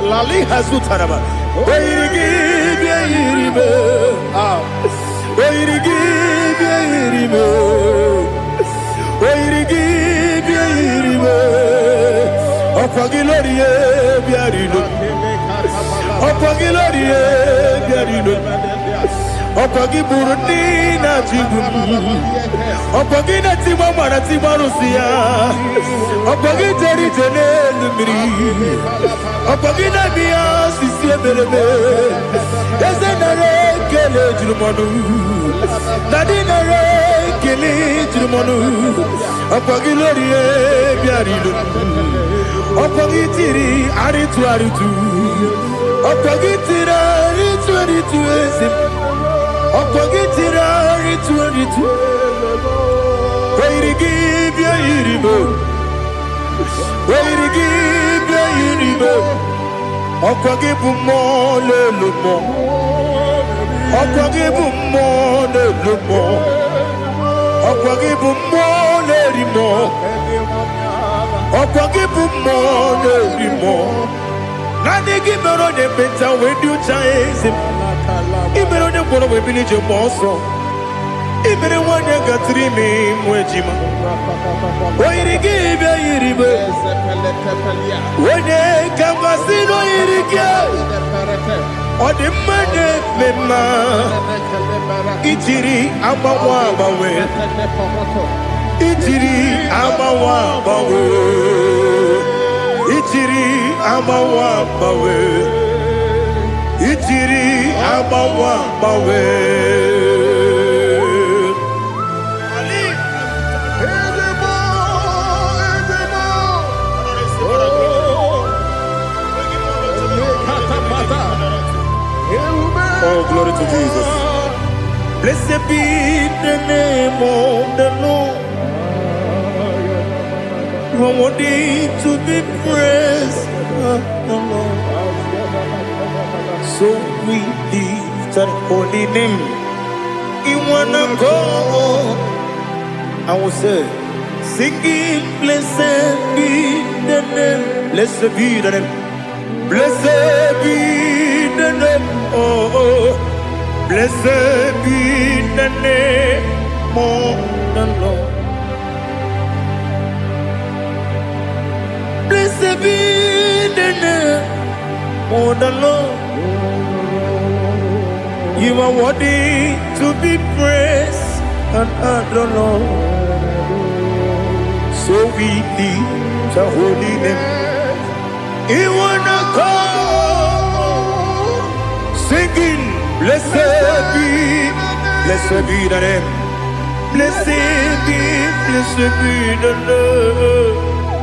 A: Lali hasutaraba. Weirigi bia iribo. Weirigi bia iribo. Weirigi bia iribo. Opagilorie bia iribo. Opagilorie bia iribo. Opagiburu na jibu. Opagina timama na timarusia. Opagiteri tenelu miri. Opagina biya sisiye berebe. Ezenare kele jirumanu. Nadinare kele jirumanu. Opagilorie biarilu. Opagitiri aritu aritu. Opagitira aritu aritu esim. Opagitira aritu aritu. Weirigi bia iribo. Oyirigi bia yiribe. Okwagi bumo lelumo. Okwagi bumo lelumo. Okwagi bumo lerimo. Okwagi bumo lerimo. Nani gibero de beta we do chase. Ibero de kono we bilije moso. Ibere wanya gatri mi mwejima. Oyirigi bia yiribe. Wene kamasino yirigi. Odimane mema. Ijiri amawa bawe. Ijiri amawa bawe. Ijiri amawa bawe. Ijiri amawa bawe. Oh, glory to Jesus. Blessed be the name of the Lord. You are worthy to be praised, the Lord. So we lift that holy name. You wanna go? I will say, singing, blessed be the name. Blessed be the name. Blessed be the name. Oh, blessed be the name of the Lord. Blessed be the name of the Lord. You are worthy to be praised and adored, Lord. So we lift the holy name. You wanna call, singing, blessed be the name. Blessed be the Lord.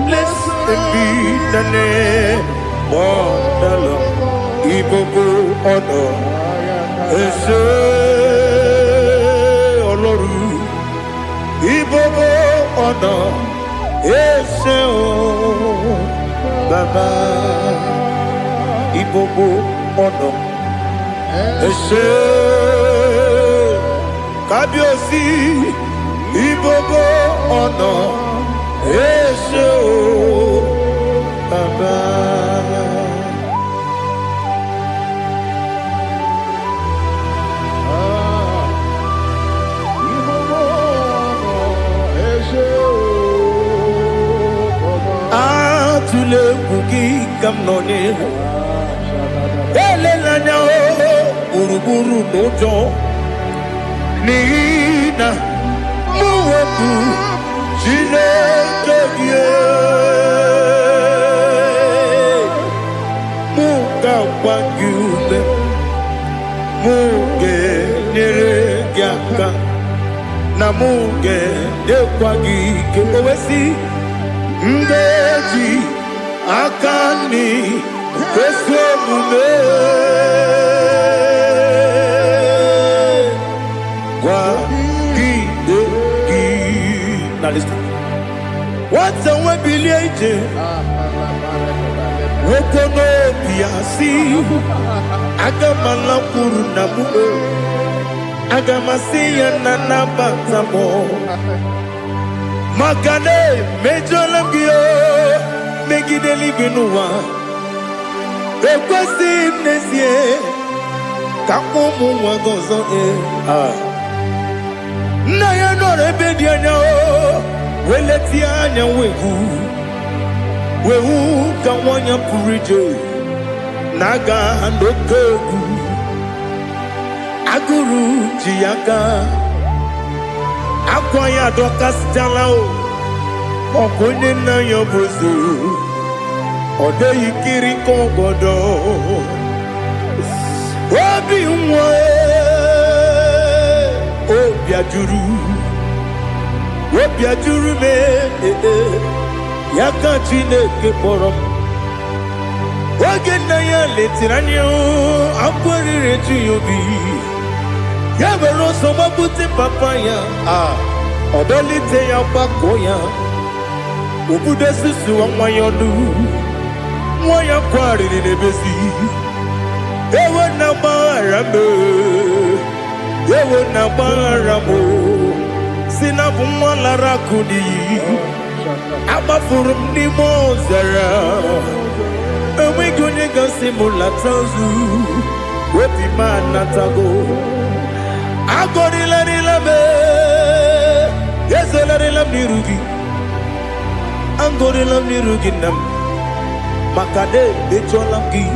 A: Blessed be the name of the Lord. Ibobo honor, Ese Oloru. Ibobo honor, Ese Baba. Ibobo honor, Ese Kabiosi. Ibobo honor, Ese Baba. Atule bugi kamnone. Elelanya uruburu nojo. Nina muwebu Chineke ye. Muga wagyume. Muge nere gyaka. Na muge dekwagi kewesi. Ndeji akani keswemume kwa hideki. Now listen. What's a webilieje? Wokono biasi agamala puru namu agamasiya nanabatamo. Makane mejolambio megideli binua ekwesi nesie kakomu wagozo na ya nore bedianya weleti anya wehu kawanya purije naga ndokogu aguru jiyaga akwanya dokas jalao okonye na yobozu ode yikiri kogodo obi nwa obi ajuru me yaka Chineke kpọrọ oge na ya letiri anya akwarịrị eju ya obi ya mere ọsọ gbapute papa ya ọdọlite ya gbakọ ya
C: Ubude susu wa mwayonu Mwaya kwari ni nebesi Ewe na marame Ewe na maramo Sina bumwala rakuni Amafurum ni mozara Ewe gune gasi mulatazu Wepi manatago Agori la rilame Yeso la rilam nirugi Angori lam nirugi nam Makade becholamgi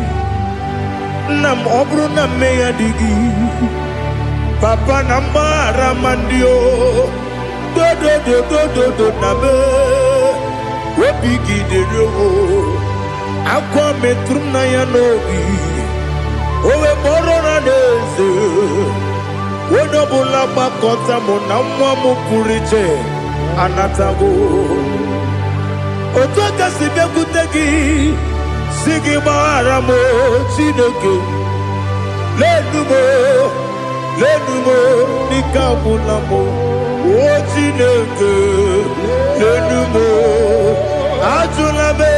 C: Nam obru nam meyadigi Papa namara mandio Do do do do do do nabe Wepigi de ryo Akwa metrum na yanogi Owe borora neze Wodobula bakota mo namwa mo puriche Anatago Otoka sibekutegi Sigi maramo Chineke Lenumo Nikabulamo O Chineke Lenumo Atulame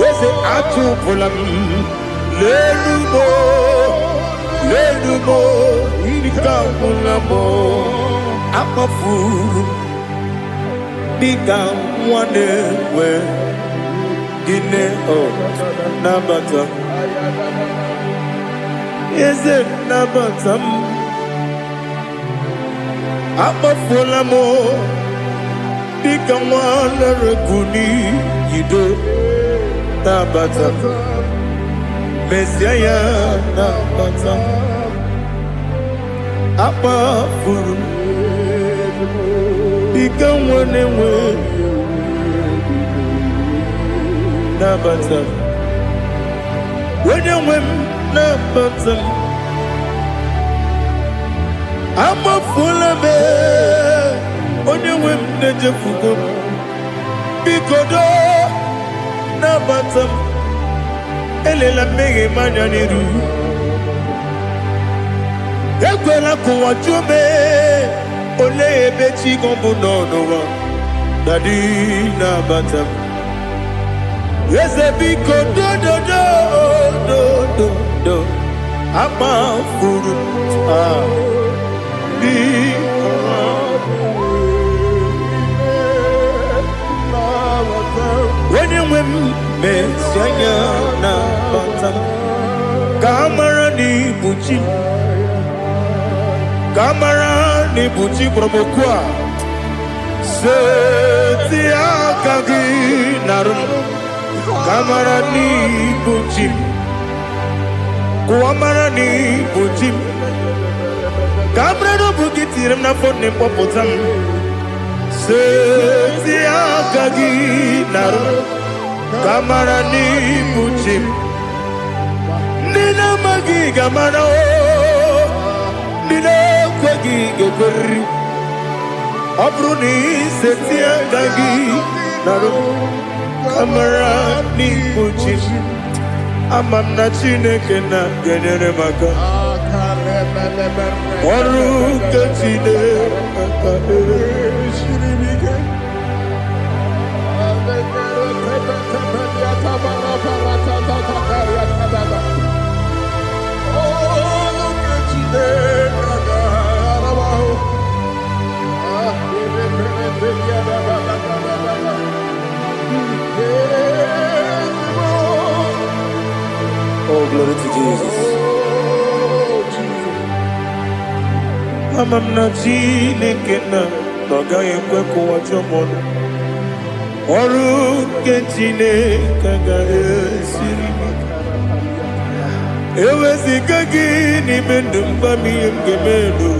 C: Yese atupulam Lenumo Nikabulamo Amafuru Bika mwane we Gine Nabatam Yeze Nabatam Amafulamo Bika mwane rekuni Yido Nabatam Mesiaya Nabatam Amafuru Bika mwane we Nabatam When you win Nabatam I'm a full of it When you win Nejafugo Bikodo Nabatam Elela mege manyaniru Ekwela kuwa chume Ole ebechi kombu nonowa Dadi Nabatam Yes, a big do Ama furu When you win me Sanya Nabatam Kamara ni buchi Kamara ni buchi Promokwa Seti akagi narum Kamara ni buchim Kuamara ni buchim Kamara no bukitiram na fone popotam Seti akagi naru Kamara ni buchim Nina magi gamana o Nina kwagi geberi Abruni seti akagi naru Kamara ni buchi Amamna Chineke na genere maka Oru kachine Shiribike Oh, glory to Jesus. Amamna Chineke na Noga yekwe kuwa chomono Oru ke Chineke ga esirimi Ewe zikagi ni mendumba miyenge melu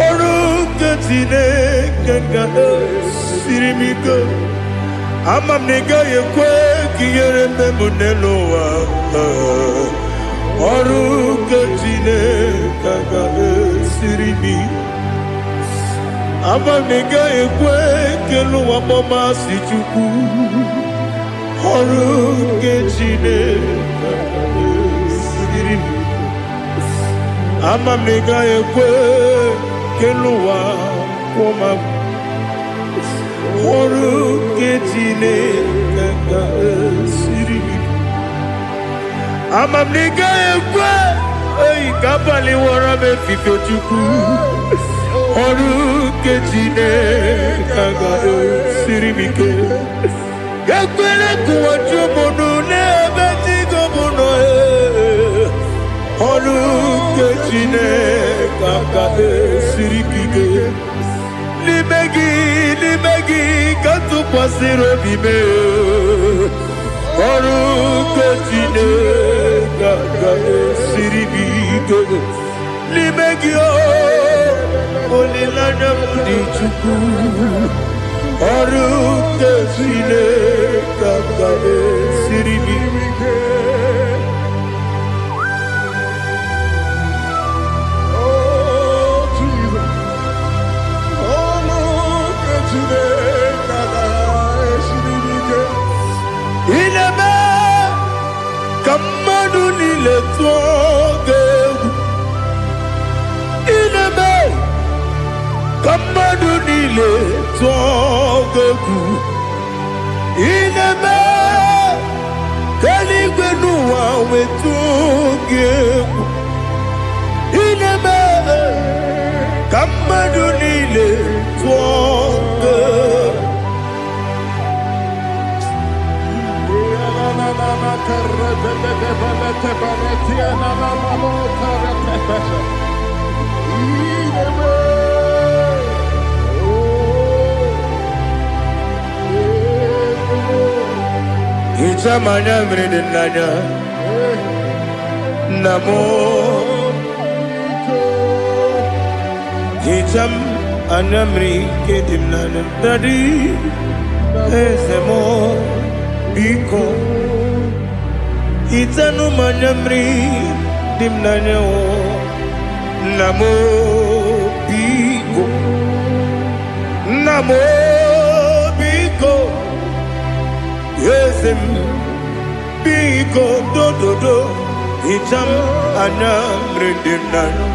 C: Oru ke Chineke ga esirimi Amam nega yekwe kiyere memuneloa Oru kachine kaga sirimi Amam nega yekwe keluwa mama sichuku Oru kachine kaga sirimi Amam nega yekwe keluwa mama ọrụ nke Chineke ka siri ike. Amamnika ekwe oyi ka abalị wara m efife Chukwu. Ọrụ nke Chineke ka siri ike. Ekwere kụwa chụmụnụ n'ebe Chigo bụ nọ. Ọrụ nke Chineke ka siri ike. N'ime gị ka tụkwasịrị obi m. Ọrụ nke Chineke ka siri ike. N'ime gị olileanya m dị Chukwu. Ọrụ nke Chineke ka siri ike. Ineme ka mmadụ niile tụọ gị egwu. Ineme ka mmadụ niile tụọ gị egwu. Ineme ka eluigwe n'ụwa wee tụọ gị egwu. Ineme ka mmadụ niile tụọ gị egwu. Ichamanya mridinanya namo Icham anamri kedimnana dadi ezemo biko Itanu manamri dimnanya namo biko namo biko Yesem biko do Icham anamri dimnanya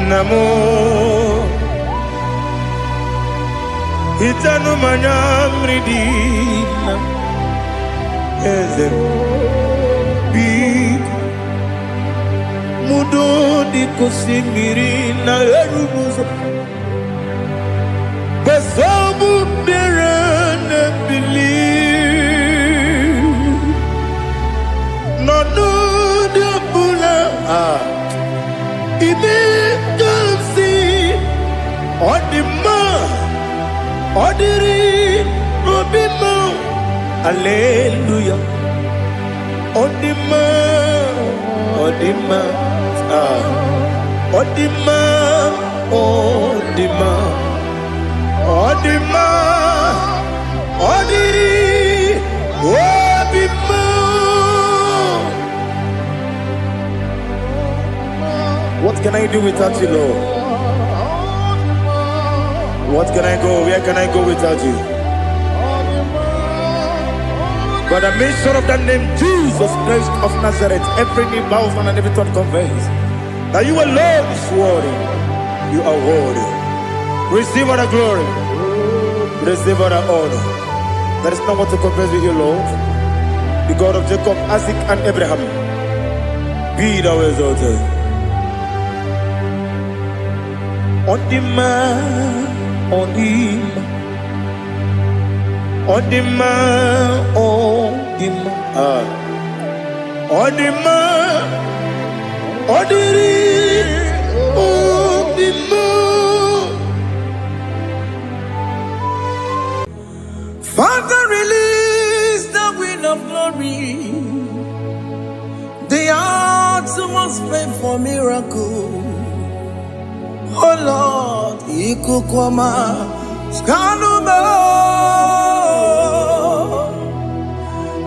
C: namo Itanu manamri dimnanya Yesem Mudo di kusimiri na erumuzo Besobu berene bili Nono de bula Ibe kamsi Odima Odiri Obima Alleluia Odima Odima Odima Odima Odima Odiri Obima. What can I do without you, Lord? What can I go? Where can I go without you? By the mention of that name, Jesus Christ of Nazareth, every knee bows and every tongue confesses that you alone is worthy. You are worthy. Receive all the glory. Receive all the honor. There is no one to compare with you, Lord. The God of Jacob, Isaac, and Abraham. Be thou exalted. Odima, Odima. Odima, Odima, Odima, Odiri, Odima.
A: Father, release the wind of glory. The heart must pray for miracle. Oh Lord, Ikukwama, Skanuma.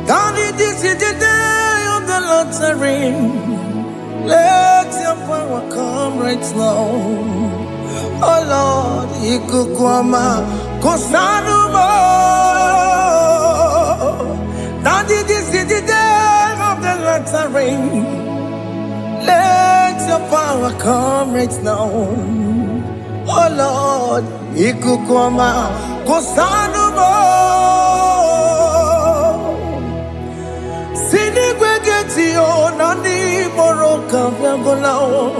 A: Daddy, this is the day of the Lord's ring. Let your power come right now. Oh Lord, Ikukwama, Kosanuma. Daddy, this is the day of the Lord's ring. Let your power come right now. Oh Lord, ikukwama kusanu mo. Sini gwegeti o nani moroka vyangolao.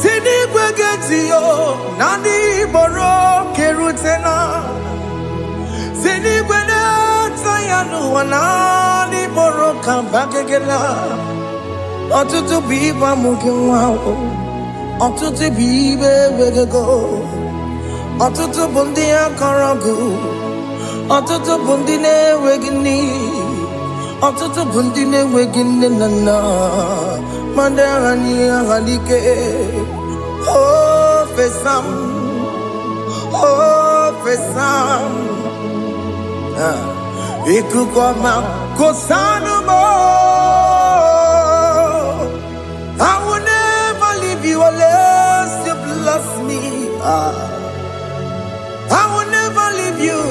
A: Sini gwegeti o nani moroke rutena. Sini gwegeti yanu wanani moroka bagegela. Otutu biba mukiwao. Otutu bibe wegego. Otutu bundi akaragu. Otutu bundi ne wegini. Otutu bundi ne wegini nana. Mandarani ahalike. Oh fesam. Oh fesam. Ikukoma kosanu mo. I will never leave you unless you bless me. I will never leave you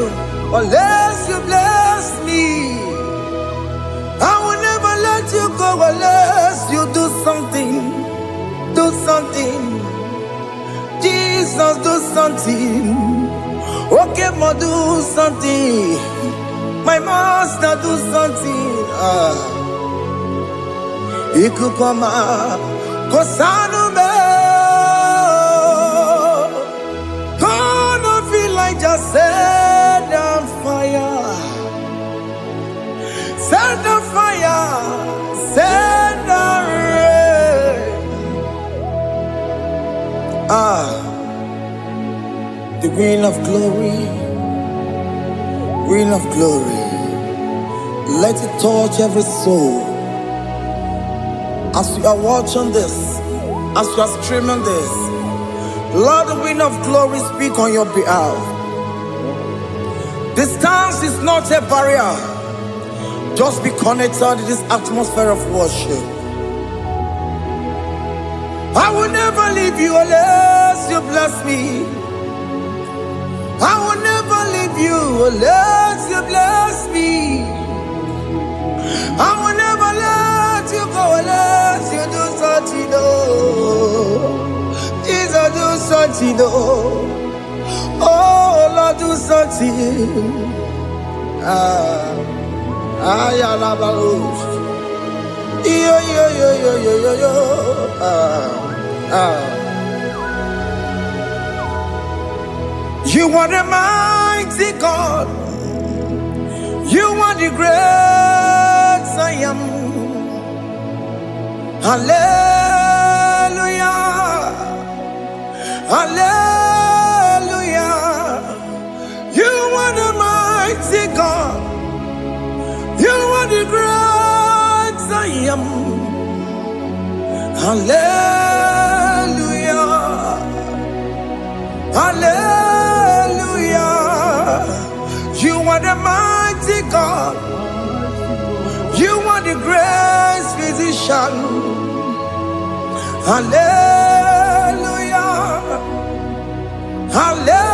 A: unless you bless me. I will never let you go unless you do something. Do something. Jesus, do something. Okay, ma, do something. My master, do something. Ikukoma kosanu me. Gonna feel like just set on fire. Set on fire. Set on rain. The wind of glory. Wind of glory. Let it touch every soul. As you are watching this, as you are streaming this, Lord, the wind of glory speak on your behalf. Distance is not a barrier. Just be connected to this atmosphere of worship. I will never leave you unless you bless me. I will never leave you unless you bless me. I will never let you go unless you do something. Jesus, do something. Oh Lord, do something. Ayalabalush. Yo. You are the mighty God. You are the great I am. Hallelujah. Hallelujah. You are the mighty God. You are the great I am. Hallelujah. Hallelujah. You are the mighty God. You are the great physician. Hallelujah. Hallelujah.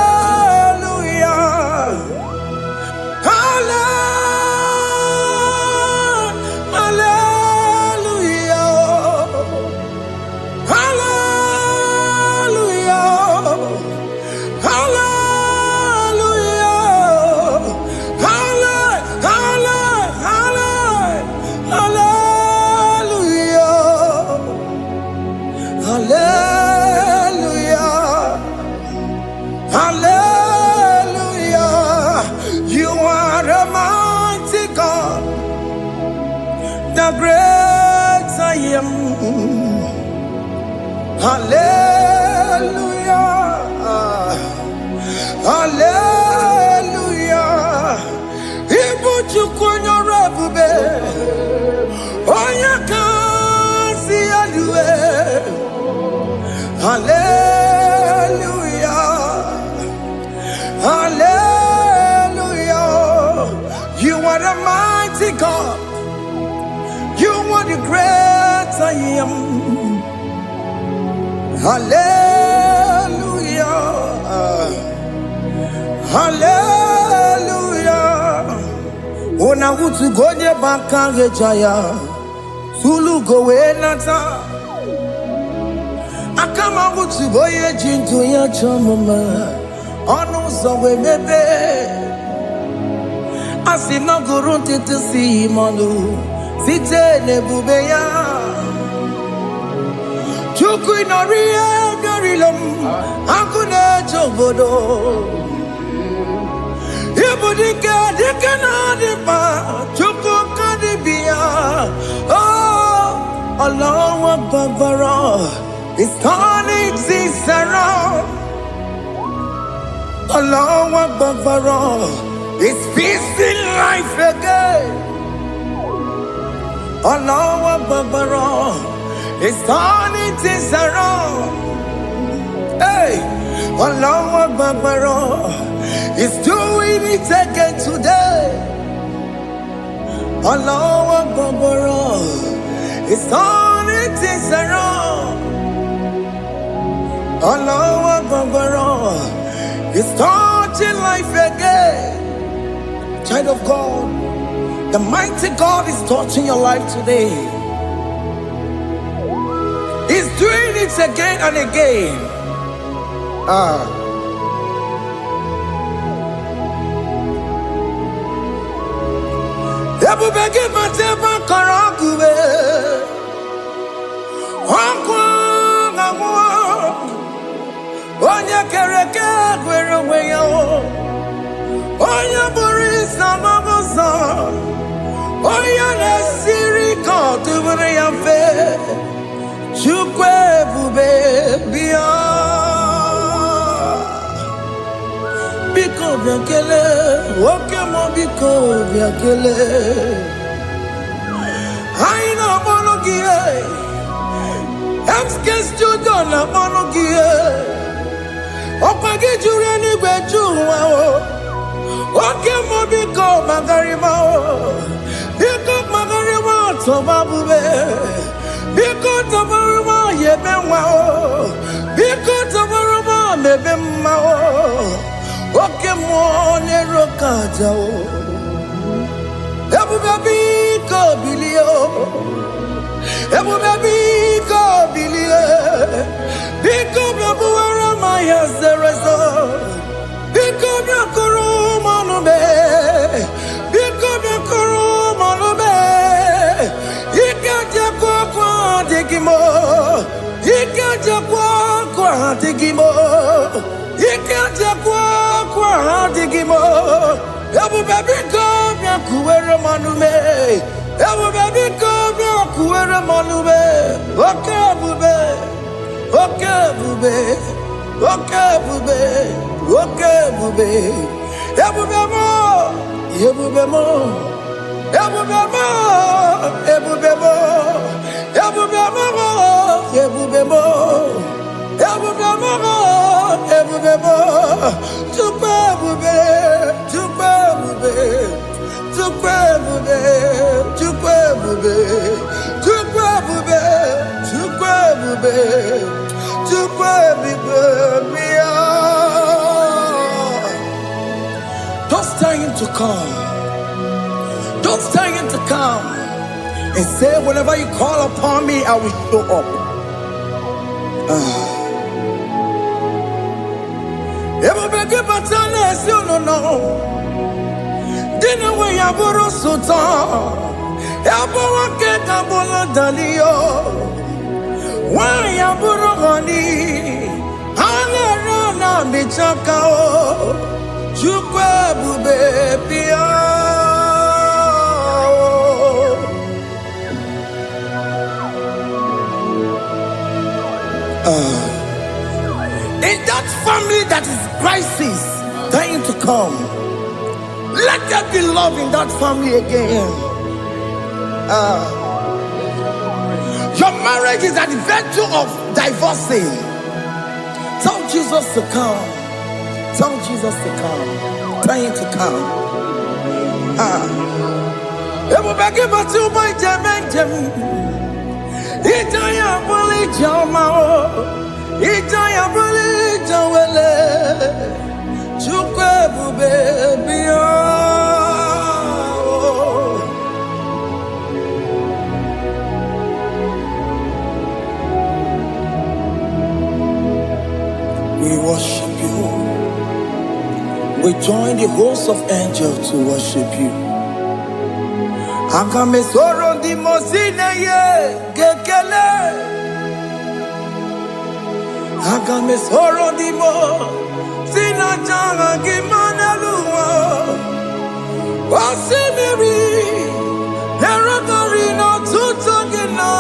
A: The great I am. Hallelujah. Hallelujah. Ibuchu kwenye rebube. Oya kasi alue. Hallelujah. Hallelujah. You are the mighty God. You are the great I am. Hallelujah. Hallelujah. Ona utu gonye bakange jaya. Sulu gowe nata. Akama wutu boye jintu ya chomama. Onu sowe mebe. Asina gurun titi si manu. Site nebube ya. Chuku inoriya garilom. Akune chobodo. Ibudika dikana dipa. Chuku kadibia. Oh, Allah Akbar. It's turning things around. Allah Akbar. It's fixing life again. Allah Akbar. It's turning things around. Hey, Allah Akbar. It's doing it again today. Allah Akbar. It's turning things around. Allah Akbar. It's touching life again. Child of God, the mighty God is touching your life today. He's doing it again and again. Ebubege mateba karagube. Onya kereke gwerewe yo. Onya burisa mamosa. Onya nesiri kotubure ya fe. Chukwe bube biya. Biko biakele. Oke mo biko biakele. Aina monogie. Emskes judo na monogie. Opage jure ni gbeju wa o. Oke mo biko magarima o. Biko magarima to babube. Biko to baruma yebe wa o. Biko to baruma mebe ma o. Oke mo ne rokaja o. Ebu baby ko bilio. Ebu baby ko bilio. Biko babu Maya Zerezo, Biko Yakuru Manube, Biko Yakuru Manube, Ikajakwa Digimo, Ikajakwa Digimo, Ikajakwa Digimo, Ebu Baby Go Yakuera Manume, Ebu Baby Go Yakuera Manube, Okay Bube, Okay Bube. Okay, bube, okay, bube. Ebubemo, ebubemo, ebubemo, ebubemo, ebubemo, ebubemo, ebubemo, ebubemo. Tukwe bube, tukwe bube, tukwe bube, tukwe bube, tukwe bube, tukwe bube. Don't stay him to come. Don't stay him to come. And say, whenever you call upon me, I will show up. Everybody but unless you don't know. Dinner way I borrow sultan. Everyone get a bullet dalio. Why ya burugani? Alerana bichakao. Chukwe bube pia. In that family that is crisis, trying to come, let there be love in that family again. Your marriage is at the verge of divorcing. Tell Jesus to come. Tell Jesus to come. Tell him to come. Ebubege batu boy jemenjem. Ijaya buli jamao. Ijaya buli jawele. Chukwe bube biya. We worship you. We join the host of angels to worship you. Akame soro di mosine ye gekele. Akame soro di mo sina changa gimana luwa. Wasimiri nerakari no tutogina.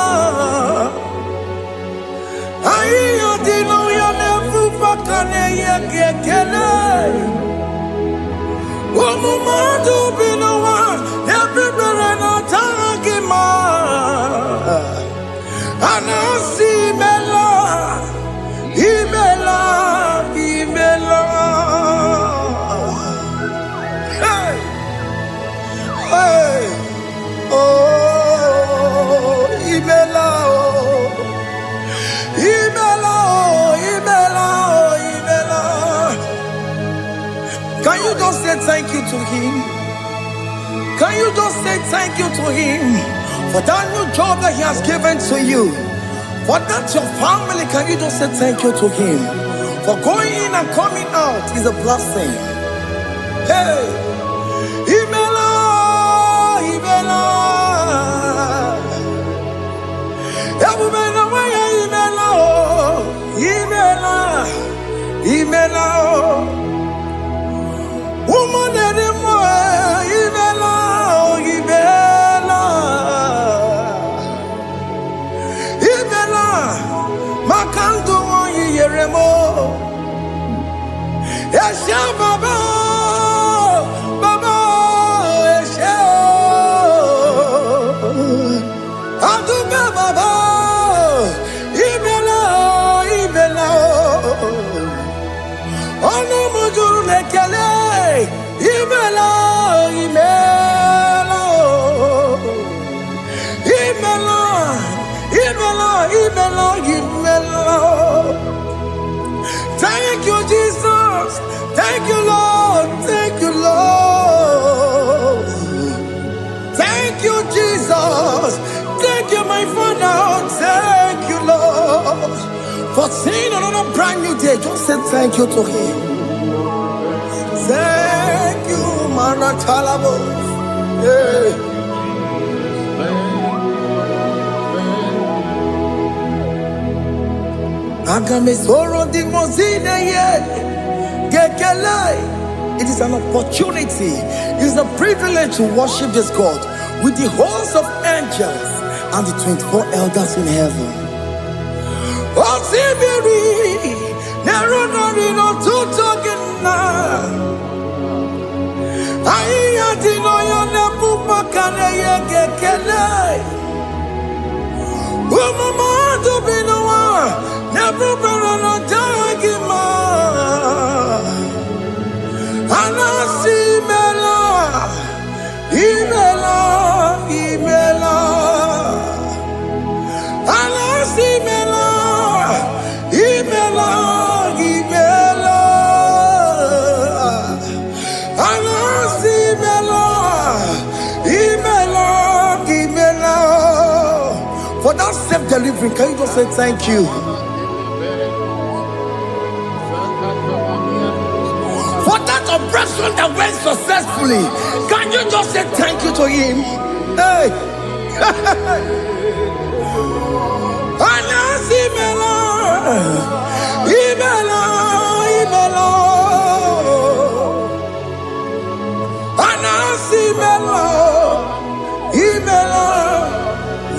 A: Ayo dino ya nefu fakane ye gekele. Omumadu binowa everybody no tangima. Anasi mela, imela, imela. Hey, hey, oh, imela, oh, imela, oh, imela, oh, imela. Can you just say thank you to him? Can you just say thank you to him for that new job that he has given to you? For that your family, can you just say thank you to him? For going in and coming out is a blessing. Hey, Imela, Imela, Imela, Imela, Imela, woman anymore, Imela, Imela, Imela, Makandu Yeremo, Esha Baba, Baba, Esha, Aduba Baba, Imela, Imela, Ono Mujuru Lekele. Imela, Imela, Imela, Imela, Imela, Imela. Thank you, Jesus. Thank you, Lord. Thank you, Lord. Thank you, Jesus. Thank you, my Father. Thank you, Lord. For seeing another brand new day, just say thank you to him. Thank you, Manatalabo. Yeah. Agame soro di mozine ye gekele. It is an opportunity. It is a privilege to worship this God with the host of angels and the 24 elders in heaven. Oh, Sibiri, Nerunari no tutogina. Aiya dino ya nebu makane ye gekele. Umamadu binowa nebu berana jagima. Anasi mela, imela, imela. Anasi mela, imela, imela. Anasi mela, imela, imela. For that self-delivery, can you just say thank you? For that operation that went successfully, can you just say thank you to him? Hey. Anasi mela, imela, imela. Anasi mela, imela,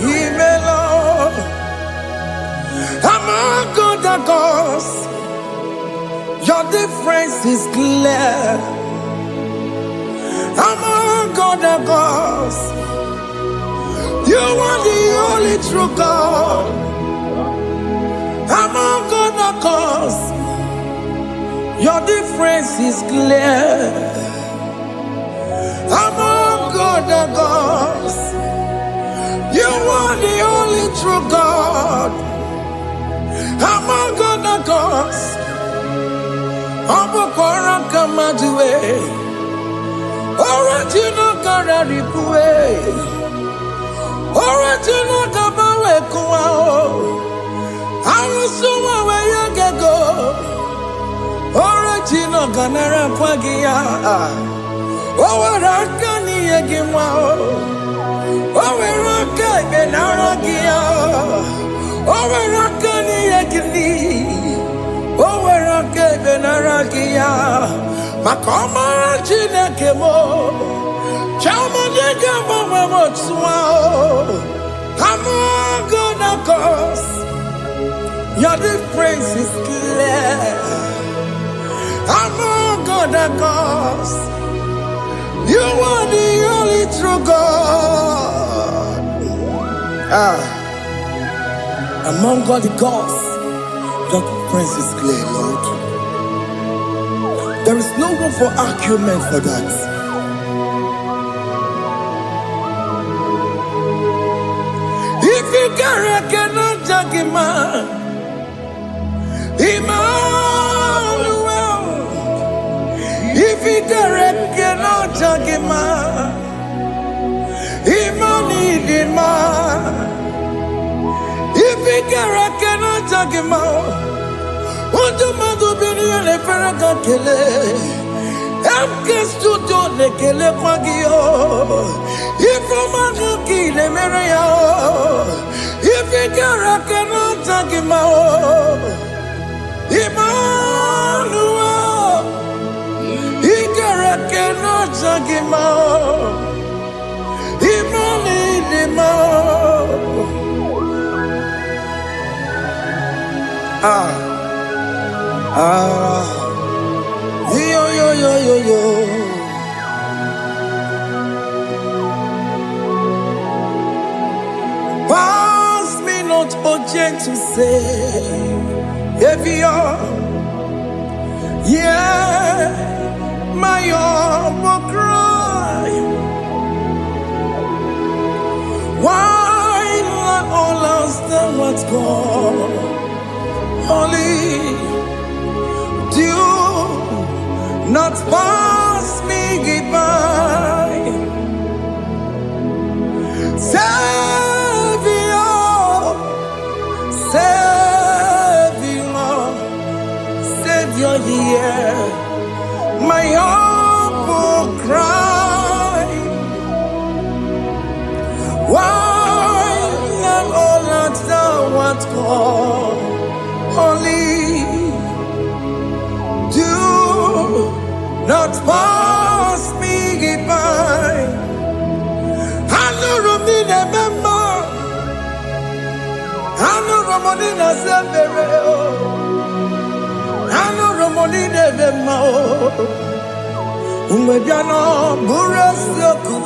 A: imela. Among other gods, your difference is clear. Among other gods, you are the only true God. Among other gods, your difference is clear. Among other gods, you are the only true God. Among other gods, Abokora Kamadue, original Kararipue, original Kabawe Kuao, Arusuma where you go, ganara kwagia. Oweraka ni egimwa. Oweraka benaragia. Oweraka ni egini. Oweraka benaragia. Makoma Chineke mo. Chama nigga mama motswa. I'm gonna cause your difference is clear. I'm gonna cause you are the only true God. Among all the gods, your difference is clear, Lord. There is no room for argument for that. If you cannot judge him, Emmanuel. If you cannot judge him, Emmanuel. If you cannot judge him, what do you do? Le ferraga kele, amke studio le kele kwagio. Ifomanga kile mereya, ifikara kana takimao. Emmanuel, ikara kana takimao. Yo. Pass me not object to say, if you're, yeah, my humble cry. Why not all understand what's gone? Only do not pass me by. Savior, hear my humble cry. Why not all understand what's gone? Only do not pass me by. I know Romina member. I know Romonina Severo. I know Romonina member. Umediano Burasoku.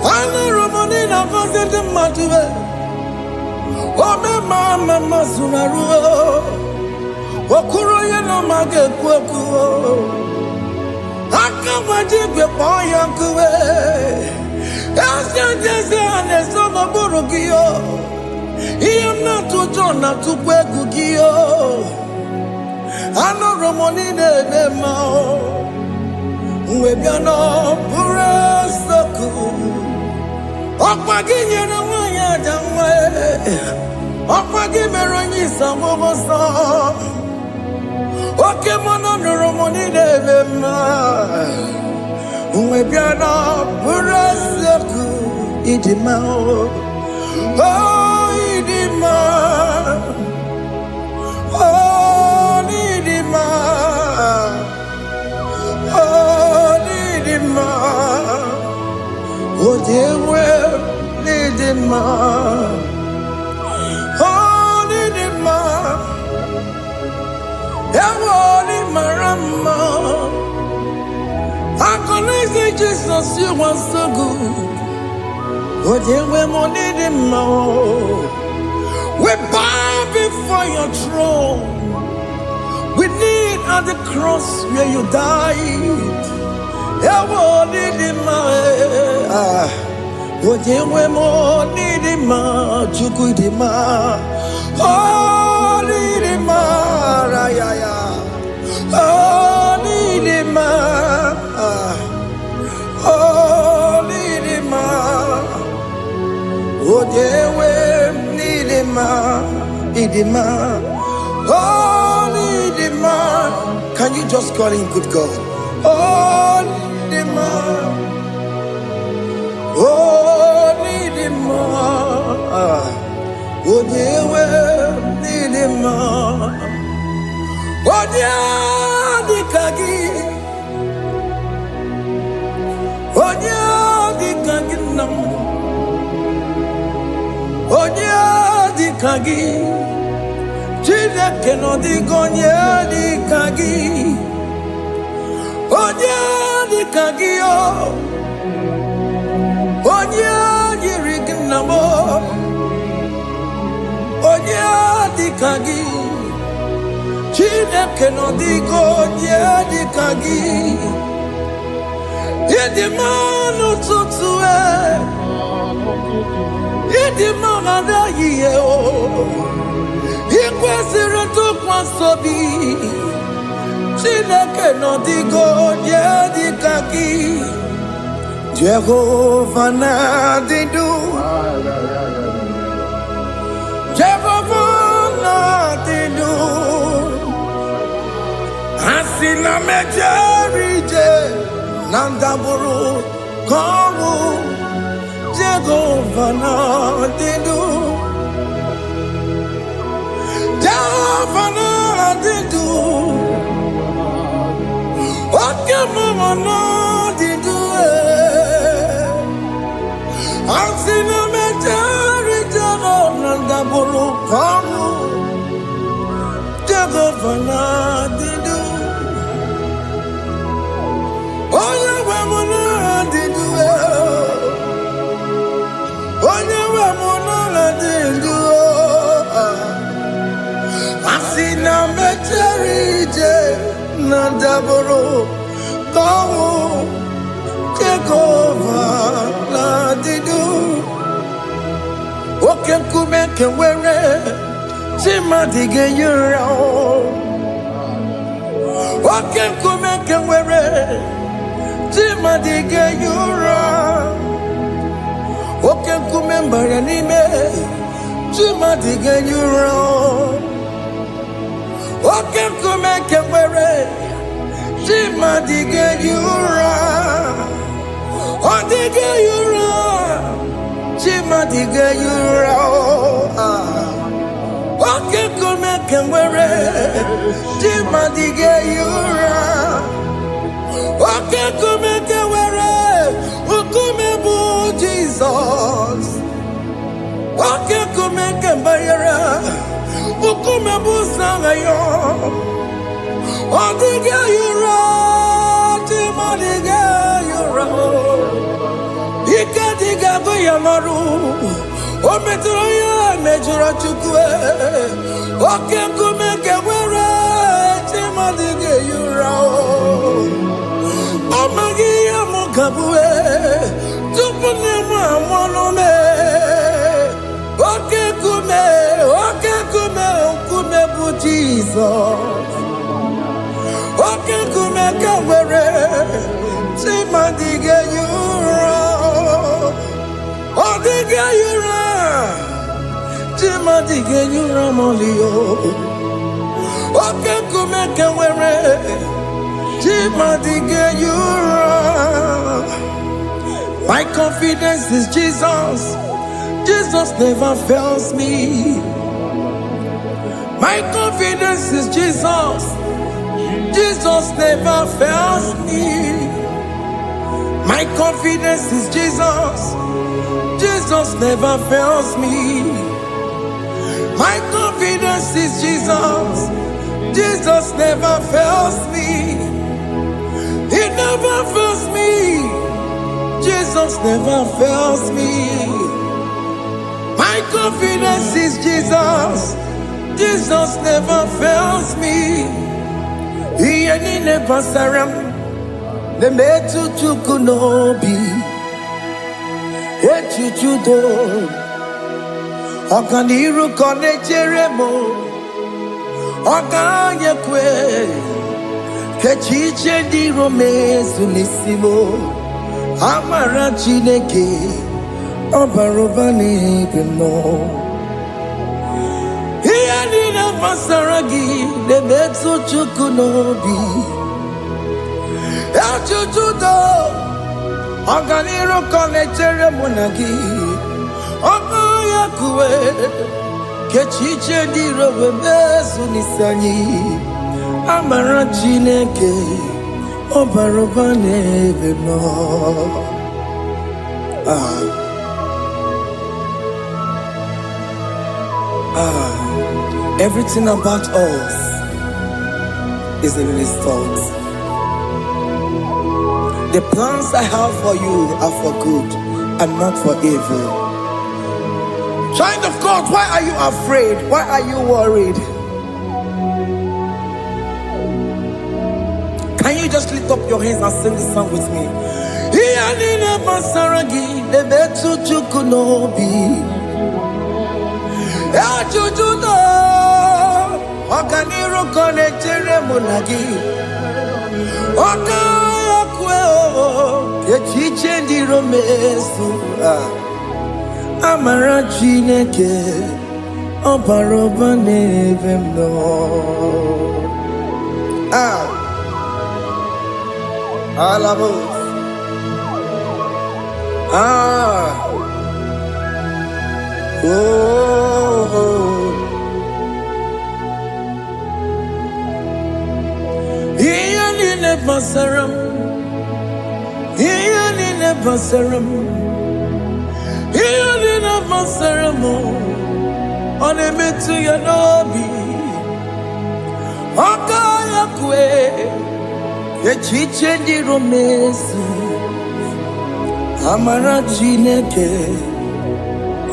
A: I know Romonina Vasete Matue. Oh, mama Sunaru. Okuro yeno mage kweku. Akamajigwe poyankuwe. Jese anesoma burugiyo. Iyamna tujona tukwegugiyo. Ano romonine nemao. Uwebiano burasoku. Okwaginye na wanya jamwe. Okwagimeronyi samomosa. Oke mono romoni devema. Umebiana burasoku idimao. Oh idima. Oh idima. Oh idima. Oh dewe idima. Oh idima. Ewoli marama. I connect Jesus, you are so good. Oh, dear, we need him more. We bow before your throne. We need at the cross where you died. Ewoli dima. Oh, dear, we need him more. Chukudima. Oh, need him more. Oh, need him more. Oh, need him more. Oh, dewe need him. Oh, need him. Can you just call him good God? Oh, Nidima. Oh, Nidima. Oh, Dewe, Nidima. Oh, Dikagi. Oh, Dikagi nam. Oh, Dikagi. Chineke no digonye Dikagi. Oh, Dikagi o. Oh, Yiriginamo. Oh, Dikagi. Chineke no digonye Dikagi. Yedimanu tutue. Yedimanu daye o. Ikwesiri tukwasobi. Chineke no digonye Dikagi. Jehovah na didu. Jehovah na didu. Asina mejerije. Nandaburu komu. Jehovah na didu. Jehovah na didu. Okemama na didu. Asina mejari Jehovah nandaburu komu. Jehovah na didu. Onye we mo na didu. Onye we mo na didu. Asina mejari Jehovah nandaburu komu. Jehovah na didu. Oke kume kewere. Chima dige yura. Oke kume kewere. Chima dige yura. Oke kume mbaranime. Chima dige yura. Oke kume kewere. Chima dige yura. Odige yura. Chima dige yura. Oke kume kewere. Chima dige yura. Oke kume kewere. Ukume bu Jesus. Oke kume kembara. Ukume bu sangayo. Odige yura. Chima dige yura. Ika diga goyamaru. O metro ya mejura chukwe. Oke kume kewere. Chima dige yura. Omagi ya mukabwe. Tupune mwamonome. Oke kume bu Jesus. Oke kume kewere. Chima dige yura. Odige yura. Chima dige yura molio. Oke kume kewere. Chima dige yura. My confidence is Jesus. Jesus never fails me. My confidence is Jesus. Jesus never fails me. My confidence is Jesus. Jesus never fails me. My confidence is Jesus. Jesus never fails me. He never fails me. Jesus never fails me. My confidence is Jesus. Jesus never fails me. He any never saram. The metu chukunobi. Echuchudo. Okaniru kone cheremo. Okanye kwe. Kechiche di romezu nisimo. Amara chineke. Obarobani demo. He any never saragi. na-emetụ Chukwu n'obi. Echujudo ọganiru ka ọ na-echere mụ na gị. Ọkụ ya kuwe ka echiche ndị iro wee mezu n'isi anyị. Amara Chineke ọ bara ụba n'ebe nọ. Everything about us is in His thoughts. The plans I have for you are for good and not for evil. Child of God, why are you afraid? Why are you worried? Can you just lift up your hands and sing this song with me? Ọganiru ka na-echere mụ na gị. Ọka ya kwe echiche ndị iro mezu. Amara Chineke ọ bara ụba n'ebe m nọ. Alabo. Ihe niile gbasara m, ihe niile gbasara m, ihe niile gbasara m, ọ na-emetụ ya n'obi. Ọka ya kwe echiche ndị iro mezu. Amara Chineke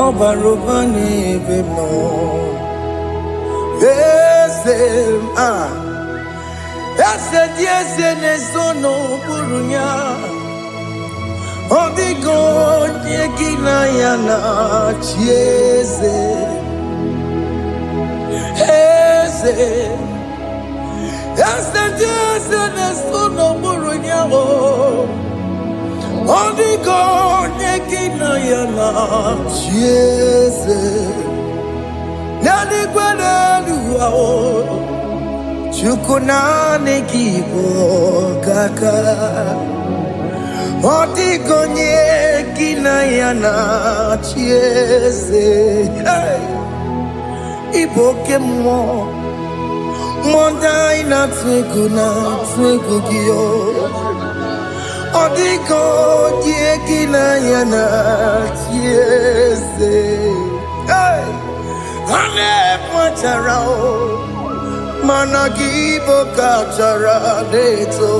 A: ọ bara ụba n'ebe m nọ. Eze m, eze dị eze na-ezo n'okpuru ya. Ọ dịghị onye gị na ya na-achị eze. Eze dị eze na-ezo n'okpuru ya. Ọ dịghị onye gị na ya na-achị eze. N'eluigwe n'elu ahụ, Chukwu naanị gị bụ ọkaka. Ọ dịghị onye gị na ya na-achị eze. Ị bụ oke mmụọ, mmụọ ndị anyị na-atụ egwu gị. Ọ dịghị onye gị na ya na-achị eze. Ha na-ekpachara mana gị bụ kachara na-eto.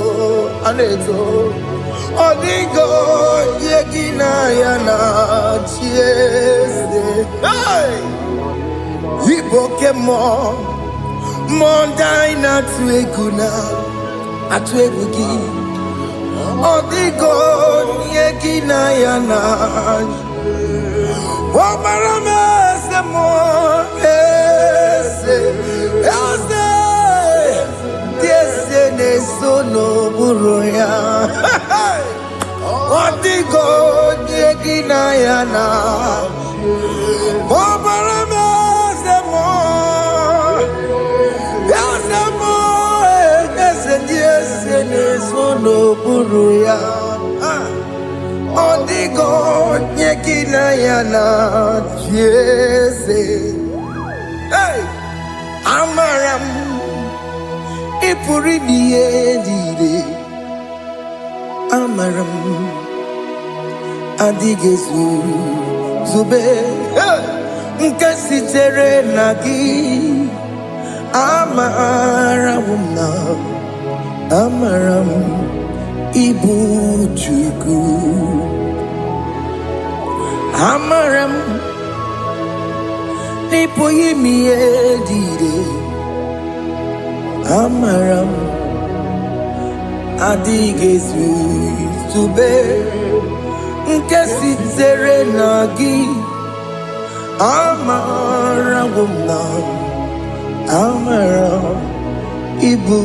A: Ọ dịghị onye gị na ya na-achị eze. Ị bụ oke mmụọ, mmụọ ndị anyị na-atụ egwu gị. Ọ dịghị onye gị na ya na-achị. Ọ mara m eze mmụọ, eze dị eze na-eso n'okpuru ya. Ọ dịghị onye gị na ya na-achị. Ọ mara m eze mmụọ, eze dị eze na-eso n'okpuru ya. Ọ dịghị onye gị na ya na-achị eze. Amara m ị pụrụ ime ihe niile. Amara m adịghị ezube nke sitere na gị. Amara m ịbụ Chukwu. Amara m na ị pụghị ime ihe niile. Amara m adịghị ezube nke sitere na gị. Amara m ịbụ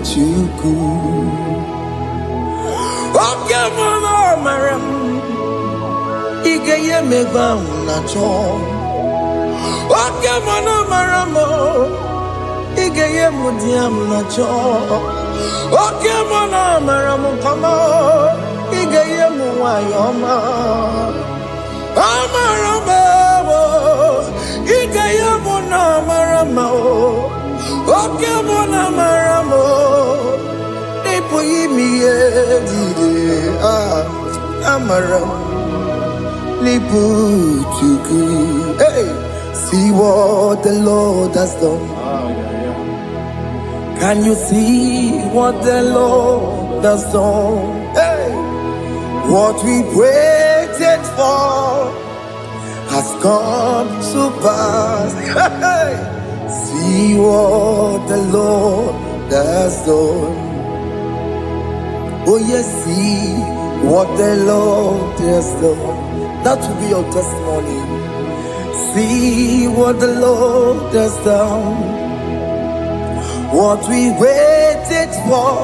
A: Chukwu. Oke mara amara m ị ga-enye m ebe ahụ na-achọ. Oke mara amara m ị ga ye mudiam na cho oke mona maramu kama ige ye mu wayoma amarama ige ye mu na marama oke mona maramo ipo yimi ye dide amaram lipu chuku hey. See what the Lord has done. Can you see what the Lord has done? Hey, what we waited for has come to pass. Hey, see what the Lord has done. Oh yes, see what the Lord has done. That will be your testimony. See what the Lord has done. What we waited for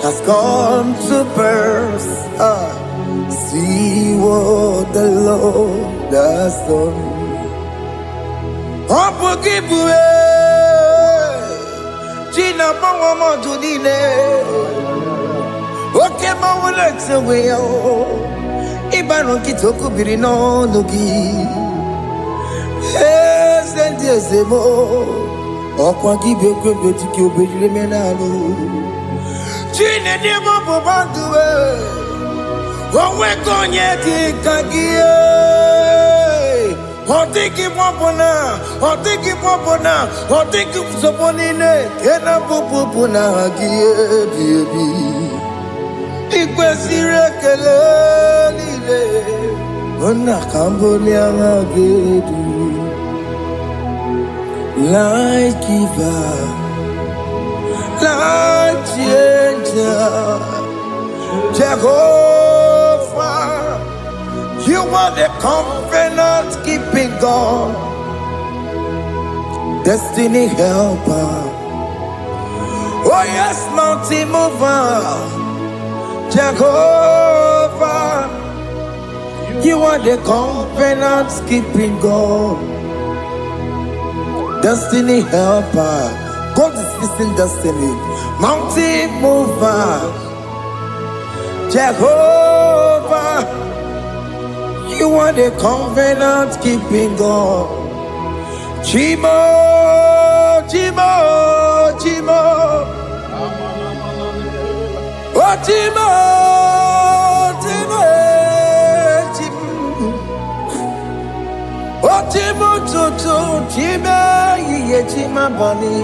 A: has come to pass. See what the Lord has done. Opogibwe, China Pawamo Judine, Okema Walexe, Ibano Kitoku Birino Nugi. Sentezemo okwa gibe tiki obejire menalo chine de bobo banduwe onwe konye ti kagie otiki popona otiki soponine kena popona gie biebi ikwesire kele lile ona kambolia ngagedu light giver, light changer, Jehovah, you are the covenant keeping God, destiny helper. Oh yes, mountain mover, Jehovah, you are the covenant keeping God. Destiny helper, God is fixing destiny. Mountain mover, Jehovah, you are the covenant keeping God. Chimo, Chimo, Chimo, oh Chimo, Chimo, Chimo, oh Chimo, Chimo. Chima bani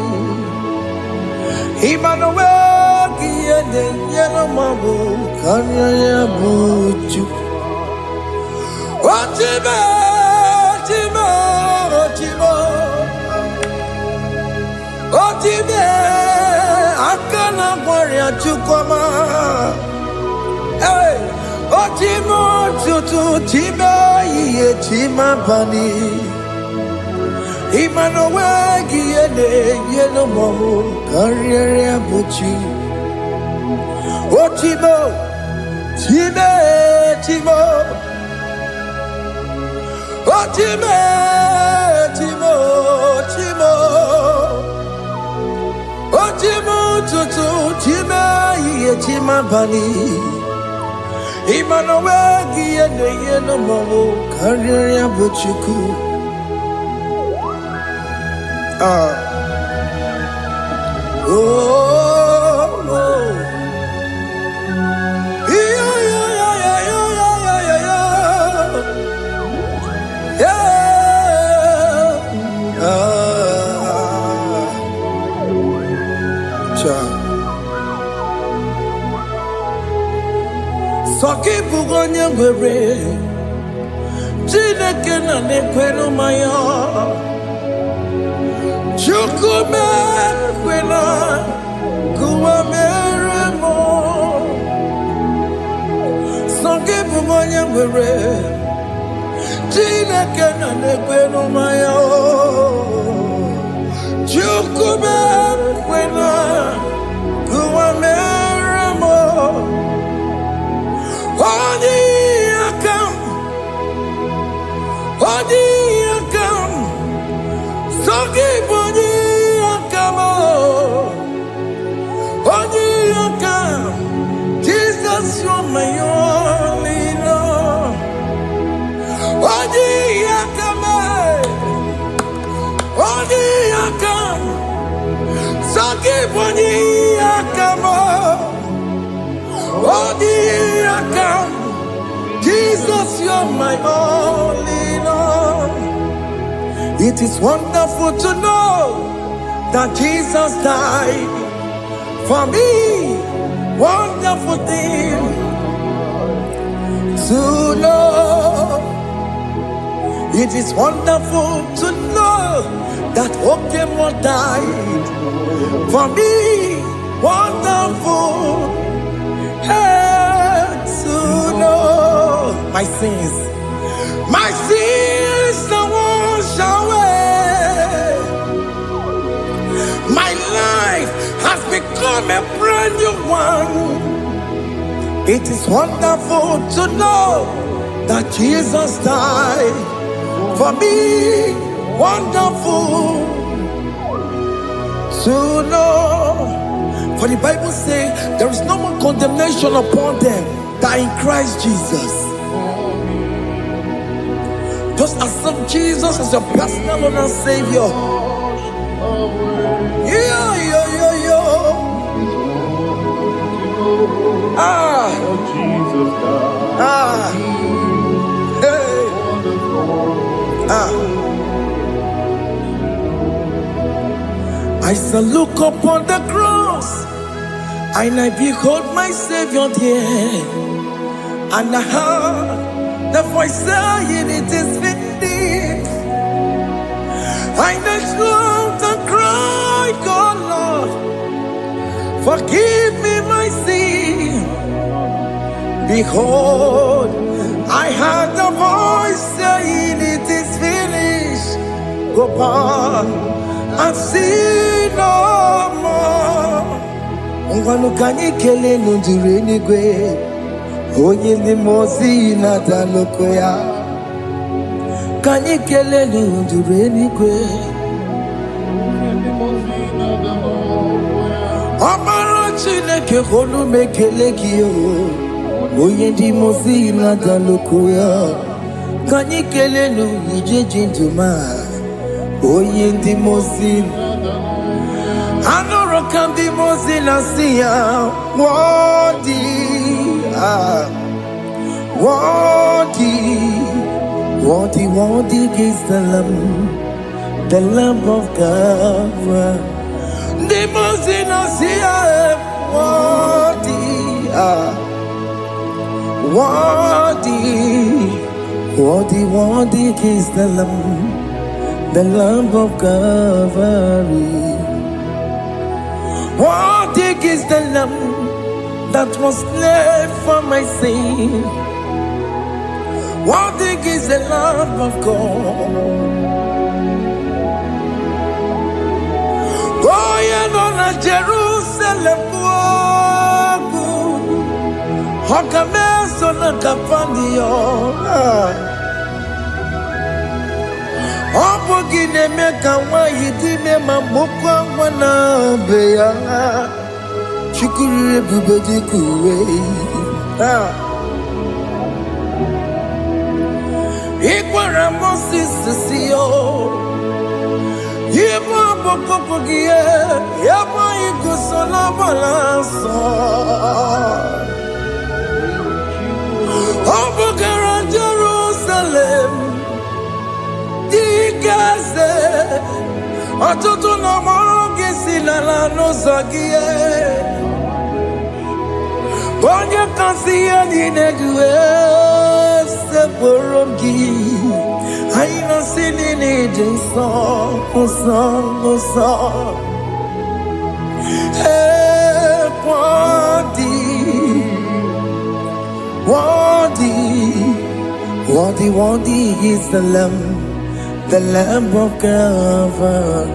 A: Emmanuel Giede Yellow Mabu Kanya Buchu Chima Chima Chima Chima Akana Warrior Chukama Hey Chima Chutu Chima Ye Chima bani Emmanuel Giede Yellow Mabu Kanya Buchu Chima Chima Chima Chima Chima Chima Chima Tutu Chima Ye Chima Bani Emmanuel Giede Yellow Mabu Kanya Buchu oh, oh. Yeah, yeah, yeah, yeah, yeah, yeah, yeah. Soki bugonye gwere Chineke na nekwenu maya Chukume kwena kuwa meremo Soki bugonye gwere Chineke na nekwenu maya Chukume kwena kuwa meremo Odi akam Soki boni give on ye, come on. Oh, dear, come. Jesus, you're my all in all. It is wonderful to know that Jesus died for me. Wonderful thing to know. It is wonderful to know that Okemo died for me. Wonderful to know my sins are washed away. My life has become a brand new one. It is wonderful to know that Jesus died for me. Wonderful to know. For the Bible says there is no more condemnation upon them that in Christ Jesus. Just accept Jesus as your personal Lord and Savior. I shall look upon the cross, and I behold my Savior there, and I heard the voice saying, "It is finished." I knelt and cried, "God, Lord, forgive me my sin." Behold, I heard the voice saying, "It is finished. Go back and sin no more." Ngwanu kanyi kele nundure nigwe, onye ndi mozi na daloko ya. Kanyi kele nundure nigwe, Amara Chineke holu mekele kiyo, onye ndi mozi na daloko ya. Kanyi kele nundure jinduma, onye ndi mozi. Anoro kandi mozi na siya, worthy, worthy, worthy is the Lamb of God. The mozi na siya, worthy, worthy is the Lamb of Calvary. Worthy is the Lamb that was slain for my sin. Worthy is the Lamb of God. Going on a Jerusalem walk, Hokames on a Capandio. Opogine meka wa yidime mamokwa wana beya. Chukuru bubedi kuwe. Ikwara Moses siyo. Yema bokopogie. Yema igusola balanso. Opogara Jerusalem. Digaze. Atutu na mogi silala no zagie. Onye kansiye ninedue seporogi. Aina sini ni jinso, song. Hey, worthy is the Lamb of God.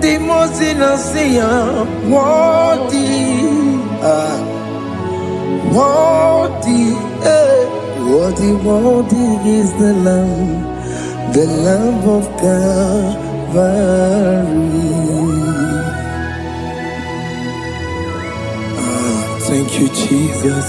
A: The most innocent, worthy is the Lamb of Calvary. Thank you, Jesus.